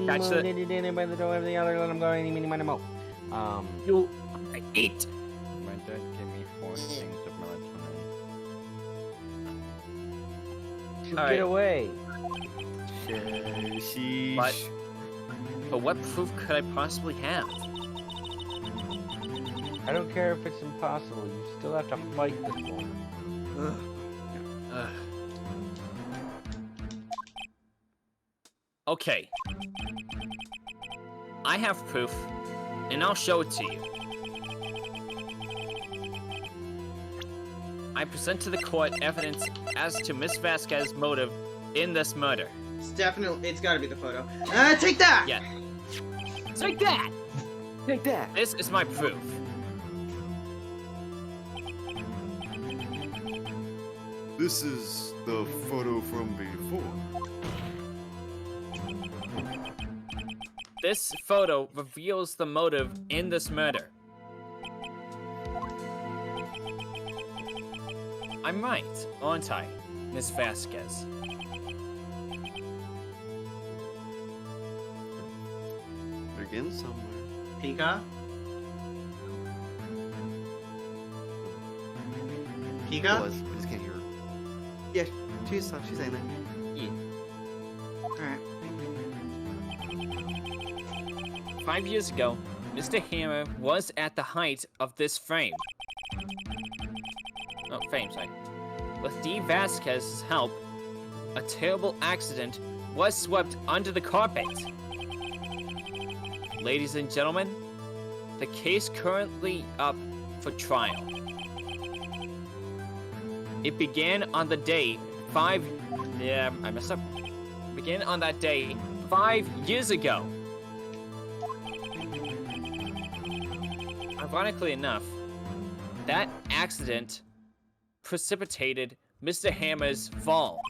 Speaker 2: That's the
Speaker 4: By the door of the other, let him go. Eeny, meeny, miny, mo.
Speaker 2: you eat.
Speaker 6: My dad gave me 4 things of melatonin.
Speaker 4: Get
Speaker 2: Alright.
Speaker 4: away.
Speaker 3: Sheesh.
Speaker 2: But what proof could I possibly have?
Speaker 4: I don't care if it's impossible. You still have to fight this one.
Speaker 2: Ugh. Okay. I have proof, and I'll show it to you. I present to the court evidence as to Miss Vasquez's motive in this murder.
Speaker 1: It's gotta be the photo. Take that!
Speaker 2: Yeah. Take that!
Speaker 4: Take that.
Speaker 2: This is my proof.
Speaker 3: This is the photo from before.
Speaker 2: This photo reveals the motive in this murder. I'm right, aren't I, Miss Vasquez?
Speaker 3: Begin somewhere.
Speaker 1: Pika?
Speaker 3: It
Speaker 1: Pika?
Speaker 3: was. I just can't hear her. Yeah, she's saying that.
Speaker 1: Alright.
Speaker 2: 5 years ago, Mr. Hammer was at the height of this fame. Oh, fame, sorry. With D. Vasquez's help, a terrible accident was swept under the carpet. Ladies and gentlemen, the case currently up for trial. It began on the day began on that day 5 years ago. Ironically enough, that accident precipitated Mr. Hammer's fall.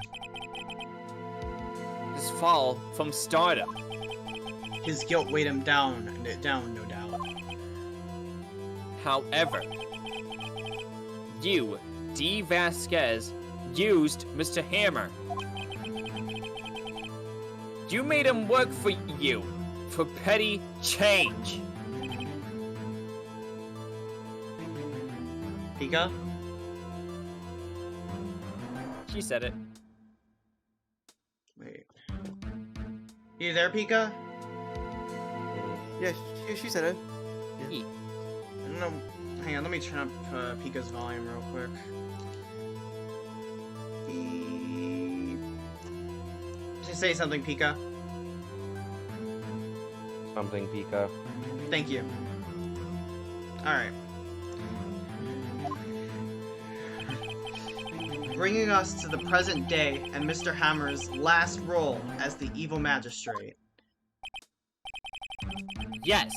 Speaker 2: His fall from stardom.
Speaker 1: His guilt weighed him down, no doubt.
Speaker 2: However, you, D. Vasquez, used Mr. Hammer. You made him work for you for petty change.
Speaker 1: Pika?
Speaker 2: She said it.
Speaker 1: Wait. You there, Pika?
Speaker 3: Yeah, she said it.
Speaker 2: Yeah.
Speaker 1: I don't know. Hang on, let me turn up Pika's volume real quick. Just say something, Pika.
Speaker 4: Something, Pika.
Speaker 1: Thank you. Alright. Bringing us to the present day and Mr. Hammer's last role as the evil magistrate.
Speaker 2: Yes.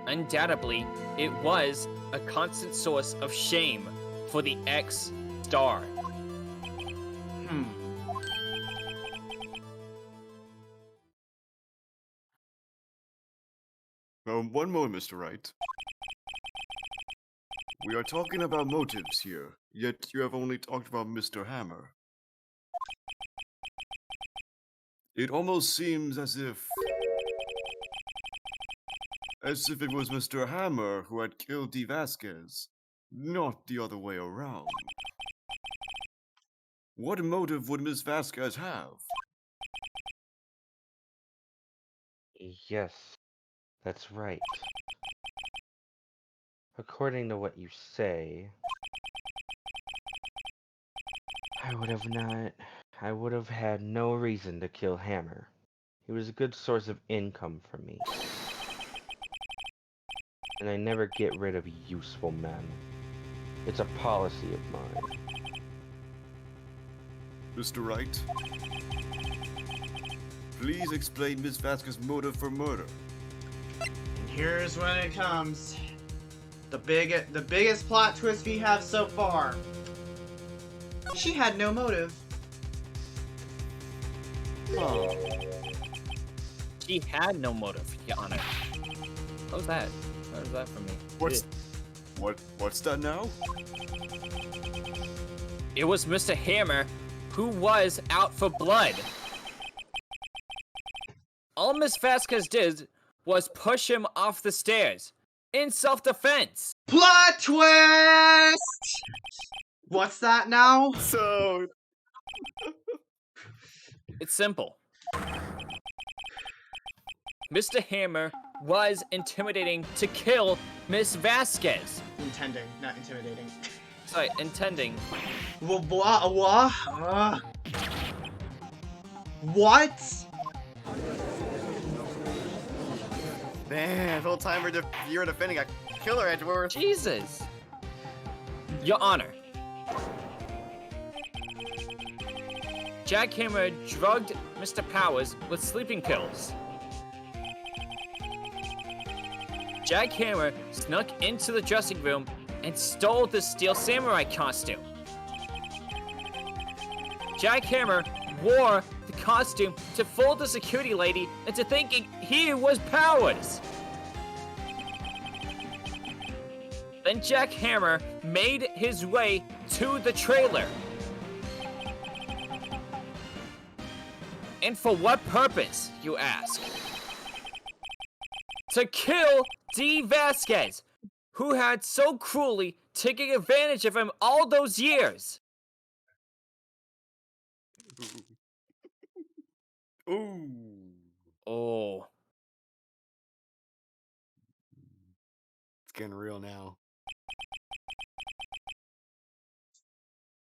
Speaker 2: Undoubtedly, it was a constant source of shame for the ex-star.
Speaker 3: One moment, Mr. Wright. We are talking about motives here, yet you have only talked about Mr. Hammer. It almost seems as if it was Mr. Hammer who had killed D. Vasquez, not the other way around. What motive would Miss Vasquez have?
Speaker 4: Yes, that's right. According to what you say, I would have had no reason to kill Hammer. He was a good source of income for me. And I never get rid of useful men. It's a policy of mine.
Speaker 3: Mr. Wright, please explain Miss Vasquez's motive for murder.
Speaker 1: And here's when it comes. The biggest plot twist we have so far. She had no motive.
Speaker 2: She had no motive, Your Honor. What was that? What was that from me?
Speaker 3: What's that now?
Speaker 2: It was Mr. Hammer, who was out for blood. All Miss Vasquez did was push him off the stairs in self-defense.
Speaker 1: Plot twist! What's that now?
Speaker 3: So
Speaker 2: It's simple. Mr. Hammer was intimidating to kill Miss Vasquez.
Speaker 1: Intending, not intimidating.
Speaker 2: Sorry, intending.
Speaker 1: What?
Speaker 3: man, the whole time you were defending a killer Edgeworth.
Speaker 2: Jesus. Your Honor. Jackhammer drugged Mr. Powers with sleeping pills. Jackhammer snuck into the dressing room and stole the Steel Samurai costume. Jackhammer wore the costume to fool the security lady into thinking he was Powers. Then Jackhammer made his way to the trailer. And for what purpose, you ask? To kill D. Vasquez, who had so cruelly taken advantage of him all those years.
Speaker 3: Ooh.
Speaker 2: Oh.
Speaker 3: It's getting real now.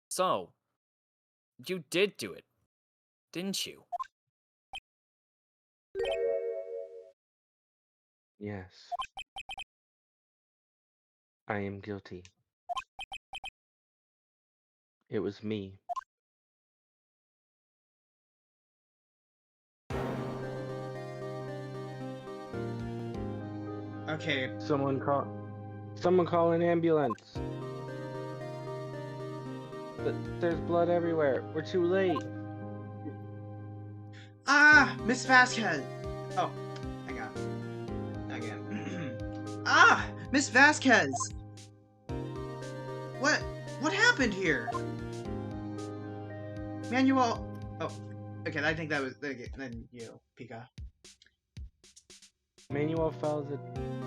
Speaker 2: So, you did do it, didn't you?
Speaker 4: Yes. I am guilty. It was me.
Speaker 1: Okay,
Speaker 4: Someone call an ambulance. There's blood everywhere. We're too late.
Speaker 1: ah, Miss Vasquez. Oh, hang on. Again. Ah, Miss Vasquez. What happened here? Manuel. Oh, okay. I think that was then you, Pika.
Speaker 4: Manuel fell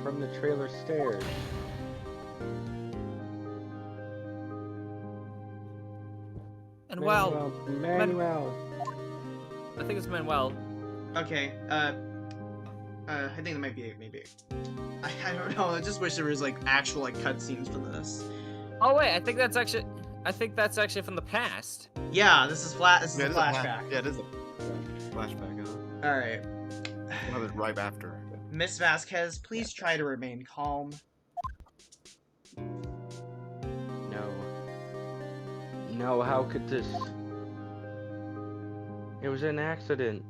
Speaker 4: from the trailer stairs.
Speaker 2: And well,
Speaker 4: Manuel.
Speaker 2: I think it's Manuel.
Speaker 1: Okay. I think that might be it. Maybe. I don't know. I just wish there was like actual like cutscenes for this.
Speaker 2: Oh wait, I think that's actually from the past.
Speaker 1: Yeah, this is This is
Speaker 3: Yeah,
Speaker 1: a
Speaker 3: it is
Speaker 1: flashback.
Speaker 3: Yeah, it is a flashback.
Speaker 1: All right.
Speaker 3: We'll have it right after.
Speaker 1: Miss Vasquez, please try to remain calm.
Speaker 4: No, how could this? It was an accident.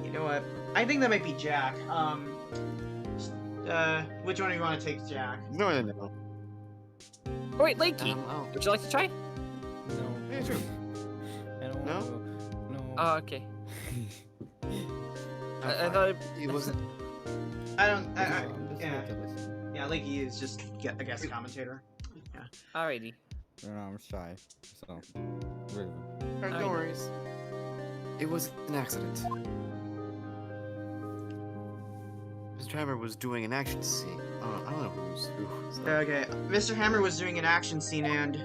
Speaker 1: You know what? I think that might be Jack. Which one do you want to take, Jack?
Speaker 3: No.
Speaker 2: Oh, wait, Lakey,
Speaker 3: Oh.
Speaker 2: would you like to try?
Speaker 6: No.
Speaker 3: Yeah, sure.
Speaker 6: I don't
Speaker 3: No?
Speaker 6: No.
Speaker 2: Oh, okay. I thought
Speaker 3: It wasn't.
Speaker 1: I don't.
Speaker 6: I'm just
Speaker 1: yeah.
Speaker 6: here to listen.
Speaker 1: Yeah, Lakey is just a guest commentator.
Speaker 2: alrighty.
Speaker 6: No, I'm shy. So, really.
Speaker 3: Alright, no worries. It was an accident. Mr. Hammer was doing an action scene. I don't know who. So.
Speaker 1: Okay, Mr. Hammer was doing an action scene and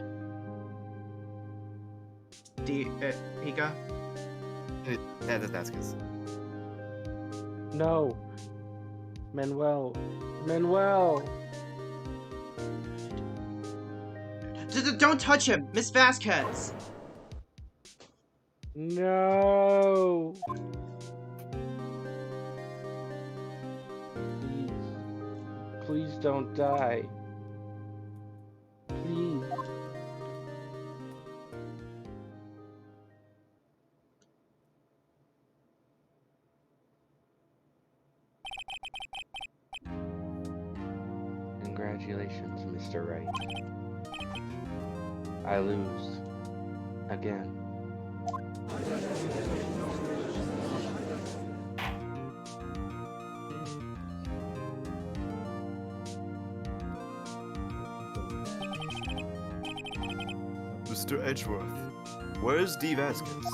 Speaker 1: Pika.
Speaker 3: That's Vasquez.
Speaker 4: No. Manuel.
Speaker 1: Don't touch him, Miss Vasquez.
Speaker 4: No. Please don't die. Please. Congratulations, Mr. Wright. I lose. Again.
Speaker 3: Mr. Edgeworth, where's D. Vasquez?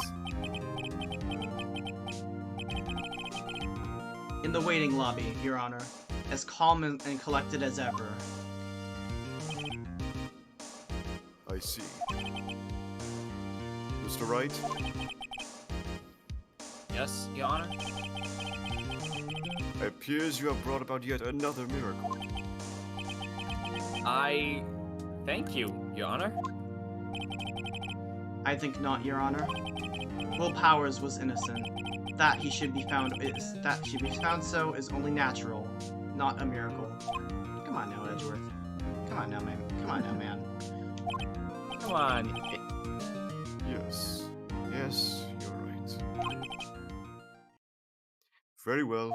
Speaker 1: In the waiting lobby, Your Honor. As calm and collected as ever.
Speaker 3: I see. Mr. Wright?
Speaker 2: Yes, Your Honor?
Speaker 3: It appears you have brought about yet another miracle.
Speaker 2: I thank you, Your Honor.
Speaker 1: I think not, Your Honor. Will Powers was innocent. That he should be found so is only natural, not a miracle. Come on now, Edgeworth. Come on now, man. Come on now, man.
Speaker 2: Come on.
Speaker 3: Yes. Yes, you're right. Very well.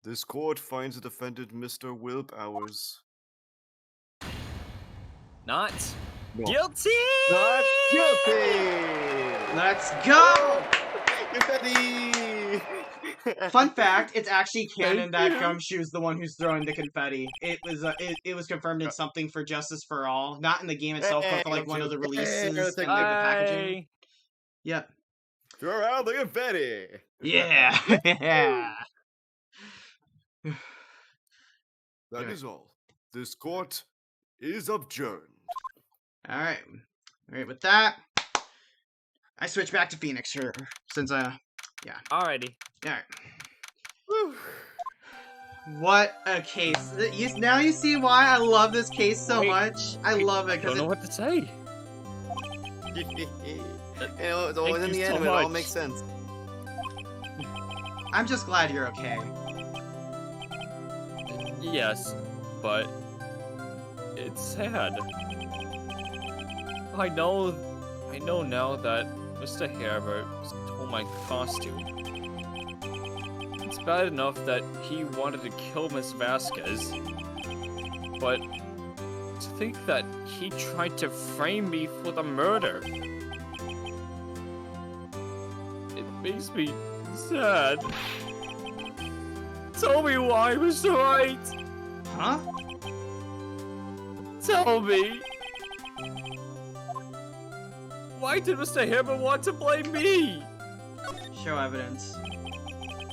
Speaker 3: This court finds the defendant Mr. Will Powers.
Speaker 2: Not guilty!
Speaker 3: Not guilty!
Speaker 1: Let's go!
Speaker 3: Confetti!
Speaker 1: Fun fact, it's actually canon that
Speaker 2: you.
Speaker 1: Gumshoe's the one who's throwing the confetti. It was confirmed in Something for Justice for All. Not in the game itself, but for like one of the releases and like the packaging. Yep.
Speaker 3: Throw out the confetti!
Speaker 1: Yeah! Yeah!
Speaker 3: That is all. This court is adjourned.
Speaker 1: Alright. Alright, with that, I switch back to Phoenix here, since, yeah.
Speaker 2: Alrighty.
Speaker 1: Alright. What a case. Now you see why I love this case so
Speaker 2: Wait,
Speaker 1: much. I love it,
Speaker 2: I don't
Speaker 1: because
Speaker 2: know what to say.
Speaker 3: It's always
Speaker 2: Thank
Speaker 3: in the
Speaker 2: you
Speaker 3: end,
Speaker 2: so
Speaker 3: it all
Speaker 2: much.
Speaker 3: makes sense.
Speaker 1: I'm just glad you're okay.
Speaker 2: Yes, but it's sad. I know now that Mr. Herbert stole my costume. It's bad enough that he wanted to kill Miss Vasquez, but to think that he tried to frame me for the murder, it makes me sad. Tell me why, Mr. Wright!
Speaker 1: Huh?
Speaker 2: Tell me! Why did Mr. Herbert want to blame me?
Speaker 1: Show evidence.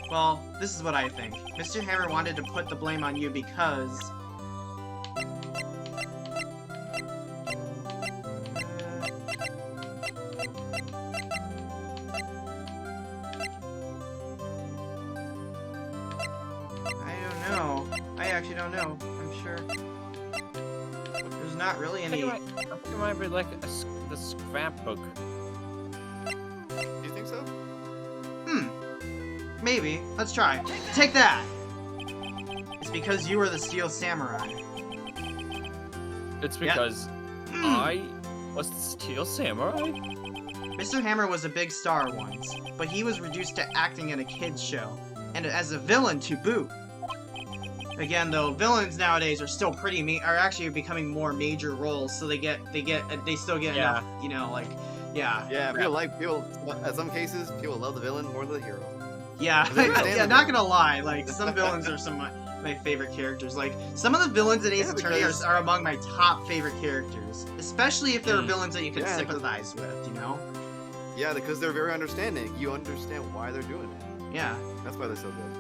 Speaker 1: Well, this is what I think. Mr. Hammer wanted to put the blame on you because... I don't know. I actually don't know. I'm sure. There's not really any...
Speaker 2: I think it might be like the scrapbook.
Speaker 3: Do you think so?
Speaker 1: Maybe. Let's try. Take that! It's because you were the Steel Samurai.
Speaker 2: It's because I was the Steel Samurai?
Speaker 1: Mr. Hammer was a big star once, but he was reduced to acting in a kid's show, and as a villain to boot. Again, though, villains nowadays are still are actually becoming more major roles, so they still get enough, you know, like, yeah.
Speaker 3: Yeah, people, in some cases, people love the villain more than the hero.
Speaker 1: Yeah,
Speaker 3: They understand
Speaker 1: yeah,
Speaker 3: the
Speaker 1: not gonna lie, like, some villains are some of my favorite characters. Like, some of the villains in Ace
Speaker 3: Yeah,
Speaker 1: Attorney
Speaker 3: because-
Speaker 1: are among my top favorite characters, especially if they're
Speaker 2: Mm.
Speaker 1: villains that you can
Speaker 3: Yeah,
Speaker 1: sympathize with, you know?
Speaker 3: Yeah, because they're very understanding. You understand why they're doing it.
Speaker 1: Yeah.
Speaker 3: That's why they're so good.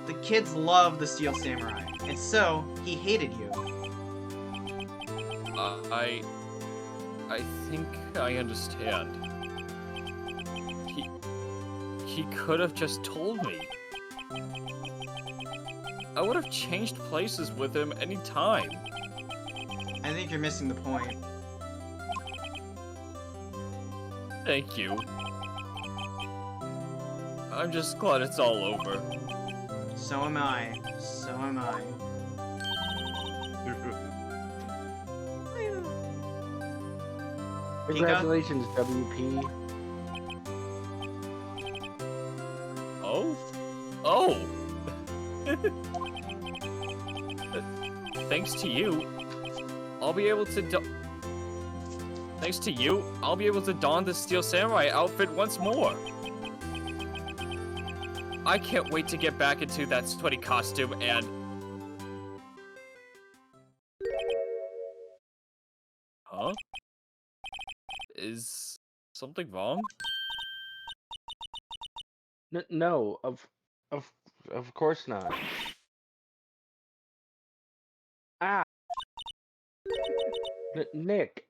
Speaker 1: The kids love the Steel Samurai, and so he hated you.
Speaker 2: I think I understand. He could have just told me. I would have changed places with him any time.
Speaker 1: I think you're missing the point.
Speaker 2: Thank you. I'm just glad it's all over.
Speaker 1: So am I. So am I.
Speaker 4: Congratulations, WP.
Speaker 2: Oh? Oh! Thanks to you, I'll be able to Thanks to you, I'll be able to don the Steel Samurai outfit once more. I can't wait to get back into that sweaty costume and Is something wrong?
Speaker 4: No, of course not. Ah, Nick,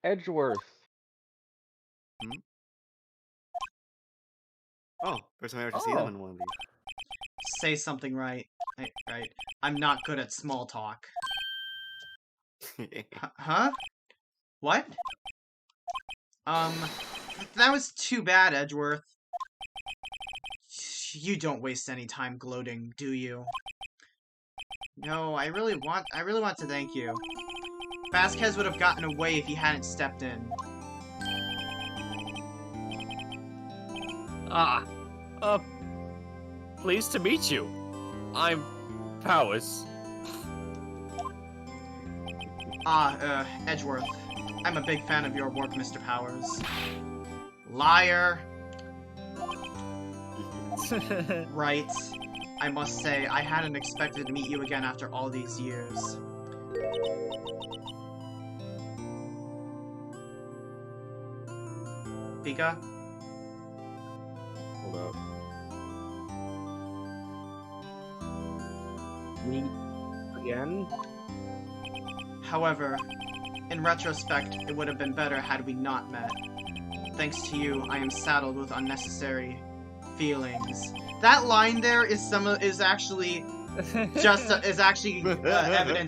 Speaker 4: Edgeworth.
Speaker 3: Oh, first time I ever to see them in one of
Speaker 1: Say something right. Right. I'm not good at small talk.
Speaker 3: these.
Speaker 1: Huh? What? That was too bad, Edgeworth. You don't waste any time gloating, do you? No, I really want to thank you. Vasquez would have gotten away if he hadn't stepped in.
Speaker 2: Pleased to meet you. I'm Powers.
Speaker 1: Edgeworth. I'm a big fan of your work, Mr. Powers. Liar. Right. I must say, I hadn't expected to meet you again after all these years. Pika?
Speaker 4: Hold up. Meet again?
Speaker 1: However, in retrospect, it would have been better had we not met. Thanks to you, I am saddled with unnecessary feelings. That line there is actually evidence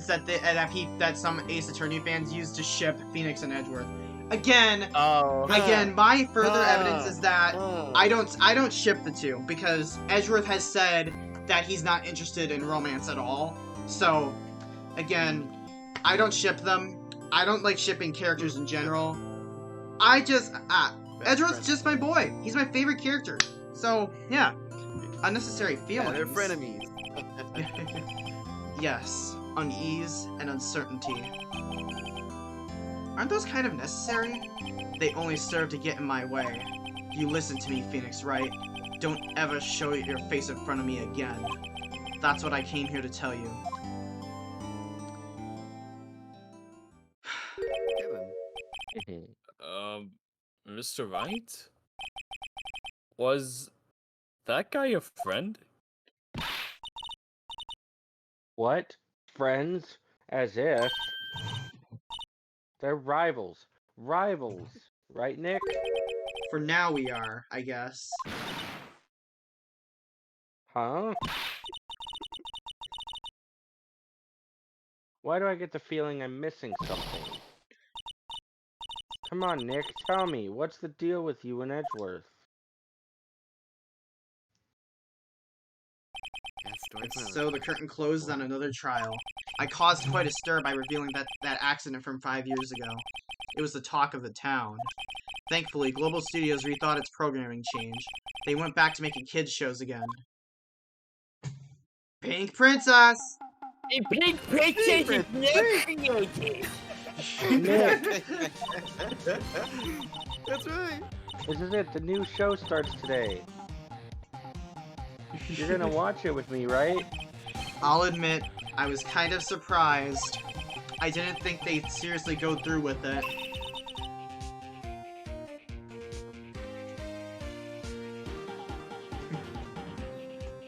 Speaker 1: that some Ace Attorney fans use to ship Phoenix and Edgeworth. Again, my further evidence is that I don't ship the two because Edgeworth has said that he's not interested in romance at all. So, again, I don't ship them. I don't like shipping characters in general. Edgeworth's just my boy. He's my favorite character. So, yeah. Unnecessary feelings.
Speaker 3: Yeah, they're frenemies.
Speaker 1: Yes. Unease and uncertainty. Aren't those kind of necessary? They only serve to get in my way. You listen to me, Phoenix, right? Don't ever show your face in front of me again. That's what I came here to tell you.
Speaker 2: Mr. Wright? Was that guy a friend?
Speaker 4: What? Friends? As if. They're rivals. Rivals. Right, Nick?
Speaker 1: For now we are, I guess.
Speaker 4: Huh? Why do I get the feeling I'm missing something? Come on, Nick, tell me, what's the deal with you and Edgeworth?
Speaker 1: So the curtain closes on another trial. I caused quite a stir by revealing that accident from 5 years ago. It was the talk of the town. Thankfully, Global Studios rethought its programming change. They went back to making kids shows again. Pink Princess!
Speaker 2: A pink princess is not created.
Speaker 4: Nick,
Speaker 3: That's right.
Speaker 4: this is it, the new show starts today. You're gonna watch it with me, right?
Speaker 1: I'll admit, I was kind of surprised. I didn't think they'd seriously go through with it.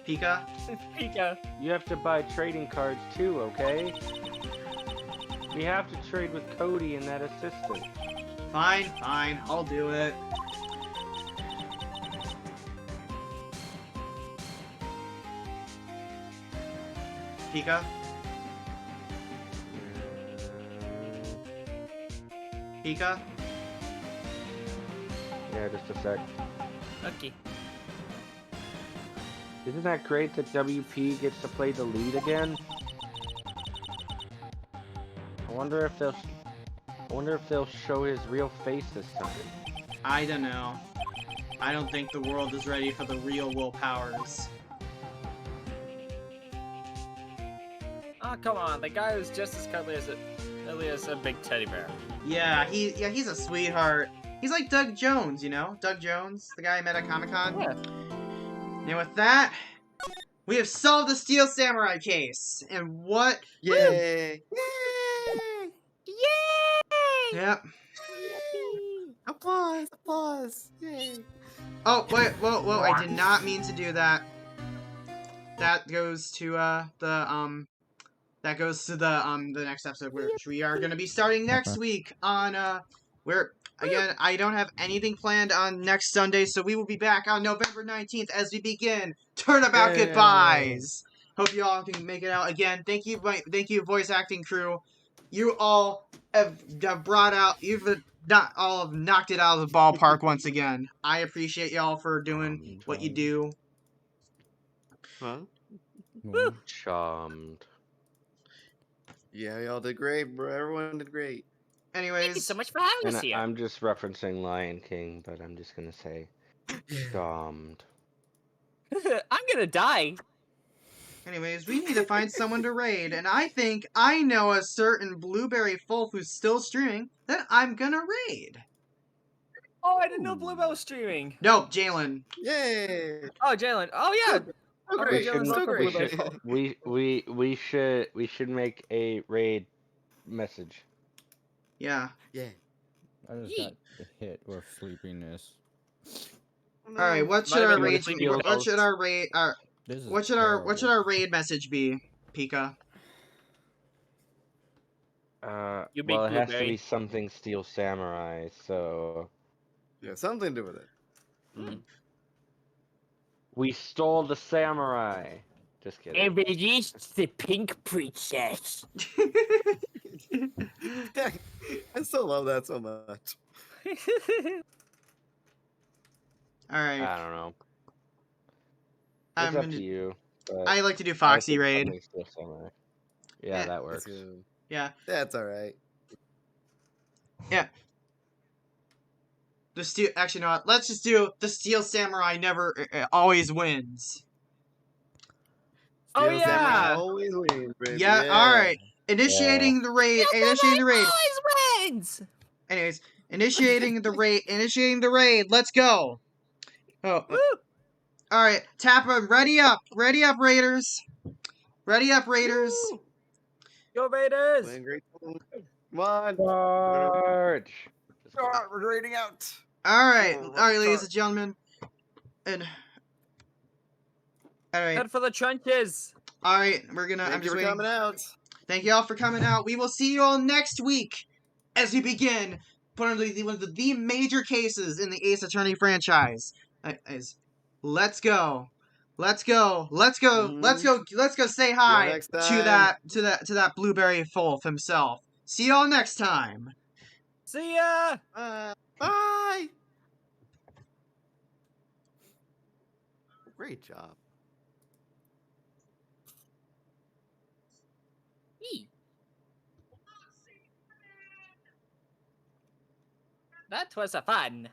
Speaker 1: Pika?
Speaker 2: Pika.
Speaker 4: You have to buy trading cards too, okay? We have to trade with Cody and that assistant.
Speaker 1: Fine, I'll do it. Pika? Pika?
Speaker 4: Yeah, just a sec.
Speaker 2: Okay.
Speaker 4: Isn't that great that WP gets to play the lead again? I wonder if they'll show his real face this time.
Speaker 1: I don't know. I don't think the world is ready for the real Will Powers.
Speaker 2: Oh, come on. The guy was just as cuddly as a big teddy bear.
Speaker 1: Yeah, he's a sweetheart. He's like Doug Jones, you know? Doug Jones, the guy I met at Comic-Con.
Speaker 2: Yeah.
Speaker 1: And with that, we have solved the Steel Samurai case. And what?
Speaker 3: Yay!
Speaker 1: Yep.
Speaker 3: Applause! Applause! Yay!
Speaker 1: Oh, wait, whoa, I did not mean to do that. That goes to, the next episode, which we are gonna be starting next week on, again, I don't have anything planned on next Sunday, so we will be back on November 19th as we begin Turnabout
Speaker 3: Yay.
Speaker 1: Goodbyes. Hope you all can make it out. Again, thank you, voice acting crew. You all have brought out, not all have knocked it out of the ballpark once again. I appreciate y'all for doing what you do.
Speaker 3: Huh?
Speaker 4: Charmed.
Speaker 3: Yeah, y'all did great, bro. Everyone did great.
Speaker 1: Anyways,
Speaker 2: Thank you so much for having
Speaker 4: And
Speaker 2: us here.
Speaker 4: I'm just referencing Lion King, but I'm just gonna say charmed.
Speaker 2: I'm gonna die.
Speaker 1: Anyways, we need to find someone to raid, and I think I know a certain Blueberry Wolf who's still streaming that I'm gonna raid.
Speaker 2: Oh, I didn't know Bluebell was streaming.
Speaker 1: Nope, Jalen.
Speaker 3: Yay!
Speaker 2: Oh, Jalen. Oh, yeah.
Speaker 3: So
Speaker 2: Oh,
Speaker 3: great.
Speaker 2: Jalen's
Speaker 3: So
Speaker 2: left for
Speaker 3: great.
Speaker 2: Blueberry.
Speaker 4: We should make a raid message.
Speaker 1: Yeah.
Speaker 3: Yeah.
Speaker 6: I just got hit with sleepiness.
Speaker 1: Alright, what should
Speaker 2: Vitamin
Speaker 1: our raid
Speaker 2: C
Speaker 1: be? What
Speaker 2: pills.
Speaker 1: should our raid
Speaker 6: This is
Speaker 1: what should
Speaker 6: terrible.
Speaker 1: our raid message be, Pika?
Speaker 2: You beat
Speaker 4: Well, it has to
Speaker 2: Blueberry.
Speaker 4: be something Steel Samurai, so
Speaker 3: Yeah, something to do with it.
Speaker 4: we stole the samurai. Just kidding.
Speaker 2: And released the pink princess.
Speaker 3: I still love that so much.
Speaker 1: Alright.
Speaker 4: I don't know.
Speaker 1: I'm
Speaker 4: It's up
Speaker 1: gonna
Speaker 4: to you. But
Speaker 1: I like to do
Speaker 4: I
Speaker 1: Foxy
Speaker 4: think
Speaker 1: raid.
Speaker 4: something Steel Samurai. Yeah, that works.
Speaker 1: Yeah.
Speaker 3: That's alright.
Speaker 1: The steel actually no, let's just do the Steel Samurai never always wins.
Speaker 2: Oh,
Speaker 3: Steel Samurai
Speaker 2: yeah.
Speaker 3: always wins, baby.
Speaker 1: Yeah, alright. Initiating the raid. Initiating the raid.
Speaker 2: Always wins.
Speaker 1: Anyways, initiating the raid. Initiating the raid. Let's go. Oh.
Speaker 2: Woo.
Speaker 1: All right, Tappa, ready up. Ready up, Raiders. Ready up, Raiders.
Speaker 3: Woo!
Speaker 2: Go Raiders.
Speaker 3: Playing great. Come on.
Speaker 4: Charge!
Speaker 3: We're raiding out.
Speaker 1: All right.
Speaker 3: Oh,
Speaker 1: All right, ladies
Speaker 3: start.
Speaker 1: and gentlemen. And all right.
Speaker 2: Head for the trenches.
Speaker 1: All right, we're going to I'm
Speaker 3: Thank you
Speaker 1: just
Speaker 3: for
Speaker 1: waiting.
Speaker 3: coming out.
Speaker 1: Thank you all for coming out. We will see you all next week as we begin one of the major cases in the Ace Attorney franchise. Let's go. Let's go. Let's go.
Speaker 3: Mhm.
Speaker 1: Let's go. Let's go say hi
Speaker 3: next
Speaker 1: to
Speaker 3: time.
Speaker 1: that Blueberry Wolf himself. See y'all next time.
Speaker 2: See ya.
Speaker 3: Bye. Great job.
Speaker 2: That was a fun.